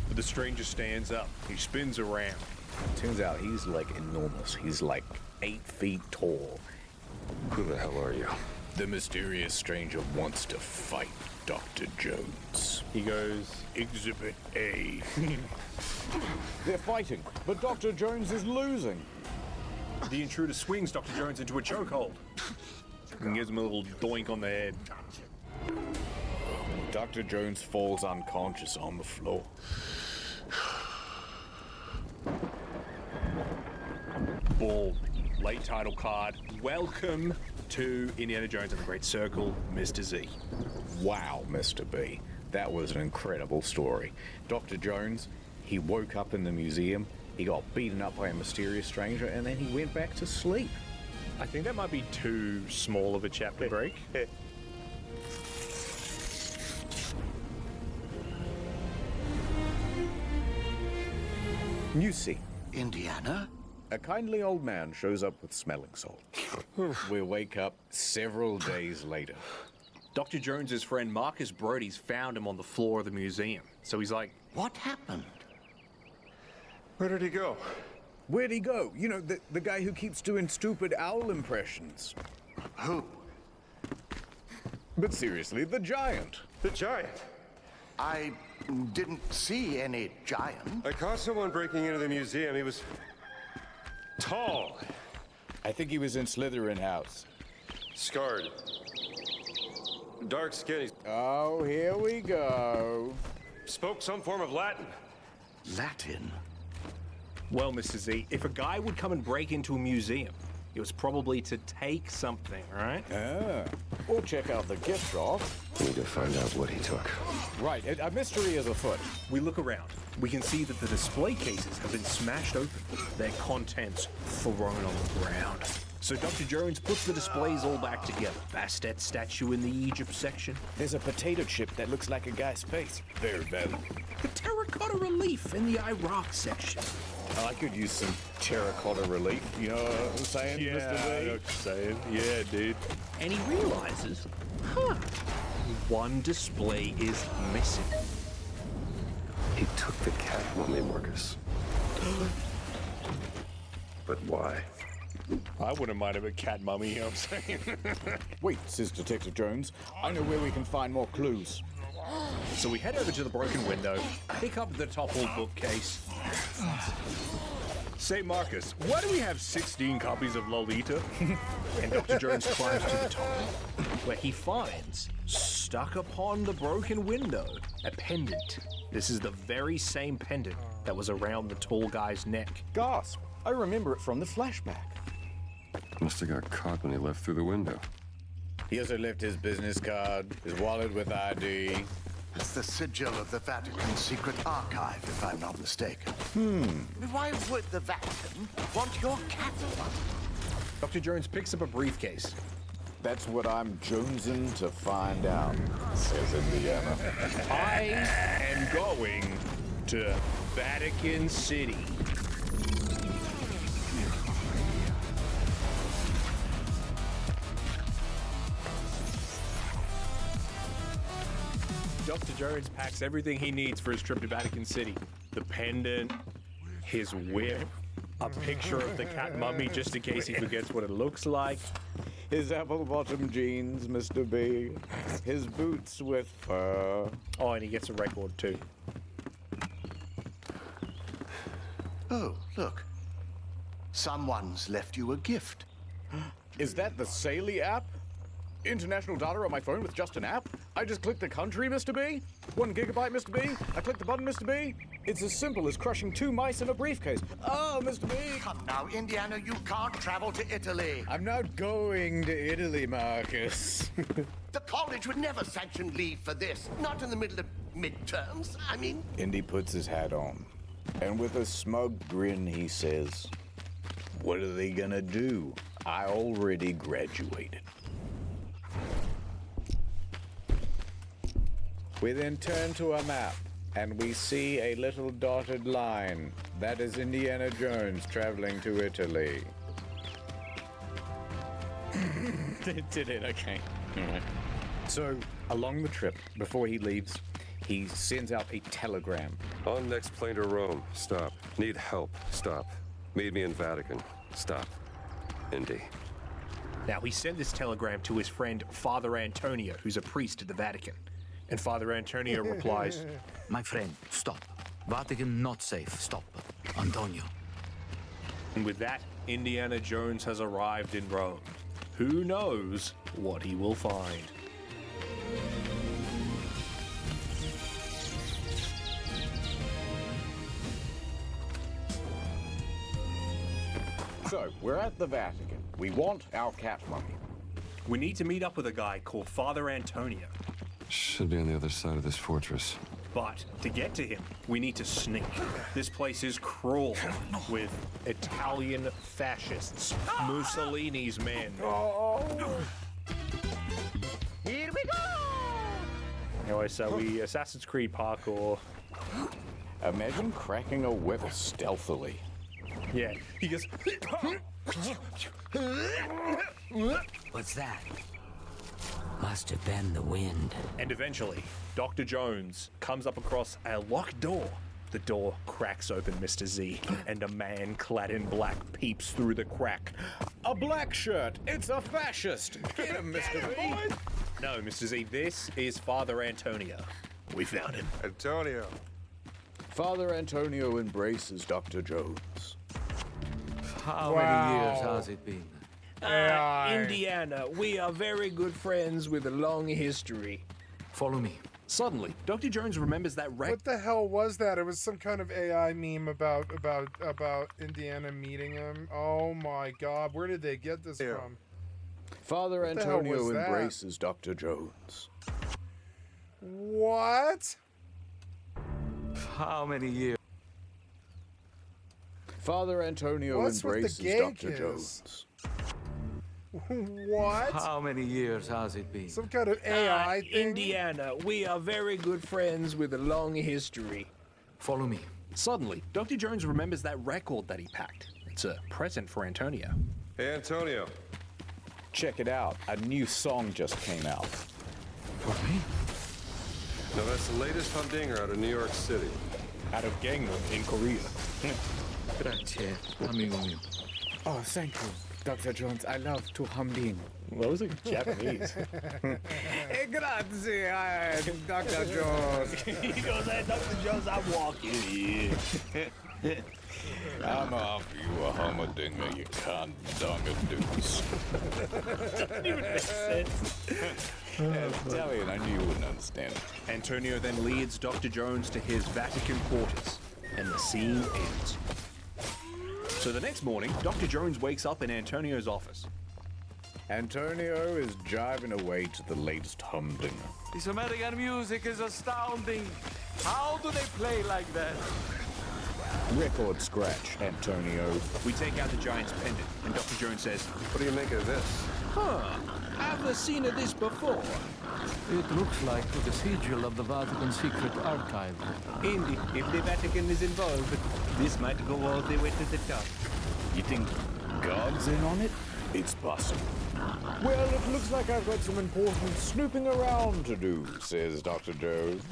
D: But the stranger stands up. He spins around.
C: Turns out he's like enormous. He's like 8 feet tall.
F: Who the hell are you?
C: The mysterious stranger wants to fight Dr. Jones.
D: He goes, Exhibit A.
C: They're fighting, but Dr. Jones is losing.
D: The intruder swings Dr. Jones into a chokehold and gives him a little doink on the head.
C: Dr. Jones falls unconscious on the floor.
D: Ball, late title card. Welcome to Indiana Jones and the Great Circle, Mr. Z.
C: Wow, Mr. B. That was an incredible story. Dr. Jones, he woke up in the museum, he got beaten up by a mysterious stranger, and then he went back to sleep.
D: I think that might be too small of a chapter break.
C: New scene.
F: Indiana?
C: A kindly old man shows up with smelling salt. We wake up several days later.
D: Dr. Jones's friend Marcus Brody's found him on the floor of the museum. So he's like,
F: what happened?
V: Where did he go?
C: Where'd he go? You know, the guy who keeps doing stupid owl impressions.
F: Who?
C: But seriously, the giant.
V: The giant?
F: I didn't see any giant.
V: I caught someone breaking into the museum. He was tall.
C: I think he was in Slytherin House.
V: Scarred. Dark skin.
C: Oh, here we go.
V: Spoke some form of Latin.
F: Latin?
D: Well, Mr. Z, if a guy would come and break into a museum, it was probably to take something, right?
C: Or check out the gift shop.
F: We need to find out what he took.
C: Right, a mystery is afoot.
D: We look around. We can see that the display cases have been smashed open, their contents thrown on the ground. So Dr. Jones puts the displays all back together. Bastet statue in the Egypt section.
C: There's a potato chip that looks like a guy's face. Very valuable.
D: The terracotta relief in the Iraq section.
C: I could use some terracotta relief. You know what I'm saying,
D: Yeah,
C: Mr.
D: I know what you're saying. Yeah, dude. And he realizes, one display is missing.
F: He took the cat mummy, Marcus. But why?
D: I wouldn't mind a cat mummy, you know what I'm saying?
C: Wait, says Detective Jones. I know where we can find more clues.
D: So we head over to the broken window, pick up the toppled bookcase. Say, Marcus, why do we have 16 copies of Lolita? And Dr. Jones climbs to the top, where he finds, stuck upon the broken window, a pendant. This is the very same pendant that was around the tall guy's neck.
C: Gasp! I remember it from the flashback.
F: Must have got caught when he left through the window.
C: He also left his business card, his wallet with ID.
F: It's the sigil of the Vatican secret archive, if I'm not mistaken.
Y: Why would the Vatican want your catalog?
D: Dr. Jones picks up a briefcase.
C: That's what I'm jonesing to find out, says Indiana.
D: I am going to Vatican City. Dr. Jones packs everything he needs for his trip to Vatican City. The pendant, his whip, a picture of the cat mummy just in case he forgets what it looks like.
C: His apple-bottom jeans, Mr. B. His boots with fur.
D: Oh, and he gets a record too.
F: Oh, look. Someone's left you a gift.
C: Is that the Saley app? International data on my phone with just an app? I just click the country, Mr. B. 1 gigabyte, Mr. B. I click the button, Mr. B. It's as simple as crushing 2 mice in a briefcase. Oh, Mr. B.
F: Come now, Indiana, you can't travel to Italy.
C: I'm not going to Italy, Marcus.
F: The college would never sanction leave for this. Not in the middle of midterms. I mean...
C: Indy puts his hat on, and with a smug grin, he says, "What are they gonna do? I already graduated." We then turn to a map, and we see a little dotted line. That is Indiana Jones traveling to Italy. Did it? Okay. All right. So, along the trip, before he leaves, he sends out a telegram.
V: On next plane to Rome. Stop. Need help. Stop. Meet me in Vatican. Stop. Indy.
D: Now, he sent this telegram to his friend Father Antonio, who's a priest at the Vatican. And Father Antonio replies,
E: "My friend, stop. Vatican not safe. Stop. Antonio."
D: And with that, Indiana Jones has arrived in Rome. Who knows what he will find?
C: So, we're at the Vatican. We want our cat mummy.
D: We need to meet up with a guy called Father Antonio.
V: Should be on the other side of this fortress.
D: But to get to him, we need to sneak. This place is cruel with Italian fascists, Mussolini's men.
P: Here we go!
D: Anyway, so we Assassin's Creed parkour.
C: Imagine cracking a whip stealthily.
D: Yeah, he goes.
E: What's that? Must have been the wind.
D: And eventually, Dr. Jones comes up across a locked door. The door cracks open, Mr. Z, and a man clad in black peeps through the crack.
C: A black shirt! It's a fascist! Get him, Mr. V!
D: No, Mr. Z, this is Father Antonio. We found him.
V: Antonio.
C: Father Antonio embraces Dr. Jones.
E: How many years has it been?
D: Indiana, we are very good friends with a long history.
E: Follow me.
D: Suddenly, Dr. Jones remembers that
B: What the hell was that? It was some kind of AI meme about Indiana meeting him. Oh my God, where did they get this from?
C: Father
B: What the hell
C: Antonio
B: was that?
C: embraces Dr. Jones.
B: What?
E: How many years?
C: Father Antonio
B: What's with the
C: embraces
B: gay
C: Dr.
B: kiss?
C: Jones.
B: What?
E: How many years has it been?
B: Some kind of AI thing?
D: Indiana, we are very good friends with a long history.
E: Follow me.
D: Suddenly, Dr. Jones remembers that record that he packed. It's a present for Antonio.
V: Hey, Antonio.
C: Check it out. A new song just came out.
E: For me?
V: No, that's the latest humdinger out of New York City.
D: Out of Gangnam in Korea.
E: Grazie, amigo mio.
C: Oh, thank you, Dr. Jones. I love to humding.
D: What was it? Japanese.
C: Hey, grazie, Dr. Jones.
D: He goes, hey, Dr. Jones, I'm walking here.
C: I'm off you a humdinger, you cunt dungadoos.
D: Doesn't even make sense.
C: Italian, I knew you wouldn't understand.
D: Antonio then leads Dr. Jones to his Vatican quarters, and the scene ends. So the next morning, Dr. Jones wakes up in Antonio's office.
C: Antonio is jiving away to the latest humdinger.
E: This American music is astounding. How do they play like that?
C: Record scratch, Antonio.
D: We take out the giant's pendant, and Dr. Jones says,
V: What do you make of this?
D: Huh, I've never seen of this before.
E: It looks like the sigil of the Vatican Secret Archive.
D: Indeed, if the Vatican is involved, this might go all the way to the top.
C: You think God's in on it? It's possible. Well, it looks like I've got some important snooping around to do, says Dr. Jones.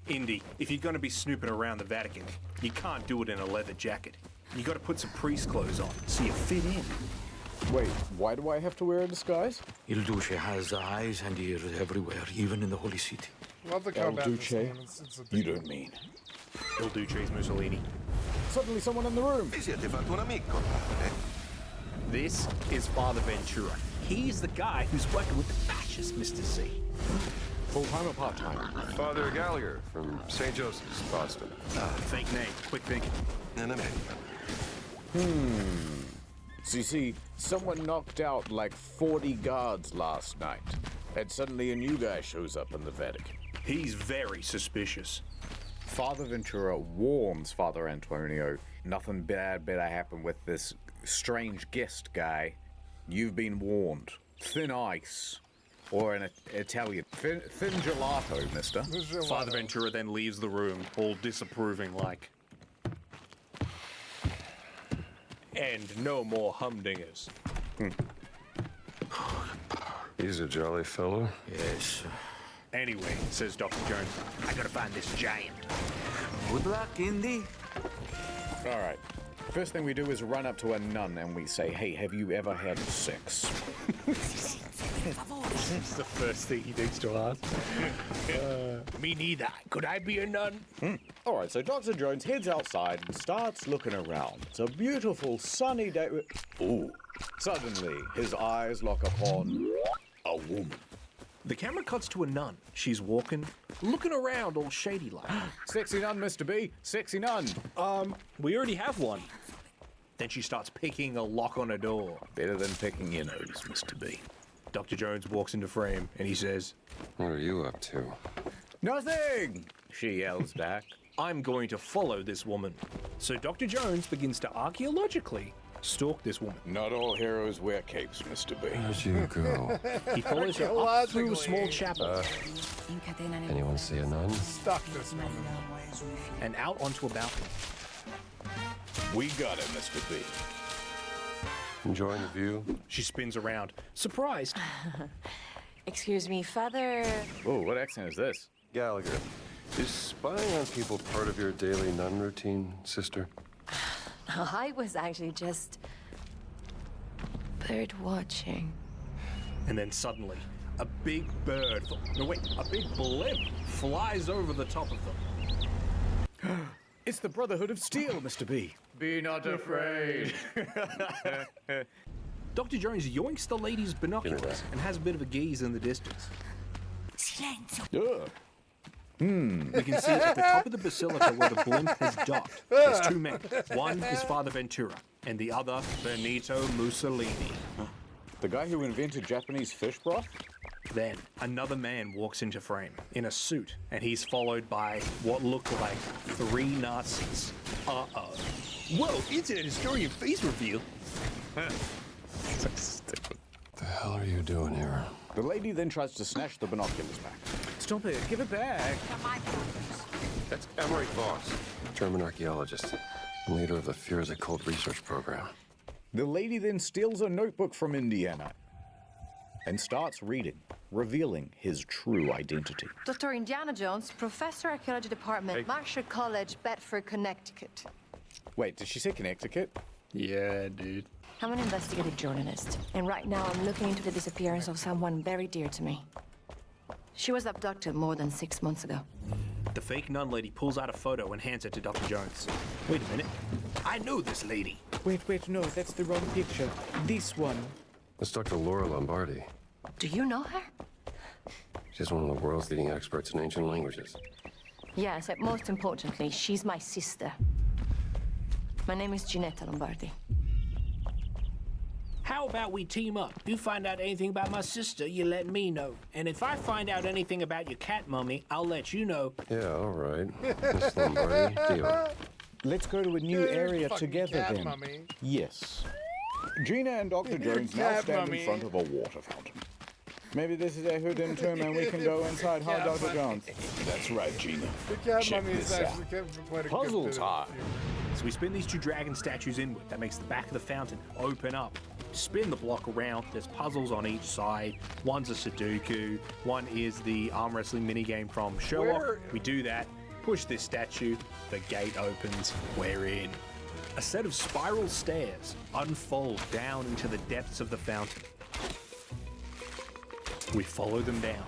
D: Indy, if you're going to be snooping around the Vatican, you can't do it in a leather jacket. You got to put some priest clothes on so you fit in.
C: Wait, why do I have to wear a disguise?
G: Il Duce has eyes and ears everywhere, even in the Holy City.
B: Love the
C: El
B: combat.
C: Duce? You don't mean.
D: Il Duce's Mussolini.
C: Suddenly someone in the room.
D: This is Father Ventura. He's the guy who's working with the fascists, Mr. C.
C: Full-time or part-time?
V: Father Gallagher from St. Joseph's, Boston.
D: Fake name. Quick thinking.
C: So you see, someone knocked out like 40 guards last night, and suddenly a new guy shows up in the Vatican.
D: He's very suspicious.
C: Father Ventura warns Father Antonio, nothing bad better happen with this strange guest guy. You've been warned. Thin ice. Or in Italian, thin gelato, mister.
D: Father Ventura then leaves the room, all disapproving like. And no more humdingers.
V: He's a jolly fellow.
G: Yes.
D: Anyway, says Dr. Jones, I gotta find this giant.
G: Good luck, Indy.
C: All right. First thing we do is run up to a nun and we say, hey, have you ever had sex?
D: That's the first thing he thinks to ask. Me neither. Could I be a nun?
C: All right, so Dr. Jones heads outside and starts looking around. It's a beautiful sunny day. Ooh. Suddenly, his eyes lock upon a woman.
D: The camera cuts to a nun. She's walking, looking around all shady-like.
C: Sexy nun, Mr. B. Sexy nun.
D: We already have one. Then she starts picking a lock on a door.
C: Better than picking your nose, Mr. B.
D: Dr. Jones walks into frame and he says,
V: What are you up to?
C: Nothing, she yells back.
D: I'm going to follow this woman. So Dr. Jones begins to archaeologically stalk this woman.
C: Not all heroes wear capes, Mr. B.
V: Where'd you go?
D: He follows her up through a small chapel.
V: Anyone see a nun?
B: Stuck this one.
D: And out onto a balcony.
C: We got it, Mr. B.
V: Enjoying the view?
D: She spins around, surprised.
H: Excuse me, Father...
C: Oh, what accent is this?
V: Gallagher. Is spying on people part of your daily nun routine, sister?
H: I was actually just... bird watching.
D: And then suddenly, a big bird... No, wait, a big blimp flies over the top of them.
C: It's the Brotherhood of Steel, Mr. B. Be not afraid.
D: Dr. Jones yoinks the lady's binoculars and has a bit of a gaze in the distance. We can see at the top of the basilica where the blimp has docked. There's two men. One is Father Ventura, and the other, Benito Mussolini.
C: The guy who invented Japanese fish broth?
D: Then, another man walks into frame, in a suit, and he's followed by what look like 3 Nazis. Uh-oh. Whoa, internet historian face reveal.
V: So stupid. What the hell are you doing here?
C: The lady then tries to snatch the binoculars back. Stop it, give it back.
V: That's Emery Voss, German archaeologist, and leader of the Fears Occult Research Program.
C: The lady then steals a notebook from Indiana and starts reading, revealing his true identity.
H: Dr. Indiana Jones, Professor Archaeology Department, Marshall College, Bedford, Connecticut.
C: Wait, did she say Connecticut?
D: Yeah, dude.
H: I'm an investigative journalist, and right now I'm looking into the disappearance of someone very dear to me. She was abducted more than 6 months ago.
D: The fake nun lady pulls out a photo and hands it to Dr. Jones. Wait a minute. I know this lady.
C: Wait, no, that's the wrong picture. This one.
V: That's Dr. Laura Lombardi.
H: Do you know her?
V: She's one of the world's leading experts in ancient languages.
H: Yes, and most importantly, she's my sister. My name is Ginetta Lombardi.
I: How about we team up? You find out anything about my sister, you let me know. And if I find out anything about your cat mummy, I'll let you know.
V: Yeah, all right. Miss Lombardi, deal.
C: Let's go to a new area together
B: cat
C: then.
B: mummy.
C: Yes. Gina and Dr. Jones now
B: Cat
C: stand
B: mummy.
C: in front of a water fountain. Maybe this is a hidden tomb and we can go inside, huh,
B: Cat
C: Dr.
B: mummy.
C: Jones? That's right, Gina.
B: The cat
C: Check
B: mummy is
C: this
B: actually
C: out.
B: quite a good
C: Puzzle
B: bit of-
C: time.
D: So we spin these 2 dragon statues inward. That makes the back of the fountain open up. spin the block around. There's puzzles on each side. One's a Sudoku. One is the arm wrestling minigame from Sherlock. We do that. Push this statue. The gate opens. We're in. A set of spiral stairs unfold down into the depths of the fountain. We follow them down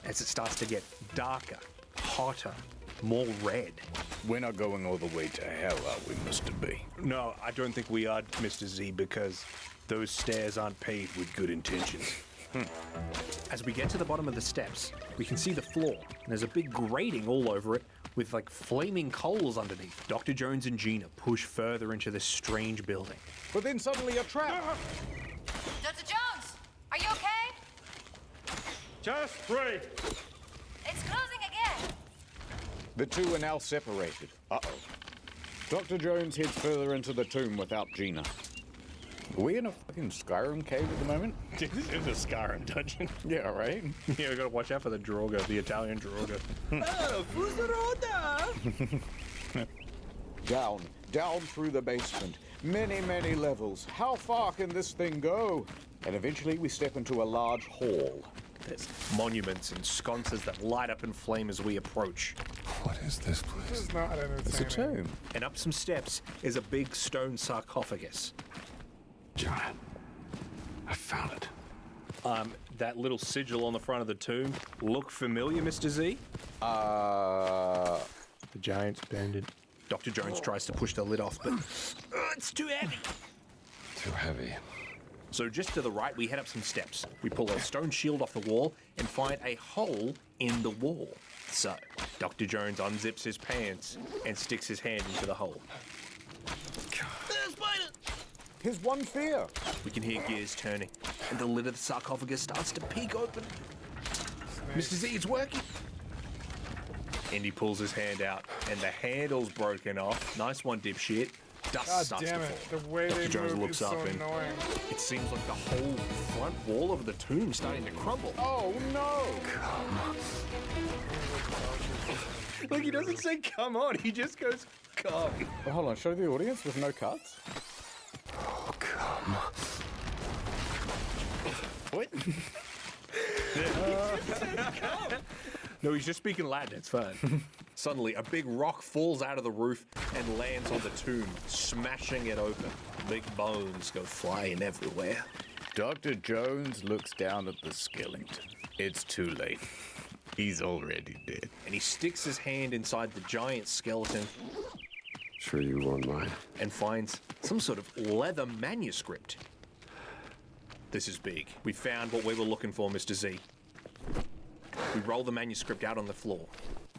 D: as it starts to get darker, hotter, more red.
C: We're not going all the way to hell, are we, Mr. B?
D: No, I don't think we are, Mr. Z, because those stairs aren't paved with good intentions. As we get to the bottom of the steps, we can see the floor, and there's a big grating all over it with like flaming coals underneath. Dr. Jones and Gina push further into this strange building.
C: But then suddenly a trap!
H: Dr. Jones, are you okay?
E: Just pray.
H: It's closing again.
C: The two are now separated. Uh-oh. Dr. Jones heads further into the tomb without Gina. Are we in a fucking Skyrim cave at the moment?
D: This is a Skyrim dungeon.
C: Yeah, right?
D: Yeah, we gotta watch out for the Drogo, the Italian Drogo.
C: Down through the basement. Many, many levels. How far can this thing go? And eventually we step into a large hall.
D: There's monuments and sconces that light up in flame as we approach.
V: What is this place?
B: This is not entertaining.
C: It's a tomb.
D: And up some steps is a big stone sarcophagus.
V: John, I found it.
D: That little sigil on the front of the tomb look familiar, Mr. Z?
C: The
D: giant's pendant. Dr. Jones tries to push the lid off, but it's too heavy.
V: Too heavy.
D: So just to the right, we head up some steps. We pull a stone shield off the wall and find a hole in the wall. So, Dr. Jones unzips his pants and sticks his hand into the hole.
C: His one fear.
D: We can hear gears turning, and the lid of the sarcophagus starts to peek open. Mr. Z, it's working. And he pulls his hand out, and the handle's broken off. Nice one, dipshit. Dust
B: God
D: starts
B: damn
D: to
B: it,
D: fall.
B: the way
D: Dr.
B: they
D: Jones
B: move
D: looks
B: is
D: up,
B: so
D: and
B: annoying.
D: it seems like the whole front wall of the tomb starting to crumble.
C: Oh no!
D: Like, he doesn't say come on, he just goes come.
C: Well, hold on, show the audience with no cuts.
V: Oh, come.
D: What? No, he's just speaking Latin, it's fine. Suddenly, a big rock falls out of the roof and lands on the tomb, smashing it open. Big bones go flying everywhere.
C: Dr. Jones looks down at the skeleton. It's too late. He's already dead.
D: And he sticks his hand inside the giant skeleton.
V: Sure you won't mind.
D: And finds some sort of leather manuscript. This is big. We found what we were looking for, Mr. Z. We roll the manuscript out on the floor.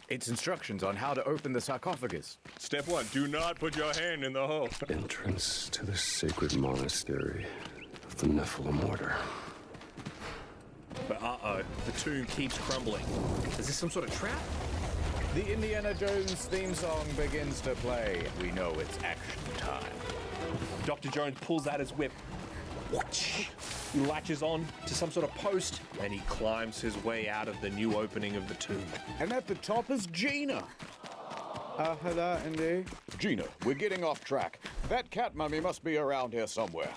C: It's instructions on how to open the sarcophagus.
D: Step 1, do not put your hand in the hole.
V: Entrance to the sacred monastery of the Nephilim Order.
D: But uh-oh, the tomb keeps crumbling. Is this some sort of trap?
C: The Indiana Jones theme song begins to play. We know it's action time.
D: Dr. Jones pulls out his whip. He latches on to some sort of post, and he climbs his way out of the new opening of the tomb.
C: And at the top is Gina. Hello, Indy. Gina, we're getting off track. That cat mummy must be around here somewhere.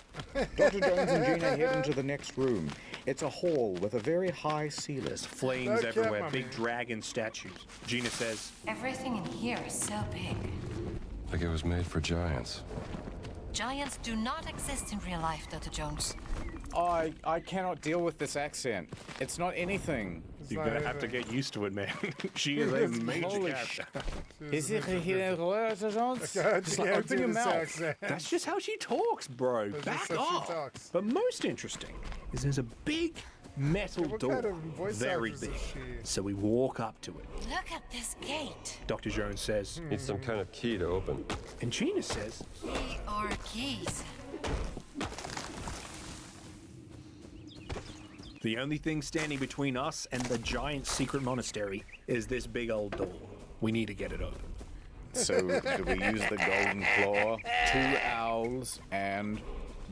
C: Dr. Jones and Gina head into the next room. It's a hall with a very high ceiling.
D: There's flames everywhere, big dragon statues. Gina says,
H: Everything in here is so big.
V: Like it was made for giants.
H: Giants do not exist in real life, Dr. Jones.
C: I cannot deal with this accent. It's not anything.
D: You're gonna have to get used to it, man. She is a major character.
C: Is it Just like, open your mouth.
D: That's just how she talks, bro. Back off. But most interesting is there's a big metal door,
B: kind of voice
D: very
B: actress
D: big.
B: is she?
D: So we walk up to it.
H: Look at this gate.
D: Dr. Jones says,
V: Need some kind of key to open.
D: and Gina says,
H: Key or keys?
D: the only thing standing between us and the giant secret monastery is this big old door. We need to get it open.
C: So, do we use the golden claw, 2 owls, and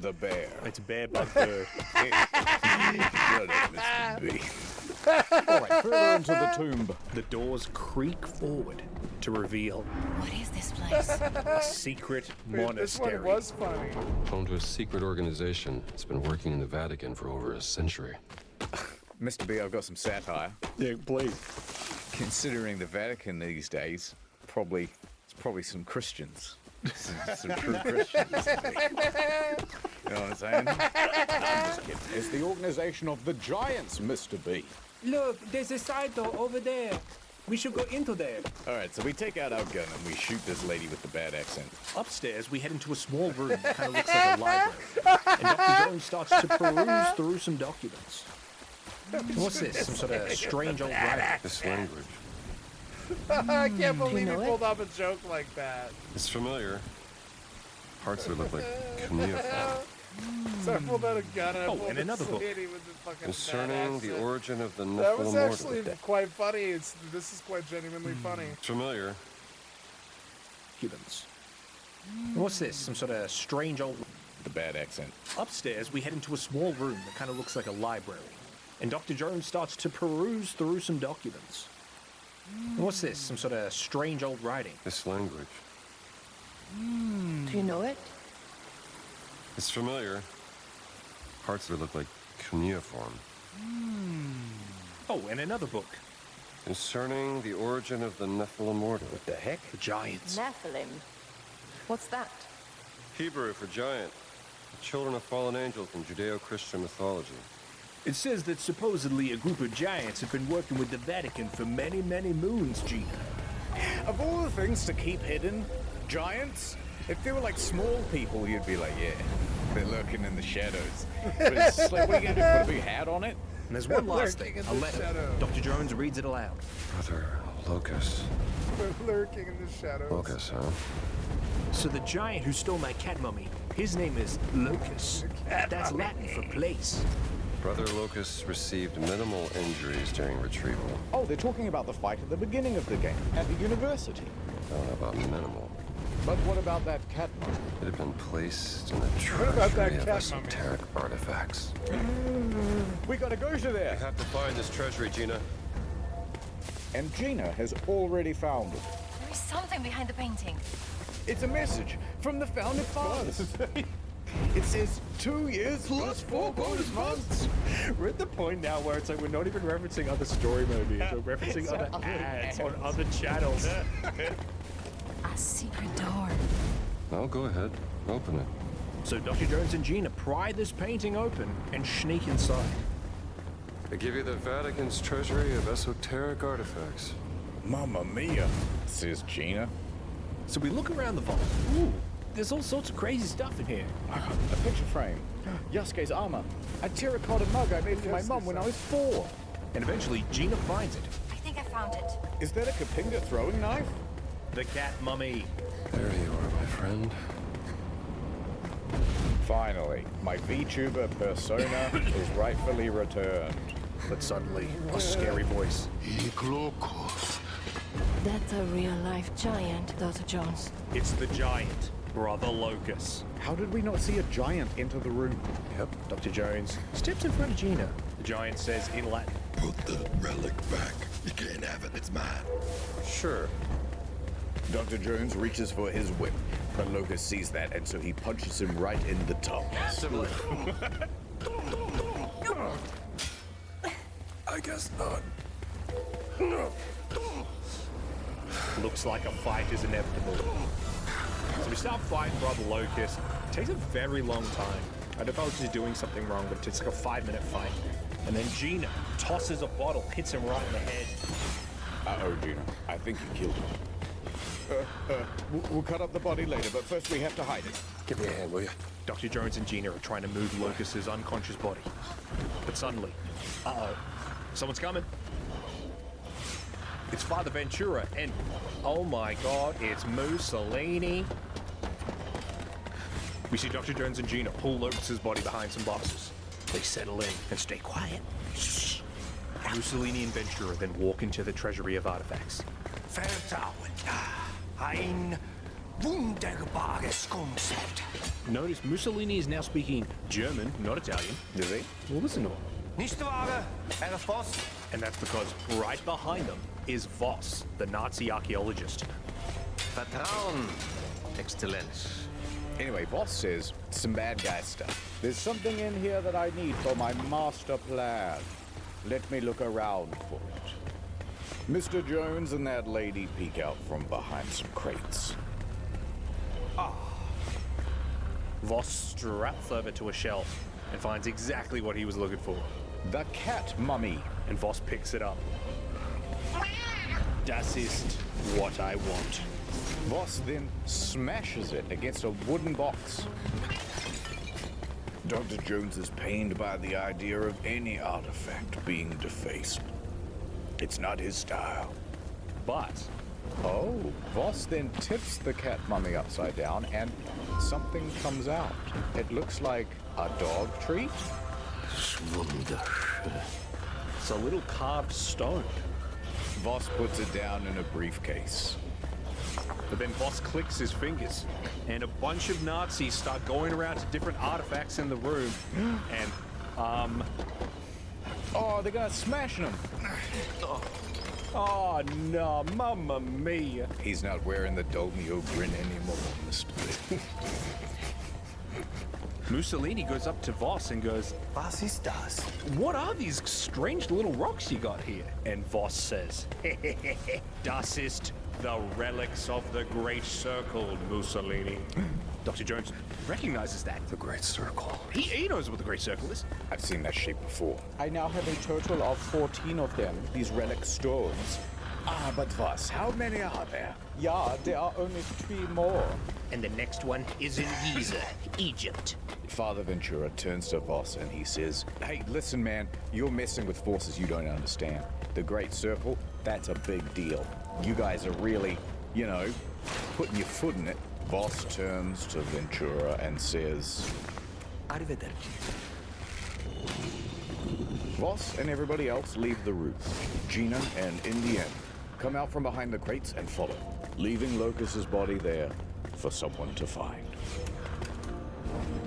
C: the bear?
D: It's bear, bug, bird.
C: Shut up, Mr. B. All right, further into the tomb.
D: The doors creak forward to reveal
H: What is this place?
D: a secret monastery.
B: This one was funny.
V: Home to a secret organization that's been working in the Vatican for over a century.
C: Mr. B, I've got some satire.
D: Yeah, please.
C: Considering the Vatican these days, it's probably some Christians. some true Christians. You know what I'm saying? I'm just kidding. It's the organization of the Giants, Mr. B.
I: Look, there's a side door over there. We should go into there.
C: All right, so we take out our gun and we shoot this lady with the bad accent.
D: Upstairs, we head into a small room that kind of looks like a library. And Dr. Jones starts to peruse through some documents. What's this? Some sort of strange old writing?
V: This language.
B: I can't believe
H: know
B: he
H: it?
B: pulled off a joke like that.
V: It's familiar. Parts of it look like cuneiform.
B: So I pulled out a gun and I pulled
D: and
B: this
D: another book.
B: lady with the fucking
V: Concerning
B: bad
V: the
B: accent.
V: origin of the
B: That was
V: Nephilim
B: actually
V: order.
B: quite funny. This is quite genuinely funny.
V: It's familiar.
D: Documents. What's this? Some sort of strange old...
C: The bad accent.
D: Upstairs, we head into a small room that kind of looks like a library. And Dr. Jones starts to peruse through some documents. What's this? Some sort of strange old writing?
V: This language.
H: Do you know it?
V: It's familiar. Parts of it look like cuneiform.
D: Oh, and another book.
V: Concerning the origin of the Nephilim order.
C: What the heck?
D: The Giants.
H: Nephilim. What's that?
V: Hebrew for giant. The children of fallen angels in Judeo-Christian mythology.
D: It says that supposedly a group of giants have been working with the Vatican for many, many moons, Gina.
C: Of all the things to keep hidden, giants, if they were like small people, you'd be like, yeah, they're lurking in the shadows. But it's just like, what are you going to do, put a big hat on it?
D: And there's one last
B: Lurking
D: thing,
B: in
D: a
B: the
D: letter.
B: shadow.
D: Dr. Jones reads it aloud.
V: Brother Locus.
B: Lurking in the shadows.
V: Locus, huh?
D: So the giant who stole my cat mummy, his name is Locus. That's Latin for place.
V: Brother Locus received minimal injuries during retrieval.
C: Oh, they're talking about the fight at the beginning of the game, at the university.
V: I don't know about minimal.
C: But what about that cat mummy?
V: It had been placed in the
B: about that
V: treasury of
B: cat mummy?
V: esoteric artifacts.
C: We gotta go to there.
V: We have to find this treasury, Gina.
C: And Gina has already found it.
H: There is something behind the painting.
C: It's a message from the founding fathers. It says 2 years plus 4 bonus months.
D: We're at the point now where it's like we're not even referencing other story movies. We're referencing other ads on other channels.
H: A secret door.
V: No, go ahead. Open it.
D: So Dr. Jones and Gina pry this painting open and sneak inside.
V: They give you the Vatican's treasury of esoteric artifacts.
C: Mamma mia, says Gina.
D: So we look around the vault. Ooh, there's all sorts of crazy stuff in here.
C: A picture frame. Yasuke's armor. A terracotta mug I made for my mum when I was 4.
D: And eventually, Gina finds it.
H: I think I found it.
C: Is that a Kapinga throwing knife?
D: The cat mummy.
V: There you are, my friend.
C: Finally, my VTuber persona is rightfully returned.
D: But suddenly, a scary voice.
H: That's a real-life giant, Dr. Jones.
D: It's the giant, Brother Locus.
C: How did we not see a giant enter the room?
D: Yep. Dr. Jones steps in front of Gina. The giant says in Latin,
F: Put the relic back. You can't have it. It's mine.
V: Sure.
C: Dr. Jones reaches for his whip, but Locus sees that, and so he punches him right in the tongue.
V: Similar. I guess not.
D: looks like a fight is inevitable. So we start fighting Brother Locus. It takes a very long time. I don't know if I was just doing something wrong, but it's like a 5-minute fight. And then Gina tosses a bottle, hits him right in the head.
C: Uh-oh, Gina. I think you killed him. We'll cut up the body later, but first we have to hide it.
V: Give me a hand, will you?
D: Dr. Jones and Gina are trying to move Locus's unconscious body. But suddenly, someone's coming. It's Father Ventura, and oh my god, it's Mussolini. We see Dr. Jones and Gina pull Locus's body behind some boxes. They settle in and stay quiet. Shh. Mussolini and Ventura then walk into the treasury of artifacts.
P: Ein wunderbares Konzept.
D: Notice Mussolini is now speaking German, not Italian.
C: Is he?
D: Well, listen to him.
P: Nicht wahr, Herr Voss?
D: And that's because right behind them is Voss, the Nazi archaeologist.
J: Vertrauen, Exzellenz.
C: Anyway, Voss says some bad guy stuff. There's something in here that I need for my master plan. Let me look around for it. Mr. Jones and that lady peek out from behind some crates.
D: Voss straps over to a shelf and finds exactly what he was looking for.
C: The cat mummy.
D: And Voss picks it up. Das ist what I want.
C: Voss then smashes it against a wooden box. Dr. Jones is pained by the idea of any artifact being defaced. It's not his style.
D: But...
C: Oh, Voss then tips the cat mummy upside down and something comes out. It looks like a dog treat.
D: It's a little carved stone.
C: Voss puts it down in a briefcase.
D: But then Voss clicks his fingers, and a bunch of Nazis start going around to different artifacts in the room, and,
C: Oh, they're gonna smash them!
D: Oh, no, mamma mia.
C: He's not wearing the Dolmio grin anymore, Mr. Lee.
D: Mussolini goes up to Voss and goes,
J: Was ist das?
D: What are these strange little rocks you got here? And Voss says, Das ist the relics of the Great Circle, Mussolini. Dr. Jones recognizes that.
V: The Great Circle.
D: He knows what the Great Circle is.
C: I've seen that shape before.
M: I now have a total of 14 of them, these relic stones.
C: Ah, but Voss, how many are there?
M: Yeah, there are only 3 more.
I: And the next one is in Giza, Egypt.
C: Father Ventura turns to Voss and he says, Hey, listen, man, you're messing with forces you don't understand. The Great Circle, that's a big deal. You guys are really, you know, putting your foot in it. Voss turns to Ventura and says,
J: Arrivederci.
C: Voss and everybody else leave the roof. Gina and Indiana come out from behind the crates and follow, leaving Locus's body there for someone to find.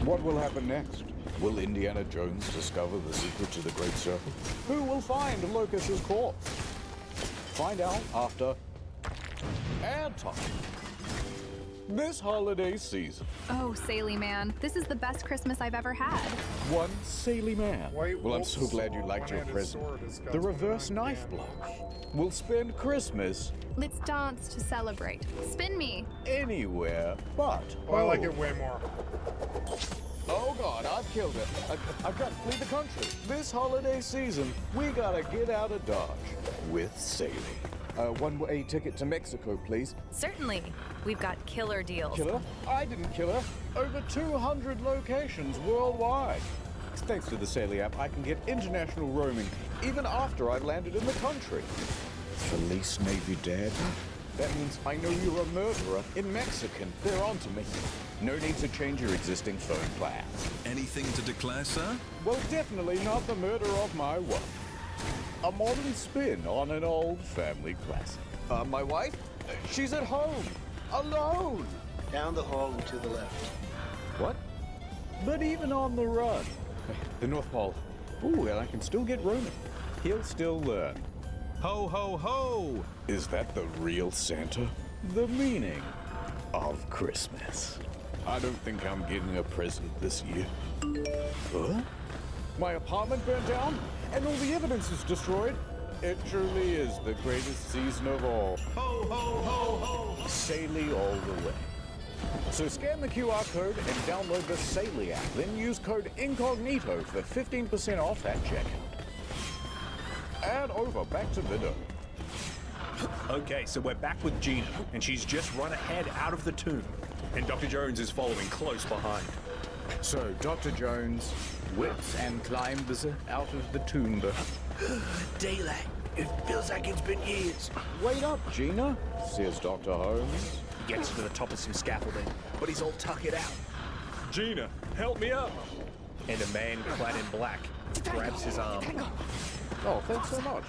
C: What will happen next? Will Indiana Jones discover the secret to the Great Circle? Who will find Locus's corpse? Find out after ad time. This holiday season.
N: Oh, Saley man, this is the best Christmas I've ever had.
C: One Saley man.
B: White
C: Well, I'm
B: wolf's
C: so glad you liked your
B: one-handed
C: present.
B: sword has got
C: The
B: to
C: reverse
B: be
C: knife
B: uncanny.
C: block. We'll spend Christmas
N: Let's dance to celebrate. Spin me.
C: anywhere but
B: Oh, I like
C: home.
B: it way more.
C: Oh God, I've killed it. I've got to flee the country. This holiday season, we gotta get out of Dodge with Saley. One-way ticket to Mexico, please.
W: Certainly. We've got killer deals.
C: Kill her? I didn't kill her. Over 200 locations worldwide. Thanks to the Saley app, I can get international roaming even after I've landed in the country. Feliz Navidad. That means I know you're a murderer in Mexican. They're onto me. No need to change your existing phone plan.
X: Anything to declare, sir?
C: Well, definitely not the murder of my wife. A modern spin on an old family classic. My wife? She's at home. Alone.
T: Down the hall and to the left.
C: What? But even on the run. The North Pole. Ooh, and I can still get roaming. He'll still learn.
X: Ho, ho, ho!
C: Is that the real Santa? The meaning of Christmas. I don't think I'm getting a present this year. Huh? My apartment burned down and all the evidence is destroyed? It truly is the greatest season of all.
X: Ho, ho, ho, ho!
C: Saley all the way. So scan the QR code and download the Saley app. Then use code INCOGNITO for 15% off at checkout. And over, back to Vido.
D: Okay, so we're back with Gina, and she's just run ahead out of the tomb, and Dr. Jones is following close behind.
C: So Dr. Jones whips and climbs out of the tomb.
I: Daylight. It feels like it's been years.
C: Wait up, Gina, says Dr. Holmes.
D: He gets to the top of some scaffolding, but he's all tuckered out. Gina, help me up! And a man clad in black grabs his arm.
C: Oh, thanks so much.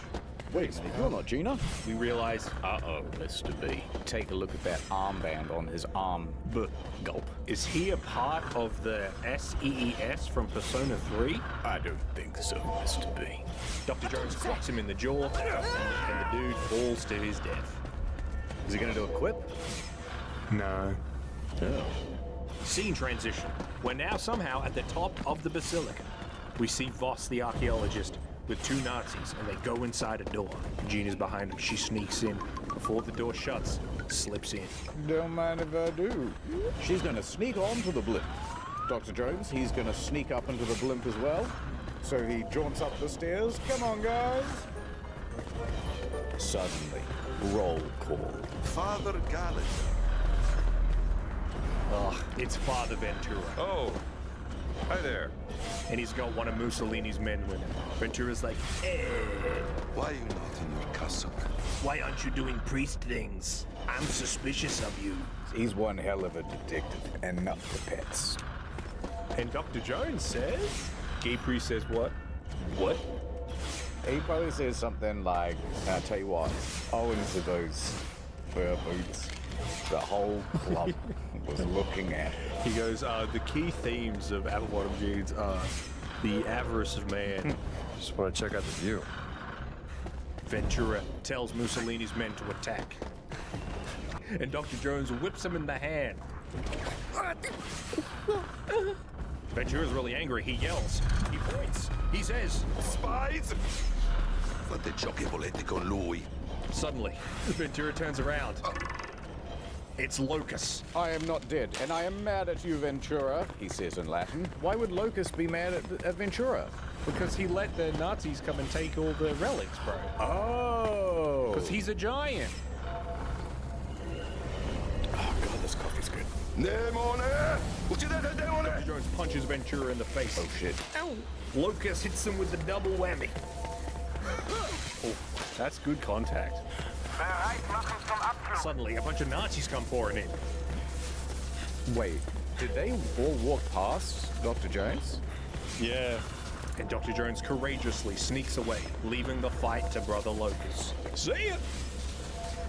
C: Wait, you're not Gina?
A: We realize, uh-oh, Mr. B.
C: Take a look at that armband on his arm. Gulp.
D: Is he a part of the SEES from Persona 3?
C: I don't think so, Mr. B.
D: Dr. Jones clocks him in the jaw, and the dude falls to his death.
C: Is he gonna do a quip?
D: No. Oh. Scene transition. We're now somehow at the top of the basilica. We see Voss the archaeologist with two Nazis, and they go inside a door. Gina's behind him. She sneaks in. Before the door shuts, slips in.
C: Don't mind if I do. She's gonna sneak onto the blimp. Dr. Jones, he's gonna sneak up into the blimp as well. So he jaunts up the stairs. Come on, guys. Suddenly, roll call.
L: Father Gallagher.
D: Oh, it's Father Ventura.
V: Oh, hi there.
D: And he's got one of Mussolini's men with him. Ventura's like, hey.
L: Why are you not in your castle?
I: Why aren't you doing priest things? I'm suspicious of you.
C: He's one hell of a detective, and not for pets.
D: And Dr. Jones says... Gay priest says what? What?
C: He probably says something like, I'll tell you what, owing to those fur boots, the whole club was looking at.
D: He goes, the key themes of Apple Bottom Jeans are the avarice of man.
V: Just want to check out the view.
D: Ventura tells Mussolini's men to attack. And Dr. Jones whips him in the hand. Ventura's really angry. He yells. He points. He says,
L: Spies! Fate ciò che volete con lui.
D: Suddenly, Ventura turns around. It's Locus.
C: I am not dead, and I am mad at you, Ventura, he says in Latin. Why would Locus be mad at Ventura?
D: Because he let the Nazis come and take all the relics, bro.
C: Oh.
D: Because he's a giant.
C: Oh, God, this coffee's good.
L: Demone! Uccidete il demone!
D: Dr. Jones punches Ventura in the face.
C: Oh, shit.
D: Ow. Locus hits him with the double whammy. Oh, that's good contact. Suddenly, a bunch of Nazis come pouring in.
C: Wait, did they all walk past Dr. Jones?
D: Yeah. And Dr. Jones courageously sneaks away, leaving the fight to Brother Locus. See ya!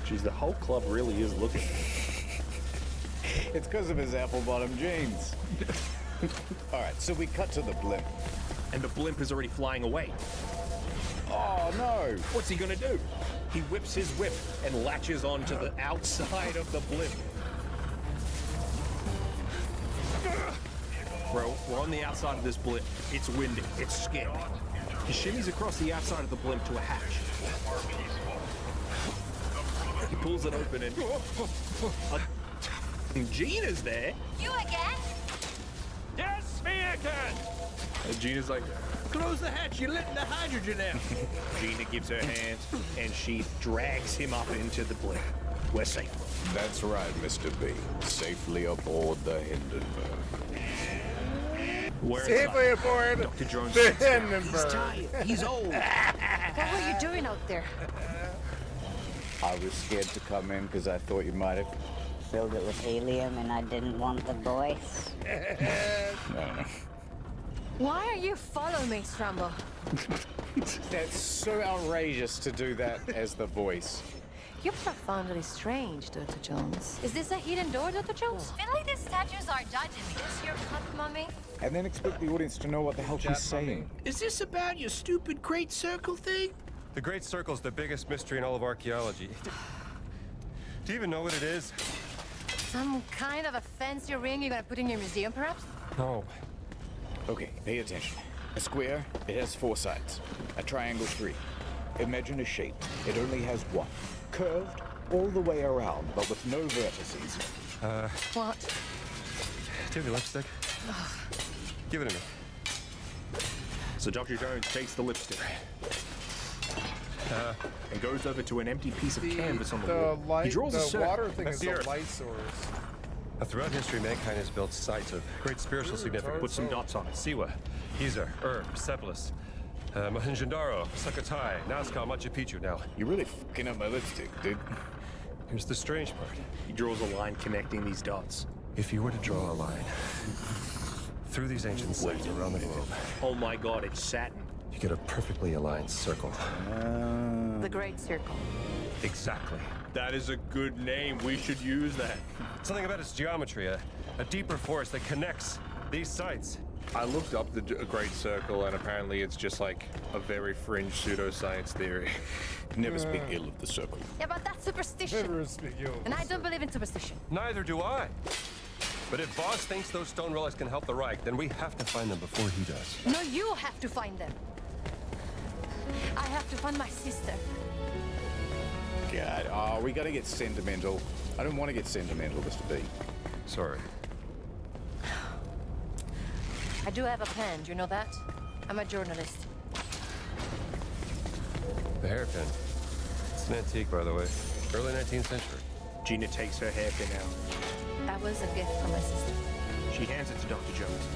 D: Geez, the whole club really is looking.
C: It's because of his apple-bottom jeans. All right, so we cut to the blimp.
D: And the blimp is already flying away.
C: Oh, no.
D: What's he gonna do? He whips his whip and latches onto the outside of the blimp. Bro, we're on the outside of this blimp. It's windy. It's scary. He shimmies across the outside of the blimp to a hatch. He pulls it open and Gina's there.
H: You again?
P: Yes, me again!
D: And Gina's like, close the hatch, you're letting the hydrogen out. Gina gives her hand and she drags him up into the blimp. We're safe.
C: That's right, Mr. B. Safely aboard the Hindenburg.
B: Safely aboard
D: Dr. Jones
B: the
I: He's
B: Hindenburg.
I: tired. He's old.
H: What were you doing out there?
C: I was scared to come in because I thought you might have
Q: filled it with helium and I didn't want the voice.
C: No.
H: Why are you following me, Stramble?
C: That's so outrageous to do that as the voice.
H: You're profoundly strange, Dr. Jones. Is this a hidden door, Dr. Jones?
R: Finally, the statues are judging me.
H: Is your cut, Mummy?
C: And then expect the audience to know what the hell she's saying.
I: Is this about your stupid Great Circle thing?
V: The Great Circle's the biggest mystery in all of archaeology. Do you even know what it is?
H: Some kind of a fancy ring you're gonna put in your museum, perhaps?
V: No.
C: Okay, pay attention. A square, it has 4 sides. A triangle 3. Imagine a shape. It only has one. Curved all the way around, but with no vertices.
H: What?
V: Do you have your lipstick? Give it to me.
D: So Dr. Jones takes the lipstick and goes over to an empty piece of canvas on the wall. He draws a circle.
B: water thing is
V: Here.
B: a light source.
V: Throughout history, mankind has built sites of great spiritual significance.
D: Put some dots on it.
V: Siwa, Giza, Persepolis, Mohenjo-Daro, Sukhothai, Nazca, Machu Picchu. Now,
C: You're really fucking up my lipstick, dude.
V: here's the strange part.
D: He draws a line connecting these dots.
V: If you were to draw a line through these ancient sites around the globe,
D: Oh my god, it's Saturn.
V: you get a perfectly aligned circle.
H: The Great Circle.
D: Exactly. That is a good name. We should use that.
V: Something about its geometry, a deeper force that connects these sites.
D: I looked up the Great Circle, and apparently it's just like a very fringe pseudoscience theory.
C: Never speak ill of the circle.
H: Yeah, but that's superstition.
B: Never speak ill of
H: And
B: the
H: I don't believe in superstition.
V: Neither do I. But if Voss thinks those stone relics can help the Reich, then we have to find them before he does.
H: No, you have to find them. I have to find my sister.
C: God, we gotta get sentimental. I don't want to get sentimental, Mr. B.
V: Sorry.
H: I do have a pen, do you know that? I'm a journalist.
V: The hairpin. It's an antique, by the way. Early 19th century.
D: Gina takes her hairpin out.
H: That was a gift from my sister.
D: She hands it to Dr. Jones.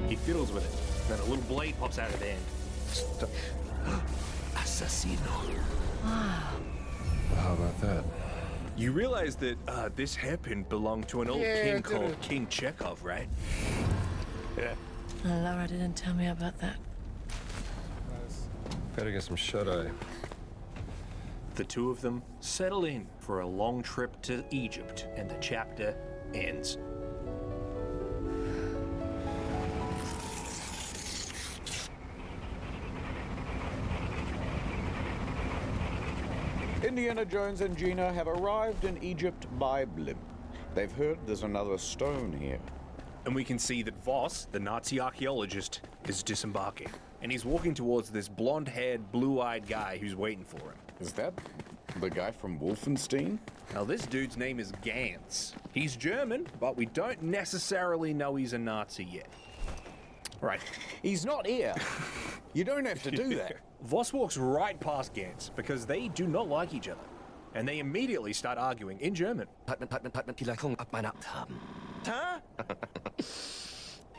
D: He fiddles with it. Then a little blade pops out of the end.
L: Assassino.
V: How about that?
D: You realize that this hairpin belonged to an old king called King Chekhov, right? Yeah.
H: Laura didn't tell me about that.
V: Gotta get some shut-eye.
D: The two of them settle in for a long trip to Egypt, and the chapter ends.
C: Indiana Jones and Gina have arrived in Egypt by blimp. They've heard there's another stone here.
D: And we can see that Voss, the Nazi archaeologist, is disembarking. And he's walking towards this blonde-haired, blue-eyed guy who's waiting for him.
C: Is that the guy from Wolfenstein?
D: Now, this dude's name is Gantz. He's German, but we don't necessarily know he's a Nazi yet. Right.
C: He's not here. You don't have to do that.
D: Voss walks right past Gantz because they do not like each other. And they immediately start arguing in German. Huh?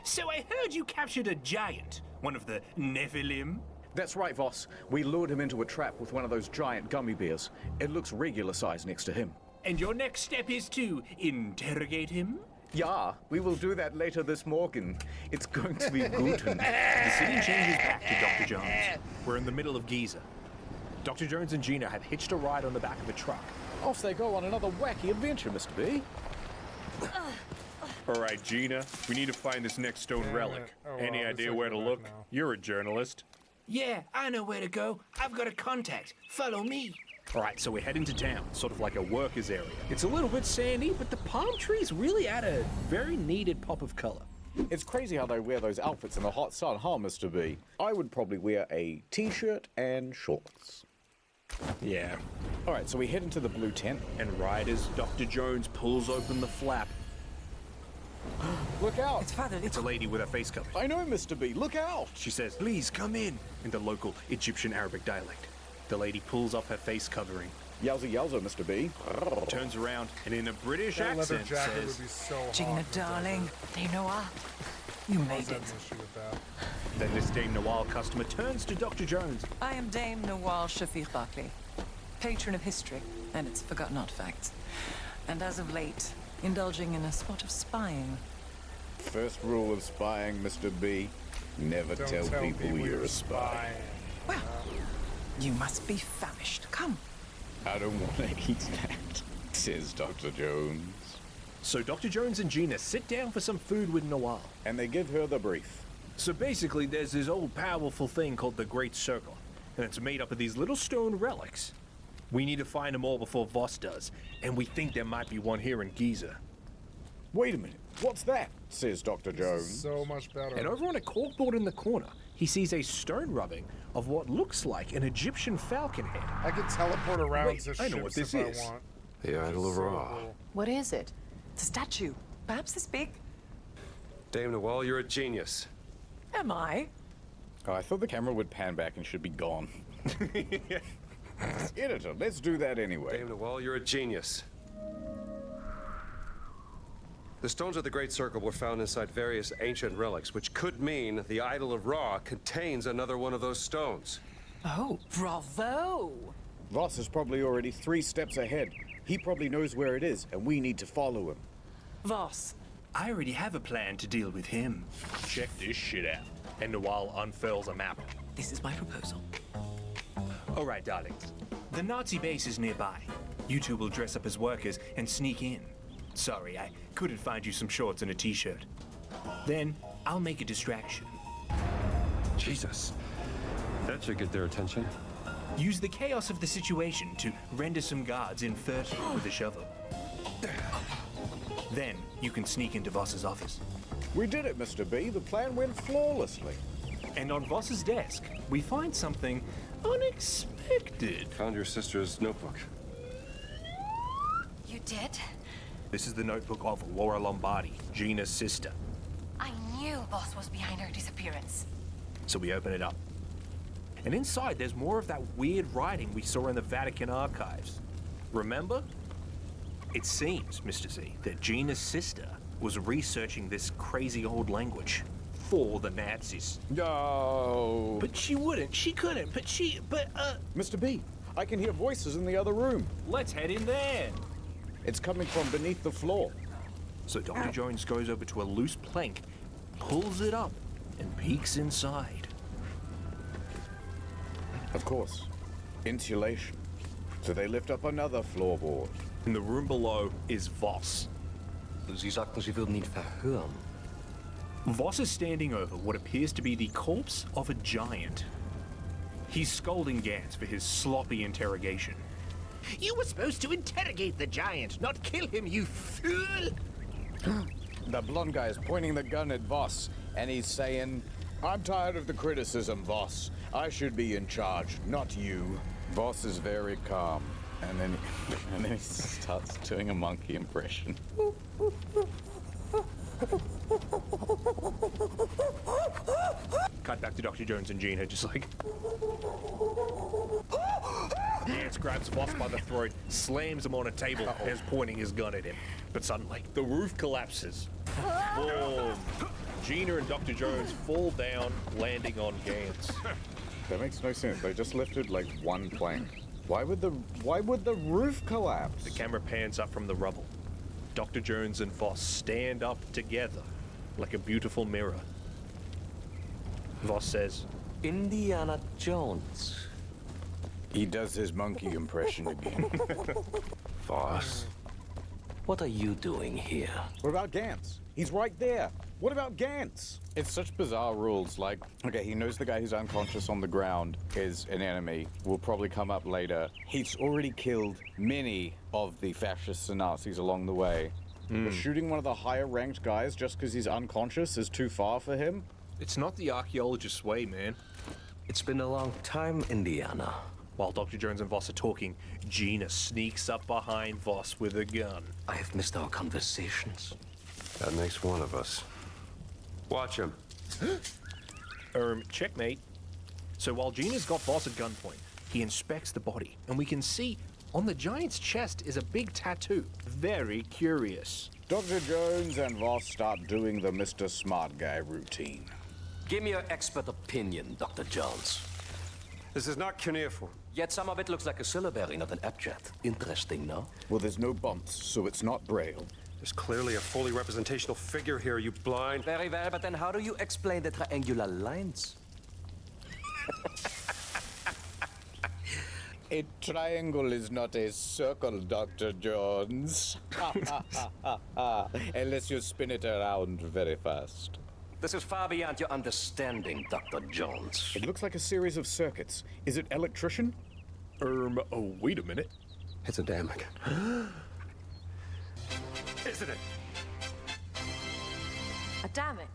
D: So I heard you captured a giant, one of the Nephilim.
C: That's right, Voss. We lured him into a trap with one of those giant gummy bears. It looks regular size next to him.
I: And your next step is to interrogate him?
C: Yeah, we will do that later this morning. It's going to be good.
D: The scene changes back to Dr. Jones. We're in the middle of Giza. Dr. Jones and Gina have hitched a ride on the back of a truck.
C: Off they go on another wacky adventure, Mr. B.
D: All right, Gina, we need to find this next stone relic. Any idea where to look? You're a journalist.
I: Yeah, I know where to go. I've got a contact. Follow me.
D: All right, so we're heading to town, sort of like a workers area. It's a little bit sandy, but the palm trees really add a very needed pop of color.
C: It's crazy how they wear those outfits in the hot sun, huh, Mr. B? I would probably wear a t-shirt and shorts.
D: Yeah.
C: All right, so we head into the blue tent.
D: And right as Dr. Jones pulls open the flap,
C: look out!
D: It's a lady with her face covered.
C: I know, Mr. B. Look out!
D: She says, "Please come in," in the local Egyptian Arabic dialect. The lady pulls up her face covering.
C: Yowza, yowza, Mr. B.
D: Turns around and in a British
B: that leather
D: accent
B: jacket
D: says,
B: would be so
K: Gina,
B: hot.
K: darling, Dame Noir, you made it.
D: Then this Dame Noir customer turns to Dr. Jones.
K: I am Dame Noir Shafir Barkley, patron of history and its forgotten artifacts. And as of late, indulging in a spot of spying.
C: First rule of spying, Mr. B. Never
B: Don't
C: tell people you're a spy.
K: Well, you must be famished. Come.
C: I don't want to eat that, says Dr. Jones.
D: So Dr. Jones and Gina sit down for some food with Noir.
C: And they give her the brief.
D: So basically, there's this old powerful thing called the Great Circle, and it's made up of these little stone relics. We need to find them all before Voss does, and we think there might be one here in Giza.
C: Wait a minute, what's that? Says Dr. Jones.
B: So much better.
D: And over on a corkboard in the corner, he sees a stone rubbing of what looks like an Egyptian falcon head.
B: I could teleport around
D: Wait,
B: to
D: I know what
B: ships
D: this
B: if
D: is.
B: I want.
V: The Idol of Ra.
B: Cool.
K: What is it? It's a statue. Perhaps this big?
V: Dame Noel, you're a genius.
K: Am I?
C: Oh, I thought the camera would pan back and should be gone. Editor, let's do that anyway.
V: Dame Noel, you're a genius. The stones of the Great Circle were found inside various ancient relics, which could mean the Idol of Ra contains another one of those stones.
K: Oh, bravo!
C: Voss is probably already 3 steps ahead. He probably knows where it is, and we need to follow him.
K: Voss.
D: I already have a plan to deal with him. Check this shit out. And Noel unfurls a map.
K: This is my proposal.
D: All right, darlings. The Nazi base is nearby. You two will dress up as workers and sneak in. Sorry, I couldn't find you some shorts and a t-shirt. Then, I'll make a distraction.
V: Jesus. That should get their attention.
D: Use the chaos of the situation to render some guards infertile with a shovel. Then, you can sneak into Voss's office.
C: We did it, Mr. B. The plan went flawlessly.
D: And on Voss's desk, we find something unexpected.
V: Found your sister's notebook.
R: You did?
D: This is the notebook of Laura Lombardi, Gina's sister.
R: I knew Voss was behind her disappearance.
D: So we open it up. And inside, there's more of that weird writing we saw in the Vatican archives. Remember? It seems, Mr. Z, that Gina's sister was researching this crazy old language for the Nazis.
C: No.
D: But she wouldn't. She couldn't.
C: Mr. B, I can hear voices in the other room.
D: Let's head in there.
C: It's coming from beneath the floor.
D: So Dr. Jones goes over to a loose plank, pulls it up, and peeks inside.
C: Of course. Insulation. So they lift up another floorboard.
D: In the room below is Voss.
J: Sie sagten, sie würden ihn verhören.
D: Voss is standing over what appears to be the corpse of a giant. He's scolding Gantz for his sloppy interrogation.
I: You were supposed to interrogate the giant, not kill him, you fool!
C: The blonde guy is pointing the gun at Voss, and he's saying, I'm tired of the criticism, Voss. I should be in charge, not you. Voss is very calm, and then he starts doing a monkey impression.
D: Cut back to Dr. Jones and Gina, just like... Gantz grabs Voss by the throat, slams him on a table, and is pointing his gun at him. But suddenly, the roof collapses. Boom! Gina and Dr. Jones fall down, landing on Gantz.
C: That makes no sense. They just lifted like one plank. Why would the roof collapse?
D: The camera pans up from the rubble. Dr. Jones and Voss stand up together like a beautiful mirror. Voss says,
J: Indiana Jones.
C: He does his monkey impression again.
J: Voss, what are you doing here?
C: What about Gantz? He's right there. What about Gantz? It's such bizarre rules, like, okay, he knows the guy who's unconscious on the ground is an enemy, will probably come up later. He's already killed many of the fascists and Nazis along the way. But shooting one of the higher ranked guys just because he's unconscious is too far for him?
D: It's not the archaeologist's way, man.
J: It's been a long time, Indiana.
D: While Dr. Jones and Voss are talking, Gina sneaks up behind Voss with a gun.
J: I have missed our conversations.
V: That makes one of us. Watch him.
D: Checkmate. So while Gina's got Voss at gunpoint, he inspects the body, and we can see on the giant's chest is a big tattoo. Very curious.
C: Dr. Jones and Voss start doing the Mr. Smart Guy routine.
J: Give me your expert opinion, Dr. Jones.
V: This is not cuneiform.
J: Yet some of it looks like a syllabary, not an abjad. Interesting, no?
C: Well, there's no bumps, so it's not Braille.
V: There's clearly a fully representational figure here, you blind.
J: Very well, but then how do you explain the triangular lines?
C: A triangle is not a circle, Dr. Jones. Unless you spin it around very fast.
J: This is far beyond your understanding, Dr. Jones.
C: It looks like a series of circuits. Is it electrician?
D: Oh, wait a minute.
V: It's a damn again. Isn't it?
H: Adamic.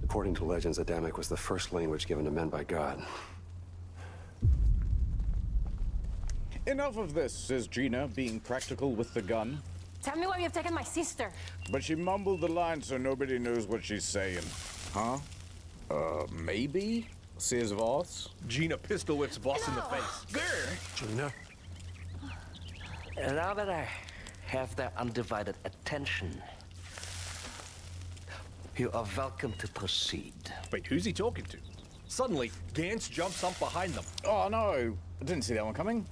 V: According to legends, Adamic was the first language given to men by God.
C: Enough of this, says Gina, being practical with the gun.
H: Tell me why you've taken my sister.
C: But she mumbled the line so nobody knows what she's saying. Huh? Maybe? Says Voss.
D: Gina pistol whips Voss in the face.
V: Gina?
J: And now that I have their undivided attention, you are welcome to proceed.
D: Wait, who's he talking to? Suddenly, Gantz jumps up behind them.
C: Oh, no. I didn't see that one coming.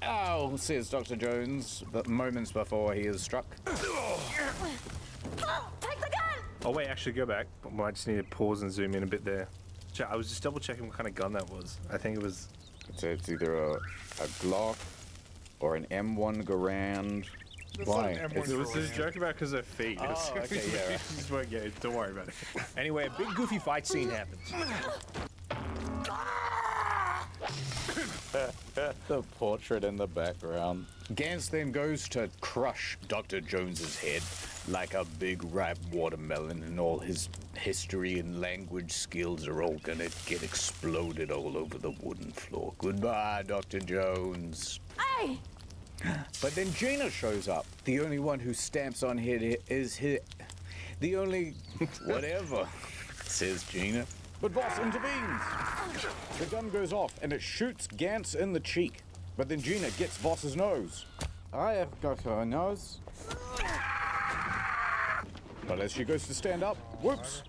C: Ow, says Dr. Jones, but moments before he is struck.
H: Take the gun!
D: Oh, wait, actually, go back. I just need to pause and zoom in a bit there. I was just double checking what kind of gun that was. I think it was
C: It's either a Glock or an M1 Garand.
B: That's
C: Why?
B: not an M1
D: It was his
B: Garand.
D: joke about because they're feet.
C: Oh, okay, yeah.
D: Just won't get it. Don't worry about it. Anyway, a big goofy fight scene happens.
C: The portrait in the background. Gantz then goes to crush Dr. Jones's head like a big ripe watermelon, and all his history and language skills are all gonna get exploded all over the wooden floor. Goodbye, Dr. Jones.
H: Hey!
C: But then Gina shows up. The only one who stamps on head is his. The only. Whatever, says Gina. But Voss intervenes. The gun goes off and it shoots Gantz in the cheek. But then Gina gets Voss's nose. I have got her nose. But as she goes to stand up, whoops!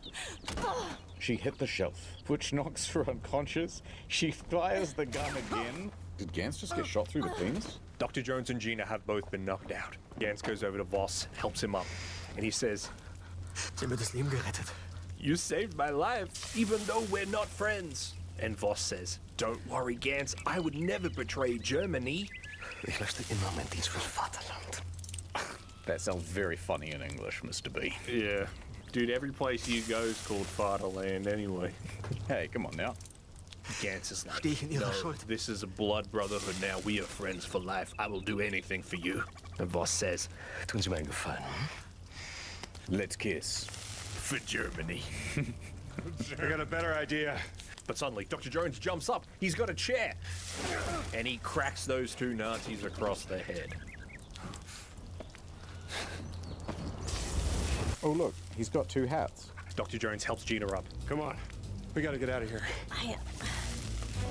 C: She hit the shelf, which knocks her unconscious. She fires the gun again. Did Gantz just get shot through the penis?
D: Dr. Jones and Gina have both been knocked out. Gantz goes over to Voss, helps him up, and he says,
E: Sie haben mir das Leben gerettet.
D: "You saved my life, even though we're not friends." And Voss says, "Don't worry, Gantz, I would never betray Germany."
J: Ich möchte immer mein Dienst fürs Vaterland.
C: That sounds very funny in English, Mr. B.
D: Yeah. Dude, every place you go is called Fatherland anyway.
C: Hey, come on now.
D: Gantz is like,
E: Stehe ich in Ihrer
D: "No,
E: Schuld."
D: this is a blood brotherhood now. We are friends for life. I will do anything for you." And Voss says,
J: Tun Sie mir einen Gefallen.
C: Let's kiss.
D: "For Germany."
V: I got a better idea.
D: But suddenly, Dr. Jones jumps up. He's got a chair. And he cracks those two Nazis across the head.
C: Oh, look, he's got two hats.
D: Dr. Jones helps Gina up.
V: Come on. We gotta get out of here.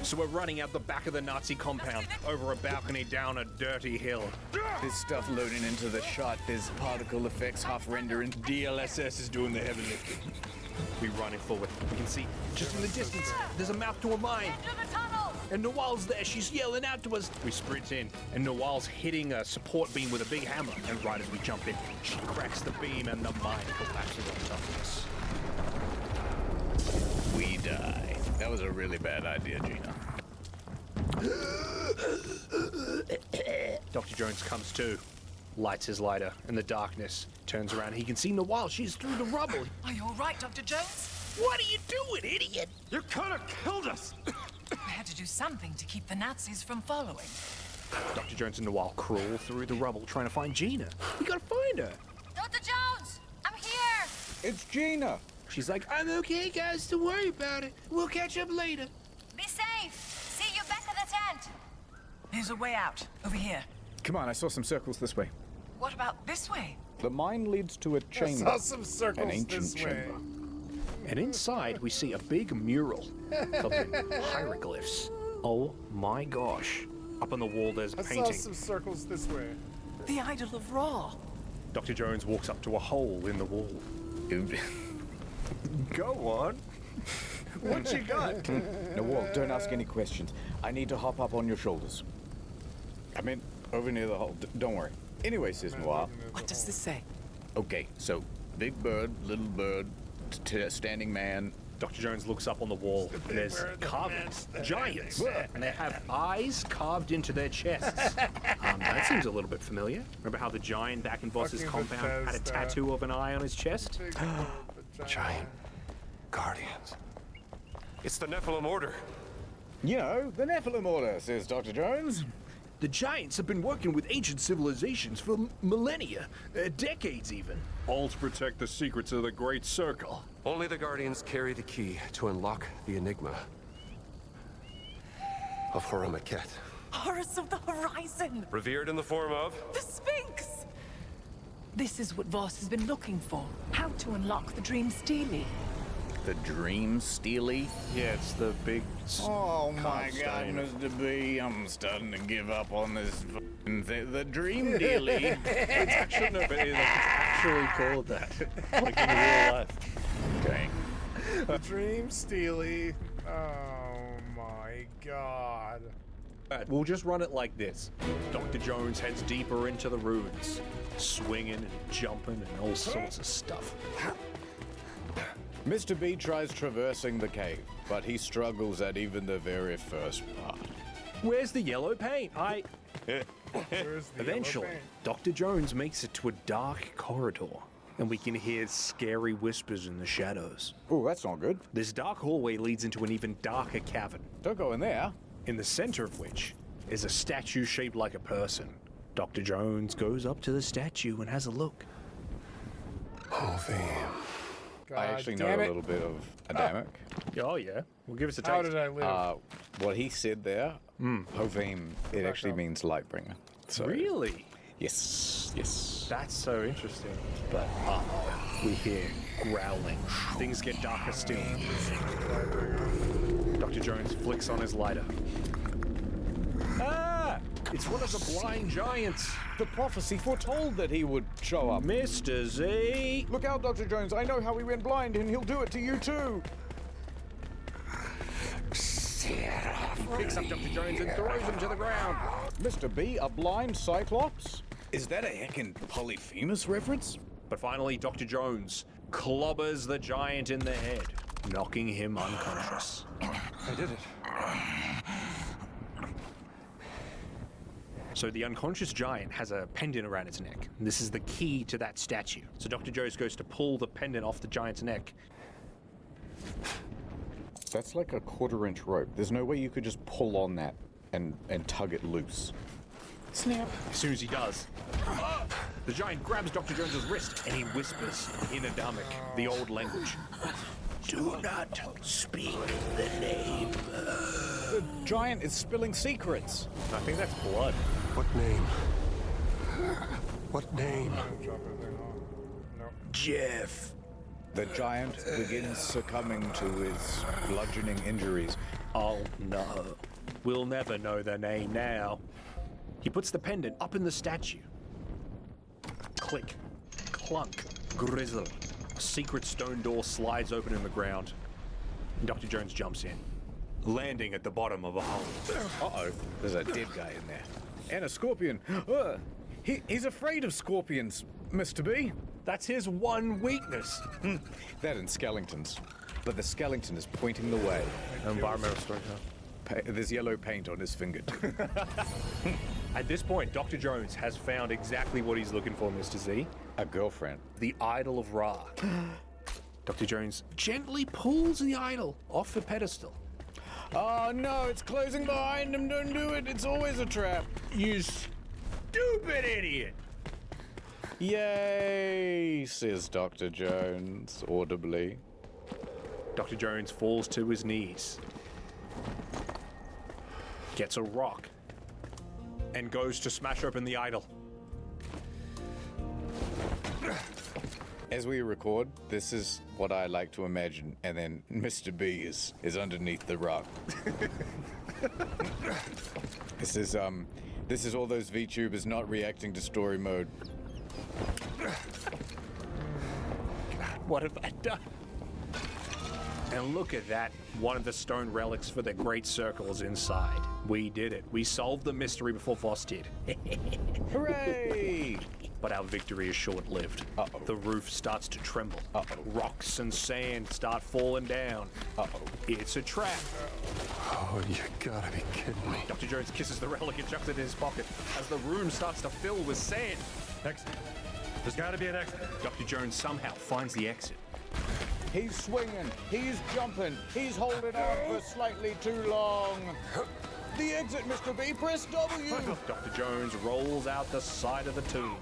D: So we're running out the back of the Nazi compound, over a balcony, down a dirty hill.
C: There's stuff loading into the shot. There's particle effects, half rendering.
D: DLSS is doing the heavy lifting. We running forward. We can see, just in the distance, there's a mouth to a mine. And Nawal's there. She's yelling out to us. We sprint in, and Nawal's hitting a support beam with a big hammer. And right as we jump in, she cracks the beam, and the mine collapses on top of us.
C: We die. That was a really bad idea, Gina.
D: Dr. Jones comes to, lights his lighter in the darkness, turns around. He can see Nawal. She's through the rubble.
K: Are you all right, Dr. Jones?
D: What are you doing, idiot?
E: You could have killed us.
K: We had to do something to keep the Nazis from following.
D: Dr. Jones and Nawal crawl through the rubble trying to find Gina. We gotta find her.
R: Dr. Jones, I'm here.
C: It's Gina.
D: She's like, "I'm okay, guys. Don't worry about it. We'll catch up later."
R: Be safe. See you back at the tent.
K: There's a way out, over here.
C: Come on, I saw some circles this way.
K: What about this way?
C: The mine leads to a chamber.
B: I saw some circles
C: an ancient
B: this way.
C: chamber.
D: And inside, we see a big mural covered in hieroglyphs. Oh my gosh. Up on the wall, there's a
B: I saw
D: painting.
B: some circles this way.
K: The idol of Ra.
D: Dr. Jones walks up to a hole in the wall. Go on. What you got?
C: No, Walt, don't ask any questions. I need to hop up on your shoulders. I mean, over near the hole. Don't worry. Anyway, says Noir.
K: What does this say?
C: Okay, so big bird, little bird, standing man.
D: Dr. Jones looks up on the wall, and there's carvings, giants, and they have eyes carved into their chests. That seems a little bit familiar. Remember how the giant back in Voss's compound had a tattoo of an eye on his chest?
V: Giant guardians. It's the Nephilim Order.
C: You know, the Nephilim Order, says Dr. Jones.
D: The giants have been working with ancient civilizations for millennia, decades even, all to protect the secrets of the Great Circle.
V: Only the Guardians carry the key to unlock the enigma of Horamaket.
K: Horus of the Horizon!
V: Revered in the form of
K: The Sphinx! This is what Voss has been looking for. How to unlock the Dream Steely.
C: The Dream Steely?
D: Yeah, it's the big.
C: Oh my God, Mr. B, I'm starting to give up on this f***ing thing. The Dream Dealy.
D: It's actually no, but it's actually called that, like in real life.
C: Okay.
B: The Dream Steely. Oh my God.
D: We'll just run it like this. Dr. Jones heads deeper into the ruins, swinging and jumping and all sorts of stuff.
C: Mr. B tries traversing the cave, but he struggles at even the very first part.
D: Where's the yellow paint?
B: Where's the
D: Eventually,
B: yellow paint?
D: Dr. Jones makes it to a dark corridor, and we can hear scary whispers in the shadows.
C: Oh, that's not good.
D: This dark hallway leads into an even darker cavern.
C: Don't go in there.
D: In the center of which is a statue shaped like a person. Dr. Jones goes up to the statue and has a look.
C: I actually know a little bit of Adamic.
D: Oh, yeah. Well, give us a taste.
B: How did I live?
C: What he said there, Hovim, it actually means Lightbringer. So,
D: Really?
C: yes, yes.
D: That's so interesting. But we hear growling. Things get darker still. Dr. Jones flicks on his lighter. Ah! It's one of the blind giants.
C: The prophecy foretold that he would show up.
D: Mr. Z!
C: Look out, Dr. Jones. I know how he went blind, and he'll do it to you too.
D: He picks up Dr. Jones and throws him to the ground.
C: Mr. B, a blind Cyclops? Is that a heckin' Polyphemus reference?
D: But finally, Dr. Jones clobbers the giant in the head, knocking him unconscious.
V: I did it.
D: So the unconscious giant has a pendant around its neck. This is the key to that statue. So Dr. Jones goes to pull the pendant off the giant's neck.
C: That's like a 1/4-inch rope. There's no way you could just pull on that and tug it loose. Snap.
D: As soon as he does, the giant grabs Dr. Jones's wrist and he whispers in Adamic, the old language. Do not speak the name.
C: The giant is spilling secrets.
D: I think that's blood.
V: What name? What name?
D: Jeff.
C: The giant begins succumbing to his bludgeoning injuries.
D: Oh no. We'll never know their name now. He puts the pendant up in the statue. Click, clunk, grizzle. A secret stone door slides open in the ground. And Dr. Jones jumps in, landing at the bottom of a hole.
C: Uh-oh, there's a dead guy in there. And a scorpion. He's afraid of scorpions, Mr. B.
D: That's his one weakness.
C: That and skeletons. But the skeleton is pointing the way.
D: Environmental storyteller.
C: There's yellow paint on his fingertip.
D: At this point, Dr. Jones has found exactly what he's looking for, Mr. Z.
C: A girlfriend.
D: The idol of Ra. Dr. Jones gently pulls the idol off the pedestal.
C: Oh no, it's closing behind him. Don't do it. It's always a trap.
D: You stupid idiot.
C: Yay, says Dr. Jones audibly.
D: Dr. Jones falls to his knees, gets a rock, and goes to smash open the idol.
C: As we record, this is what I like to imagine, and then Mr. B is underneath the rock. This is all those VTubers not reacting to story mode.
D: What have I done? And look at that. One of the stone relics for the Great Circle is inside. We did it. We solved the mystery before Voss did.
C: Hooray!
D: But our victory is short-lived.
C: Uh-oh.
D: The roof starts to tremble.
C: Uh-oh.
D: Rocks and sand start falling down.
C: Uh-oh.
D: It's a trap.
V: Oh, you gotta be kidding me.
D: Dr. Jones kisses the relic and chucks it in his pocket as the room starts to fill with sand.
V: Exit. There's gotta be an exit.
D: Dr. Jones somehow finds the exit.
C: He's swinging, he's jumping, he's holding on for slightly too long. The exit, Mr. B, press W!
D: Dr. Jones rolls out the side of the tomb.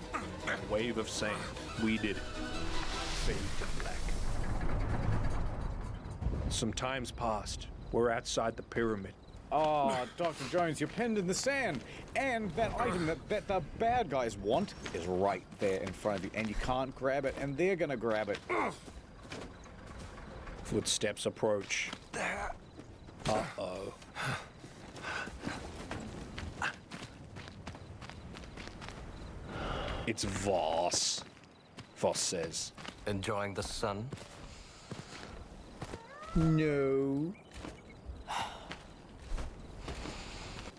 D: A wave of sand. We did it. Fade to black. Some time's passed. We're outside the pyramid.
C: Oh, Dr. Jones, you're pinned in the sand. And that item that the bad guys want is right there in front of you, and you can't grab it, and they're gonna grab it.
D: Footsteps approach. Uh-oh. It's Voss. Voss says.
J: Enjoying the sun?
C: No.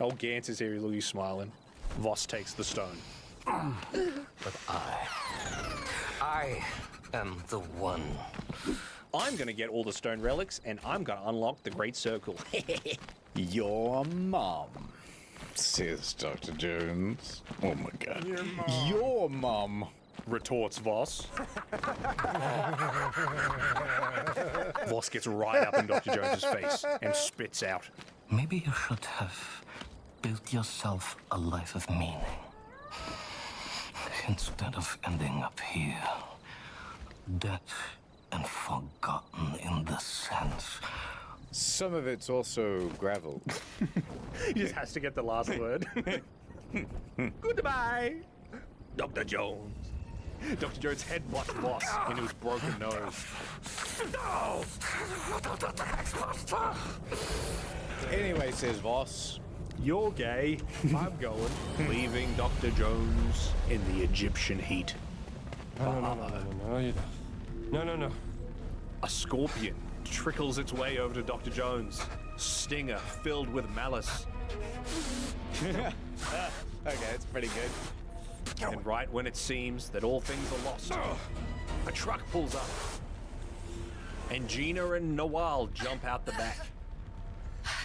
D: Old Gantz is here, he's smiling. Voss takes the stone.
J: But I am the one.
D: I'm gonna get all the stone relics, and I'm gonna unlock the Great Circle.
C: Your mom. says Dr. Jones. Oh my god.
B: Your mom.
C: Your mum.
D: Retorts Voss. Voss gets right up in Dr. Jones's face and spits out.
J: Maybe you should have built yourself a life of meaning. Instead of ending up here, dead and forgotten in the sense.
C: Some of it's also gravel.
D: He just has to get the last word. Goodbye, Dr. Jones. Dr. Jones headbutts Voss into his broken nose.
J: No!
C: Anyway, says Voss.
D: You're gay. I'm going. Leaving Dr. Jones in the Egyptian heat.
V: No.
D: A scorpion trickles its way over to Dr. Jones. Stinger filled with malice.
C: Okay, that's pretty good.
D: And right when it seems that all things are lost, a truck pulls up. And Gina and Noel jump out the back.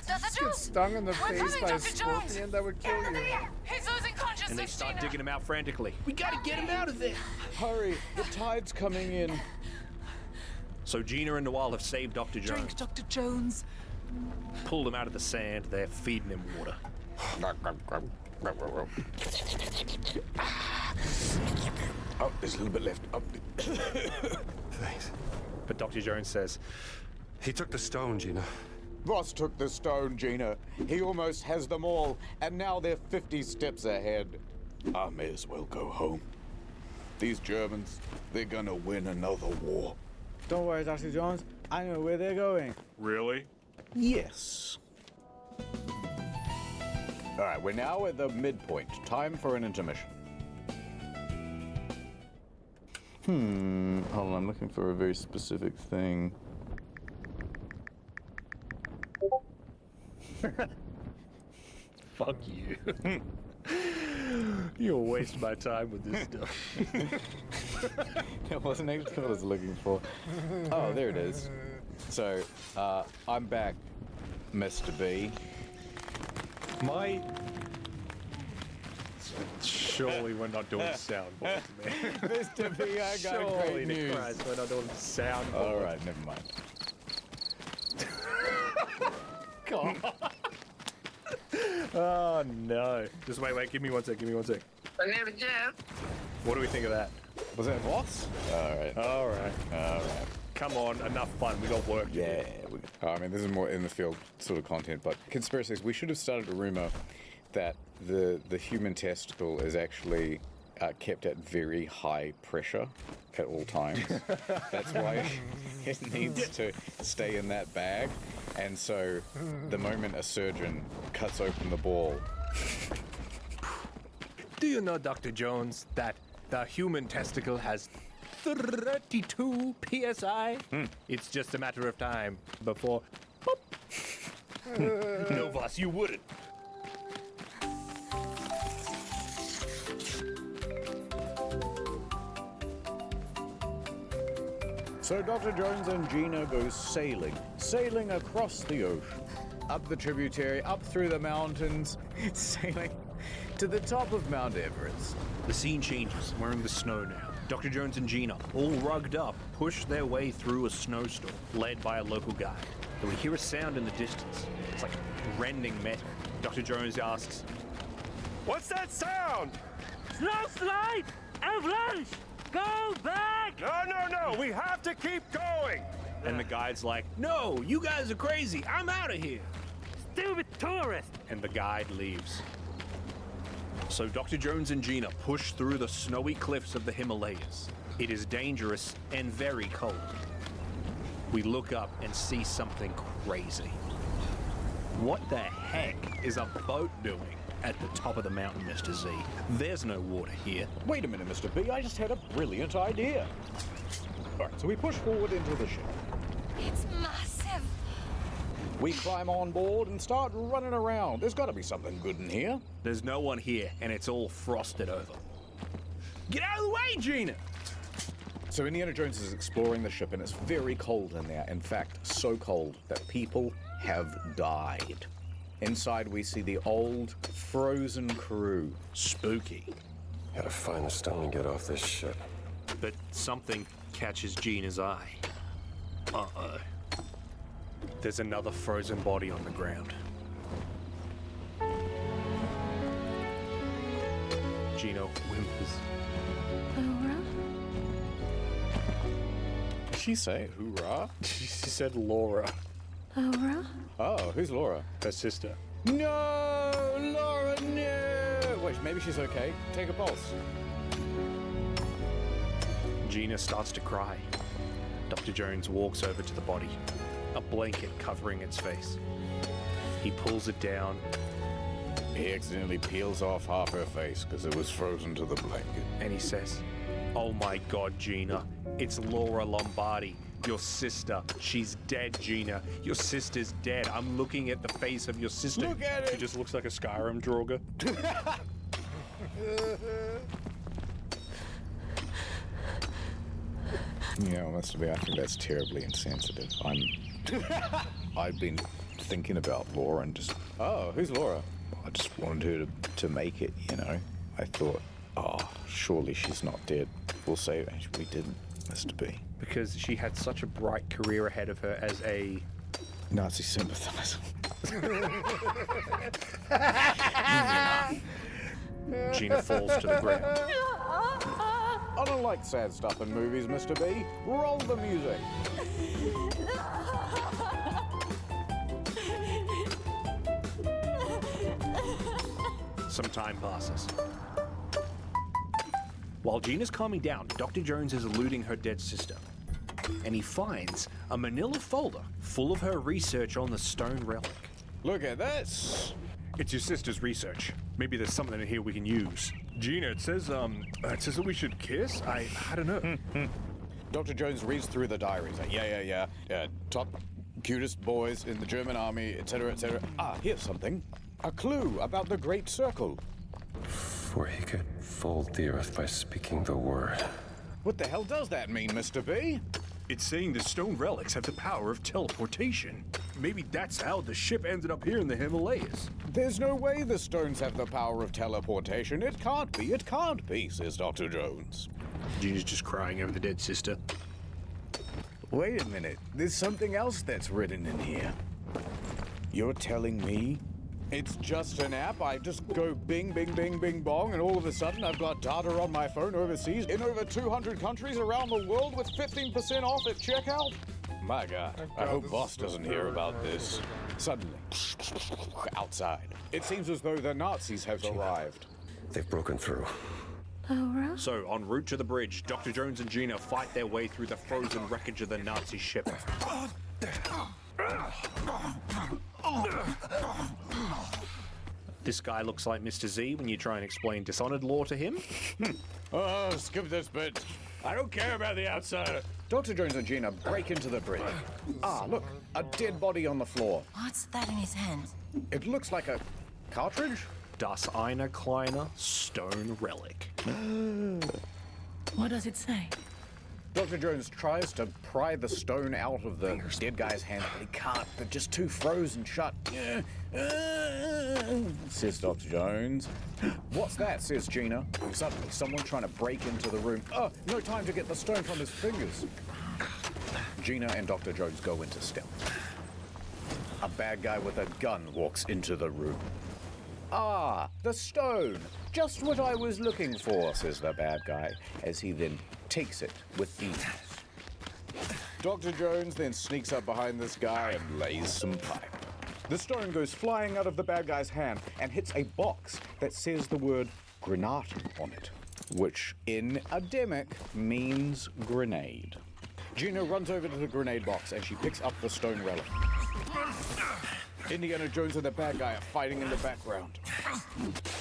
B: Just get stung in the face by a scorpion, that would kill you.
K: He's losing consciousness,
D: And they start
K: Gina.
D: digging him out frantically. We gotta get him out of there.
C: Hurry, the tide's coming in.
D: So Gina and Noel have saved Dr. Jones.
K: Drink, Dr. Jones.
D: Pulled him out of the sand. They're feeding him water.
C: Oh, there's a little bit left. Oh.
V: Thanks.
D: But Dr. Jones says,
V: He took the stone, Gina.
C: Ross took the stone, Gina. He almost has them all, and now they're 50 steps ahead. I may as well go home. These Germans, they're gonna win another war.
M: Don't worry, Dr. Jones. I know where they're going.
D: really?
C: Yes. All right, we're now at the midpoint. Time for an intermission. Hold on, I'm looking for a very specific thing.
D: Fuck you. You're wasting my time with this stuff.
C: It wasn't actually what I was looking for. Oh, there it is. So, I'm back, Mr. B.
D: Surely we're not doing soundboards, man.
C: Mr. B, I got
D: Surely
C: great
D: to
C: news.
D: Christ, we're not doing soundboards.
C: All right, never mind.
D: God. Oh, no. Just wait, give me one sec. What do we think of that?
C: Was that Voss? All right.
D: Come on, enough fun. We got work to do.
C: Yeah. I mean, this is more in the field sort of content, but conspiracies. We should have started a rumor that the human testicle is actually kept at very high pressure at all times. That's why it needs to stay in that bag. And so the moment a surgeon cuts open the ball.
D: Do you know, Dr. Jones, that the human testicle has 32 psi? It's just a matter of time before... No, Voss, you wouldn't.
C: So Dr. Jones and Gina go sailing across the ocean, up the tributary, up through the mountains, sailing to the top of Mount Everest.
D: The scene changes. We're in the snow now. Dr. Jones and Gina, all rugged up, push their way through a snowstorm, led by a local guide. But we hear a sound in the distance. It's like rending metal. Dr. Jones asks,
V: What's that sound?
P: Snowslide! Avalanche! Go back!
V: No, we have to keep going!
D: and the guide's like, no, you guys are crazy. I'm out of here.
P: Stupid tourist!
D: And the guide leaves. So Dr. Jones and Gina push through the snowy cliffs of the Himalayas. It is dangerous and very cold. We look up and see something crazy. What the heck is a boat doing at the top of the mountain, Mr. Z? There's no water here.
C: Wait a minute, Mr. B, I just had a brilliant idea. All right, so we push forward into the ship.
R: It's massive.
C: We climb on board and start running around. There's got to be something good in here.
D: There's no one here, and it's all frosted over. Get out of the way, Gina!
C: So Indiana Jones is exploring the ship, and it's very cold in there. In fact, so cold that people have died. Inside, we see the old, frozen crew.
D: Spooky.
V: Gotta find a stone and get off this ship.
D: But something catches Gina's eye. Uh-oh. There's another frozen body on the ground. Gina whimpers.
H: Laura?
C: Did she say hoorah?
D: She said Laura.
H: Laura?
C: Oh, who's Laura?
D: Her sister.
C: No! Laura, no! Wait, maybe she's okay. Take a pulse.
D: Gina starts to cry. Dr. Jones walks over to the body, a blanket covering its face. He pulls it down.
C: He accidentally peels off half her face because it was frozen to the blanket.
D: And he says, "Oh my God, Gina, it's Laura Lombardi, your sister. She's dead, Gina. Your sister's dead. I'm looking at the face of your sister."
C: Look at it!
D: She just looks like a Skyrim Draugr.
C: You know, must be. I think that's terribly insensitive. I've been thinking about Laura and just, oh, who's Laura? I just wanted her to make it, you know. I thought, oh, surely she's not dead. We'll say we didn't, Mr. B.
D: Because she had such a bright career ahead of her as a
C: Nazi sympathizer.
D: Gina falls to the ground.
C: I don't like sad stuff in movies, Mr. B. Roll the music.
D: Some time passes. While Gina's calming down, Dr. Jones is eluding her dead sister. And he finds a manila folder full of her research on the stone relic.
C: Look at this.
D: It's your sister's research. Maybe there's something in here we can use. Gina, it says that we should kiss? I don't know.
C: Dr. Jones reads through the diaries. Like, yeah. Top cutest boys in the German army, etc., etc. Ah, here's something. A clue about the Great Circle.
V: For he could fold the earth by speaking the word.
C: What the hell does that mean, Mr. B?
D: It's saying the stone relics have the power of teleportation. Maybe that's how the ship ended up here in the Himalayas.
C: There's no way the stones have the power of teleportation. It can't be, says Dr. Jones.
D: Gina's just crying over the dead sister.
C: Wait a minute. There's something else that's written in here. You're telling me it's just an app? I just go bing, bing, bing, bing, bong, and all of a sudden I've got data on my phone overseas in over 200 countries around the world with 15% off at checkout? My God, I hope Boss doesn't hear about this. Suddenly, outside, it seems as though the Nazis have arrived.
V: They've broken through.
H: Laura?
D: So, en route to the bridge, Dr. Jones and Gina fight their way through the frozen wreckage of the Nazi ship. This guy looks like Mr. Z when you try and explain Dishonored lore to him.
C: Oh, skip this bit. I don't care about the outsider. Dr. Jones and Gina break into the bridge. Ah, look, a dead body on the floor.
R: What's that in his hand?
C: It looks like a cartridge?
D: Das eine kleine stone relic.
R: What does it say?
C: Dr. Jones tries to pry the stone out of the dead guy's hand, but he can't. They're just too frozen shut. Says Dr. Jones. What's that? Says Gina. Suddenly, someone trying to break into the room. Oh, no time to get the stone from his fingers. Gina and Dr. Jones go into stealth. A bad guy with a gun walks into the room. Ah, the stone. Just what I was looking for, says the bad guy, as he then takes it with ease. Dr. Jones then sneaks up behind this guy and lays some pipe. The stone goes flying out of the bad guy's hand and hits a box that says the word grenade on it, which in Ademic means grenade. Gina runs over to the grenade box and she picks up the stone relic. Indiana Jones and the bad guy are fighting in the background.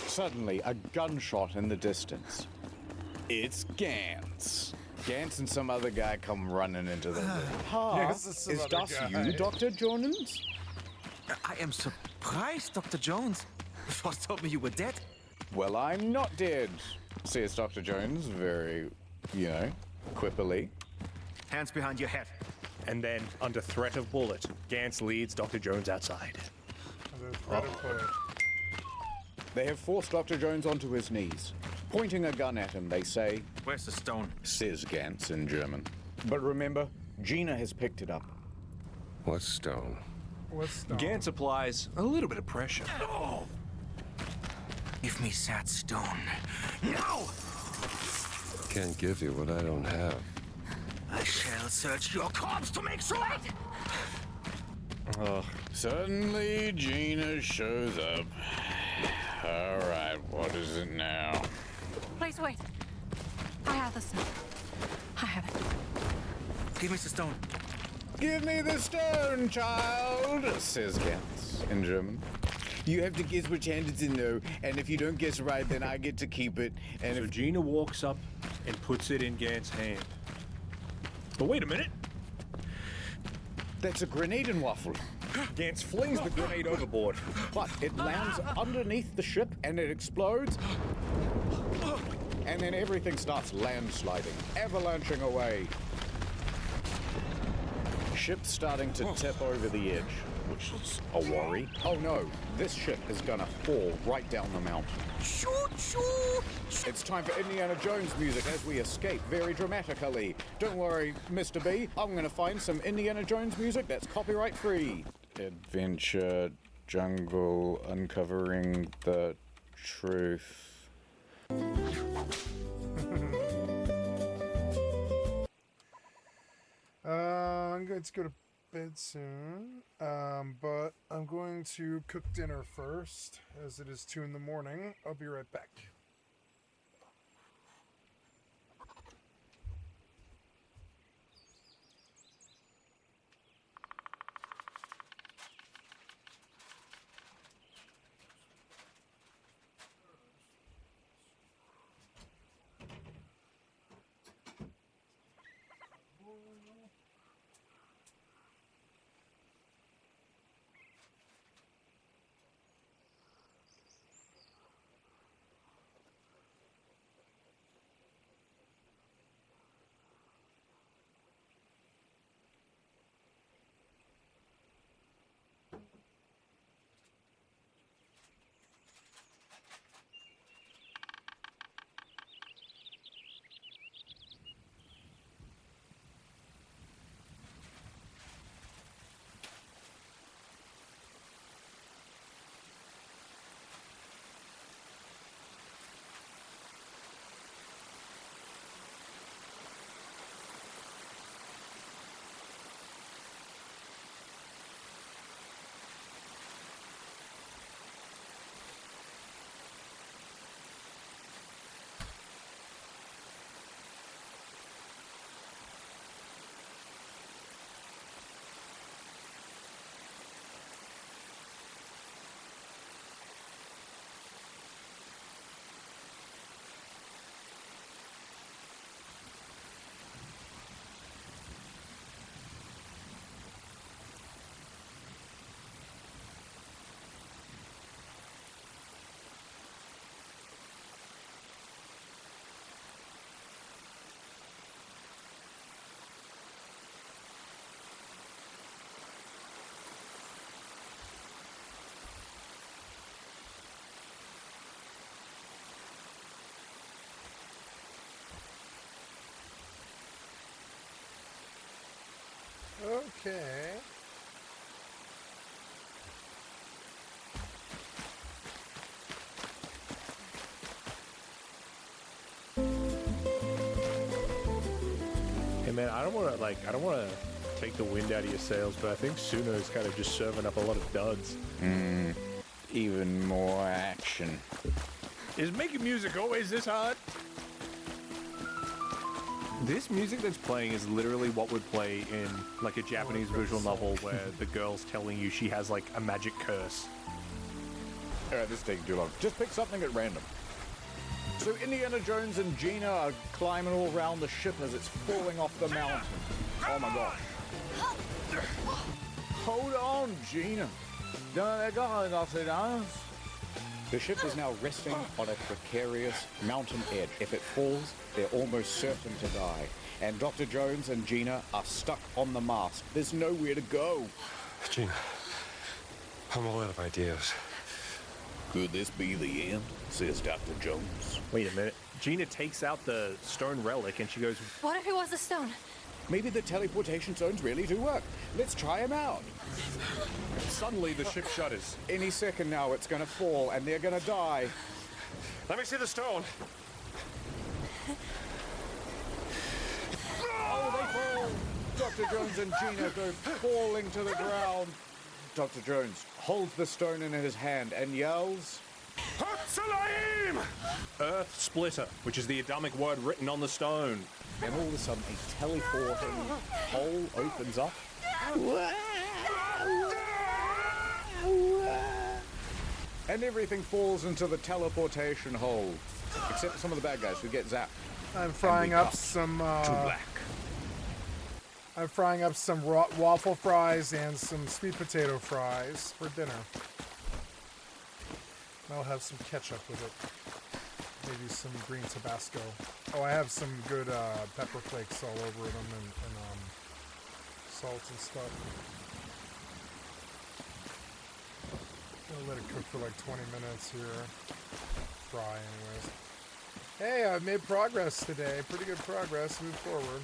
C: Suddenly, a gunshot in the distance. It's Gantz. Gantz and some other guy come running into the room.
B: Yes,
C: Is das you, Dr. Jones?
G: I am surprised, Dr. Jones. Boss told me you were dead.
C: Well, I'm not dead, says Dr. Jones, very, quippily.
G: Hands behind your head.
D: And then, under threat of bullet, Gantz leads Dr. Jones outside.
B: Better put.
C: They have forced Dr. Jones onto his knees. Pointing a gun at him, they say,
G: "Where's the stone?"
C: says Gantz in German. But remember, Gina has picked it up.
V: What stone?
B: What stone?
D: Gantz applies a little bit of pressure.
G: Oh. Give me that stone. Now!
V: Can't give you what I don't have.
G: I shall search your corpse to make sure.
C: Suddenly, Gina shows up. All right, what is it now?
R: Please wait. I have the stone. I have it.
G: Give me the stone.
C: Give me the stone, child, says Gantz in German. You have to guess which hand it's in, though, and if you don't guess right, then I get to keep it. And
D: so
C: if
D: Gina walks up and puts it in Gantz's hand. But wait a minute.
C: That's a grenade and waffle.
D: Gantz flings the grenade overboard.
C: But it lands underneath the ship and it explodes. And then everything starts landsliding, avalanching away. Ship's starting to tip over the edge, which is a worry. Oh no, this ship is gonna fall right down the mountain.
G: Shoot, shoot!
C: It's time for Indiana Jones music as we escape very dramatically. Don't worry, Mr. B, I'm gonna find some Indiana Jones music that's copyright free. Adventure, jungle, uncovering the truth.
B: I'm going to go to bed soon, but I'm going to cook dinner first, as it is 2 in the morning. I'll be right back. Okay.
D: Hey man, I don't want to take the wind out of your sails, but I think Suno is kind of just serving up a lot of duds.
C: Even more action.
D: Is making music always this hard? This music that's playing is literally what would play in like a Japanese visual novel where the girl's telling you she has like a magic curse.
C: Alright, this is taking too long. Just pick something at random. So Indiana Jones and Gina are climbing all around the ship as it's falling off the mountain. Oh my gosh. Hold on, Gina. The ship is now resting on a precarious mountain edge. If it falls, they're almost certain to die. And Dr. Jones and Gina are stuck on the mast. There's nowhere to go.
V: Gina, I'm all out of ideas.
C: Could this be the end? Says Dr. Jones.
D: Wait a minute. Gina takes out the stone relic and she goes,
R: What if it was a stone?
C: Maybe the teleportation zones really do work. Let's try them out.
D: Suddenly the ship shudders.
C: Any second now it's gonna fall and they're gonna die.
V: Let me see the stone.
C: Oh, they fall! Dr. Jones and Gina go falling to the ground. Dr. Jones holds the stone in his hand and yells,
V: Hatzalayim!
D: Earth Splitter, which is the Adamic word written on the stone.
C: And all of a sudden a teleporting hole opens up. And everything falls into the teleportation hole. Except for some of the bad guys who get zapped.
B: I'm frying up some I'm frying up some waffle fries and some sweet potato fries for dinner. I'll have some ketchup with it. Maybe some green Tabasco. Oh, I have some good pepper flakes all over them and salt and stuff. I'll let it cook for like 20 minutes here. Fry anyways. Hey, I've made progress today. Pretty good progress. Move forward.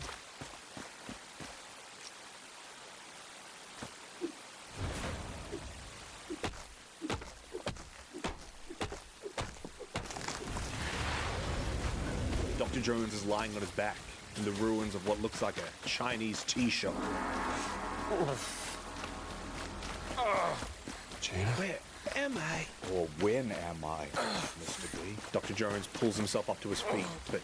D: Dr. Jones is lying on his back in the ruins of what looks like a Chinese tea shop.
V: Gina?
D: Where am I?
C: Or when am I, Mr. B?
D: Dr. Jones pulls himself up to his feet, but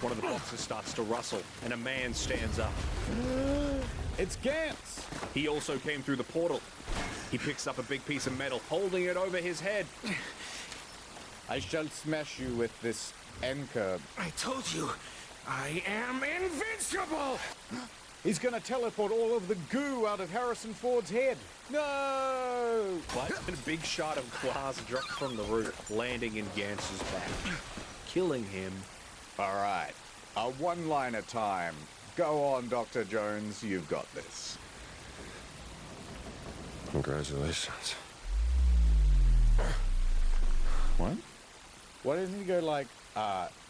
D: one of the boxes starts to rustle, and a man stands up.
C: It's Gantz!
D: He also came through the portal. He picks up a big piece of metal, holding it over his head.
C: I shall smash you with this anchor.
P: I told you, I am invincible!
C: He's gonna teleport all of the goo out of Harrison Ford's head. No!
D: What? And a big shot of glass drops from the roof, landing in Gantz's back, killing him.
C: All right, a one-liner time. Go on, Dr. Jones, you've got this.
V: Congratulations.
C: What? Why doesn't he go like,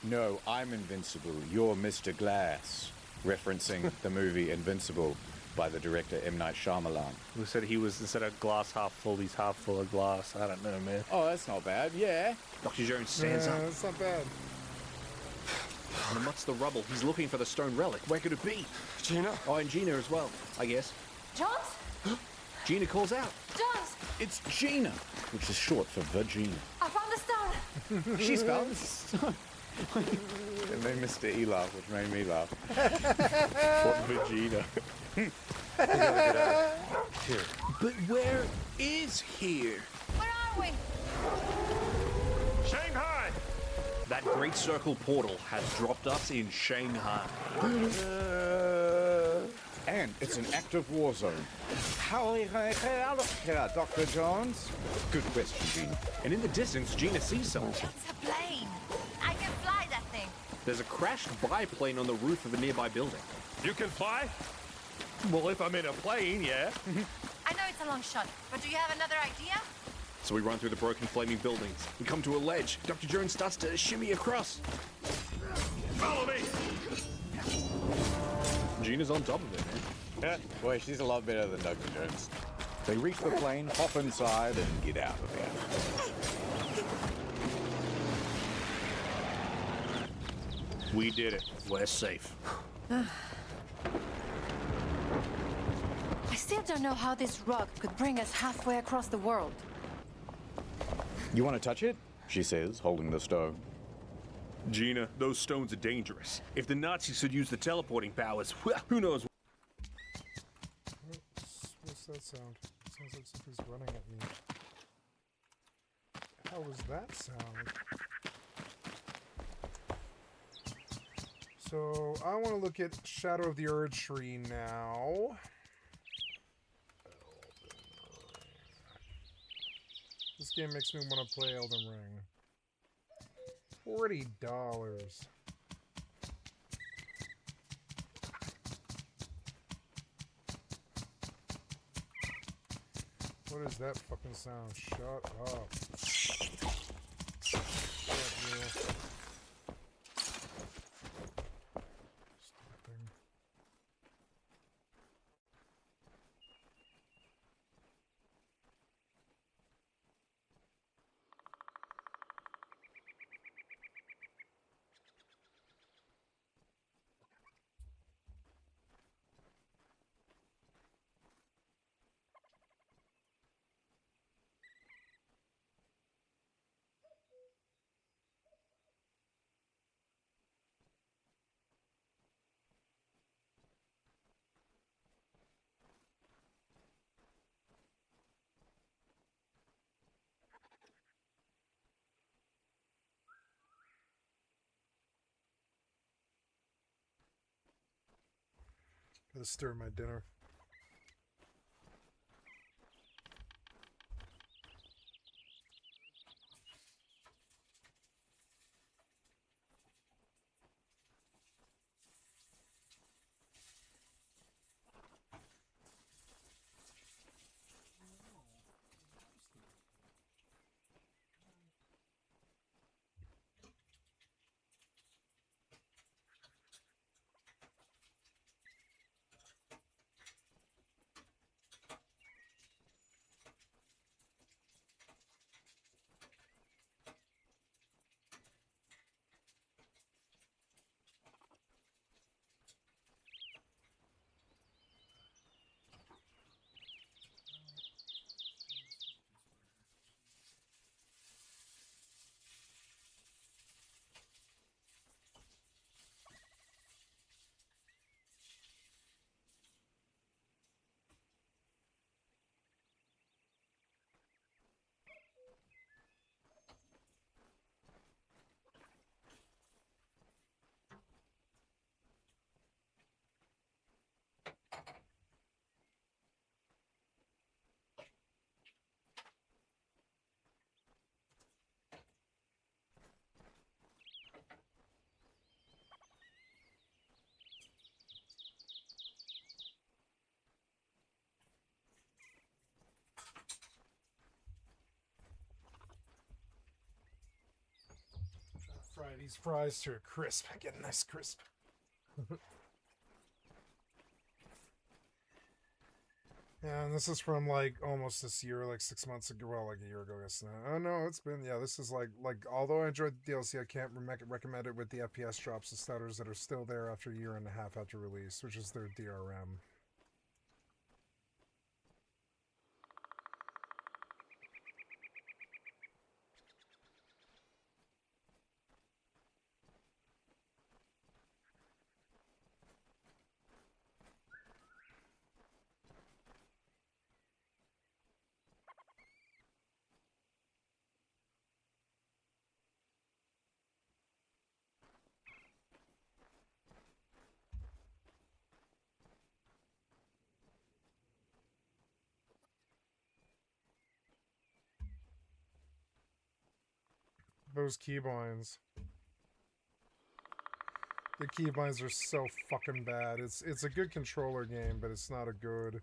C: no, I'm invincible, you're Mr. Glass, referencing the movie Invincible by the director M. Night Shyamalan.
D: Who said he was, instead of glass half full, he's half full of glass. I don't know, man.
C: Oh, that's not bad, yeah.
D: Dr. Jones stands up.
B: That's not bad.
D: And amongst the rubble, he's looking for the stone relic. Where could it be?
V: Gina?
D: Oh, and Gina as well, I guess.
R: Jones?
D: Gina calls out.
R: Jones!
C: It's Gina, which is short for Virginia.
R: I found the stone!
C: She's found the stone. And then Mr. E laughed, which made me laugh.
D: What Virginia?
I: Here. But where is here?
R: Where are we?
V: Shanghai!
D: That great circle portal has dropped us in Shanghai.
C: And it's an active war zone. How are we going to get out of here, Dr. Jones? Good question, Gina.
D: And in the distance, Gina sees something.
R: It's a plane. I can fly that thing.
D: There's a crashed biplane on the roof of a nearby building.
V: You can fly? Well, if I'm in a plane, yeah.
R: I know it's a long shot, but do you have another idea?
D: So we run through the broken flaming buildings. We come to a ledge. Dr. Jones starts to shimmy across.
V: Follow me!
D: Gina's on top of it, man.
C: Yeah, boy, she's a lot better than Dr. Jones. They reach the plane, hop inside, and get out of there.
D: We did it. We're safe.
R: I still don't know how this rug could bring us halfway across the world.
C: You want to touch it? She says, holding the stone.
D: Gina, those stones are dangerous. If the Nazis should use the teleporting powers, well, who knows?
B: What's that sound? It sounds like something's running at me. How was that sound? So, I want to look at Shadow of the Erd Tree now. This game makes me want to play Elden Ring. $40. What is that fucking sound? Shut up. Shut you. Stupid thing. Gotta stir my dinner. Fry these fries to a crisp. Get a nice crisp. Yeah, and this is from like almost this year, like 6 months ago. Well, like a year ago, I guess now. Oh no, it's been, yeah, this is like although I enjoyed the DLC, I can't recommend it with the FPS drops and stutters that are still there after a year and a half after release, which is their DRM. Those keybinds. The keybinds are so fucking bad. It's a good controller game, but it's not a good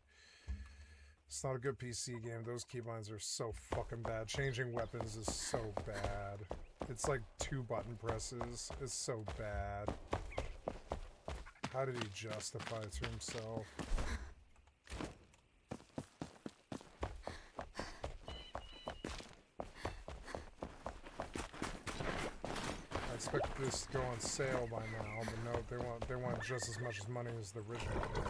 B: PC game. Those keybinds are so fucking bad. Changing weapons is so bad. It's like 2 button presses. It's so bad. How did he justify it to himself? I expect this to go on sale by now, but no, they want just as much money as the original game.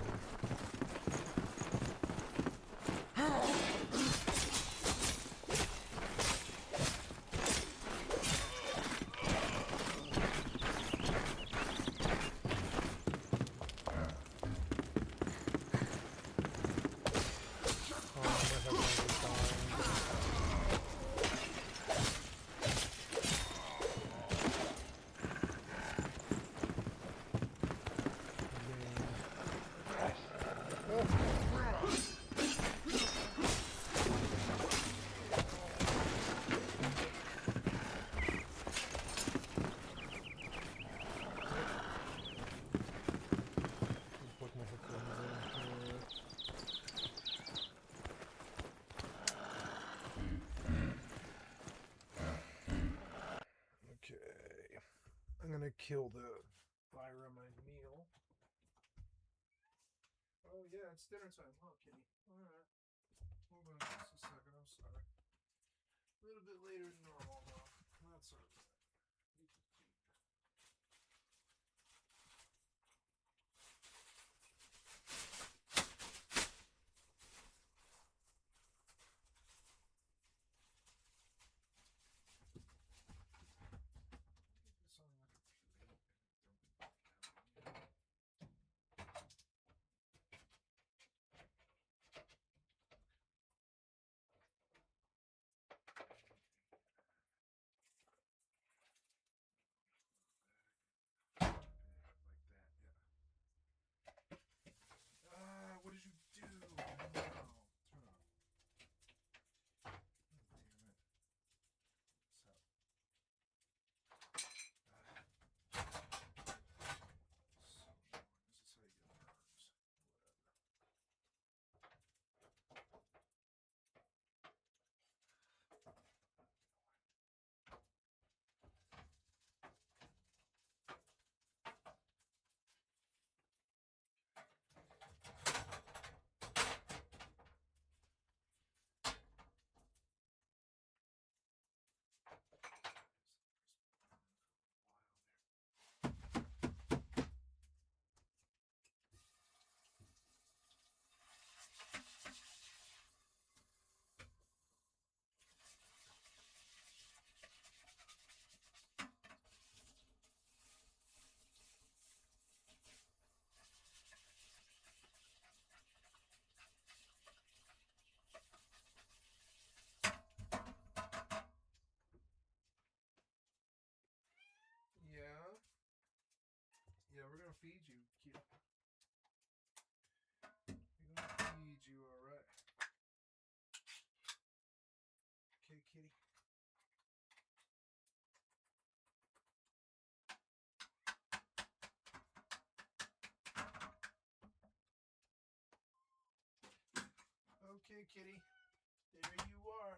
B: I'm gonna kill the fire on my meal. Oh yeah, it's dinner time, huh, kitty? Alright. Hold on just a second, I'm sorry. A little bit later than normal, though. That's alright. What did you do? No. Turn on. Oh, damn it. So. So annoying. This is how you get nerves. Yeah? Yeah, we're gonna feed you, kitty. We're gonna feed you, alright. Okay, kitty. Okay, kitty. There you are.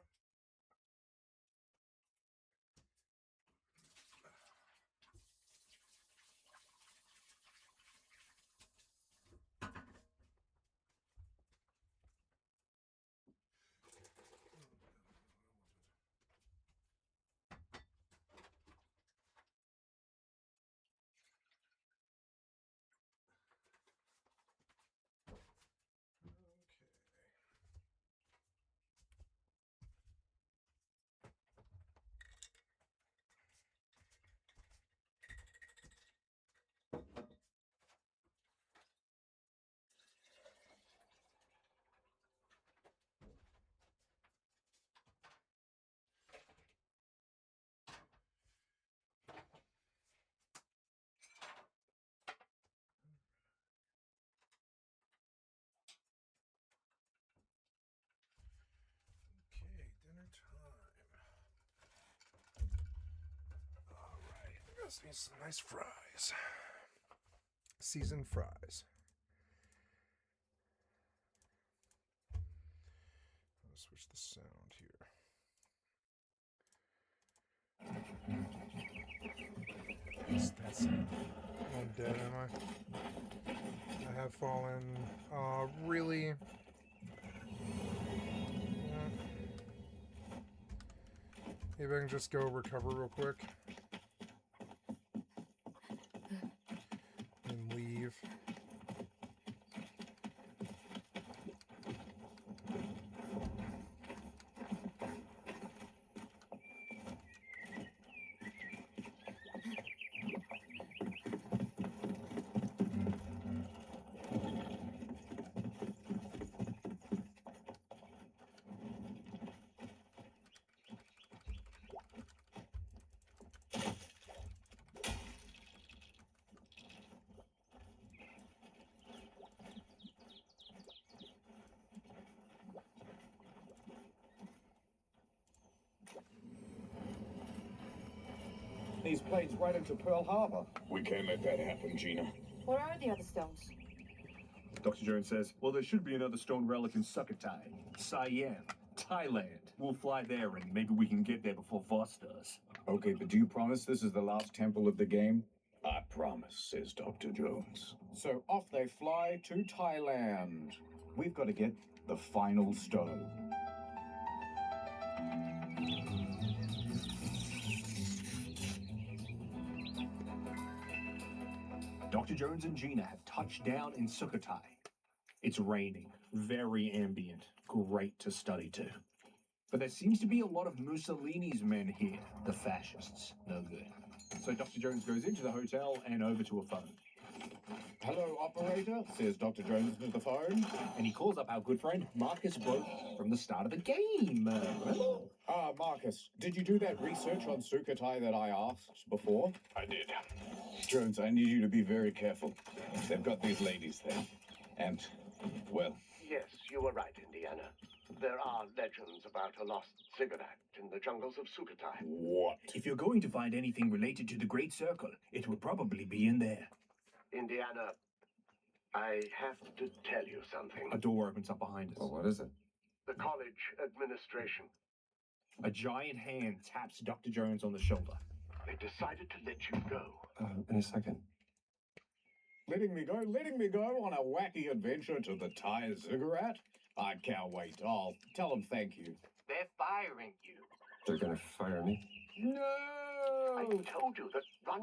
B: Okay, dinner time. Alright, I got some nice fries. Seasoned fries. I'll switch the sound here. That's I'm dead, am I? I have fallen. Really? Yeah. Maybe I can just go recover real quick. And leave.
F: These planes right into Pearl Harbor. We can't let that happen, Gina.
H: Where are the other stones?
D: Dr. Jones says, well, there should be another stone relic in Skycatlive, Siam, Thailand. We'll fly there and maybe we can get there before Voss does.
F: Okay, but do you promise this is the last temple of the game?
L: I promise, says Dr. Jones.
F: So off they fly to Thailand. We've got to get the final stone.
D: Dr. Jones and Gina have touched down in Sukhothai. It's raining, very ambient, great to study to. But there seems to be a lot of Mussolini's men here, the fascists. No good. So Dr. Jones goes into the hotel and over to a phone.
F: Hello, operator, says Dr. Jones to the phone.
D: And he calls up our good friend Marcus Broke from the start of the game. Remember?
F: Marcus, did you do that research on Sukhothai that I asked before?
L: I did.
F: Jones, I need you to be very careful. They've got these ladies there. And, well...
N: Yes, you were right, Indiana. There are legends about a lost cigarette in the jungles of Sukhothai.
F: What?
D: If you're going to find anything related to the Great Circle, it will probably be in there.
N: Indiana, I have to tell you something.
D: A door opens up behind us.
F: Oh, what is it?
N: The college administration.
D: A giant hand taps Dr. Jones on the shoulder.
N: They decided to let you go.
F: In a second. Letting me go on a wacky adventure to the Thai ziggurat? I can't wait. I'll tell them thank you.
N: They're firing you.
F: They're gonna fire me? No!
N: I told you that running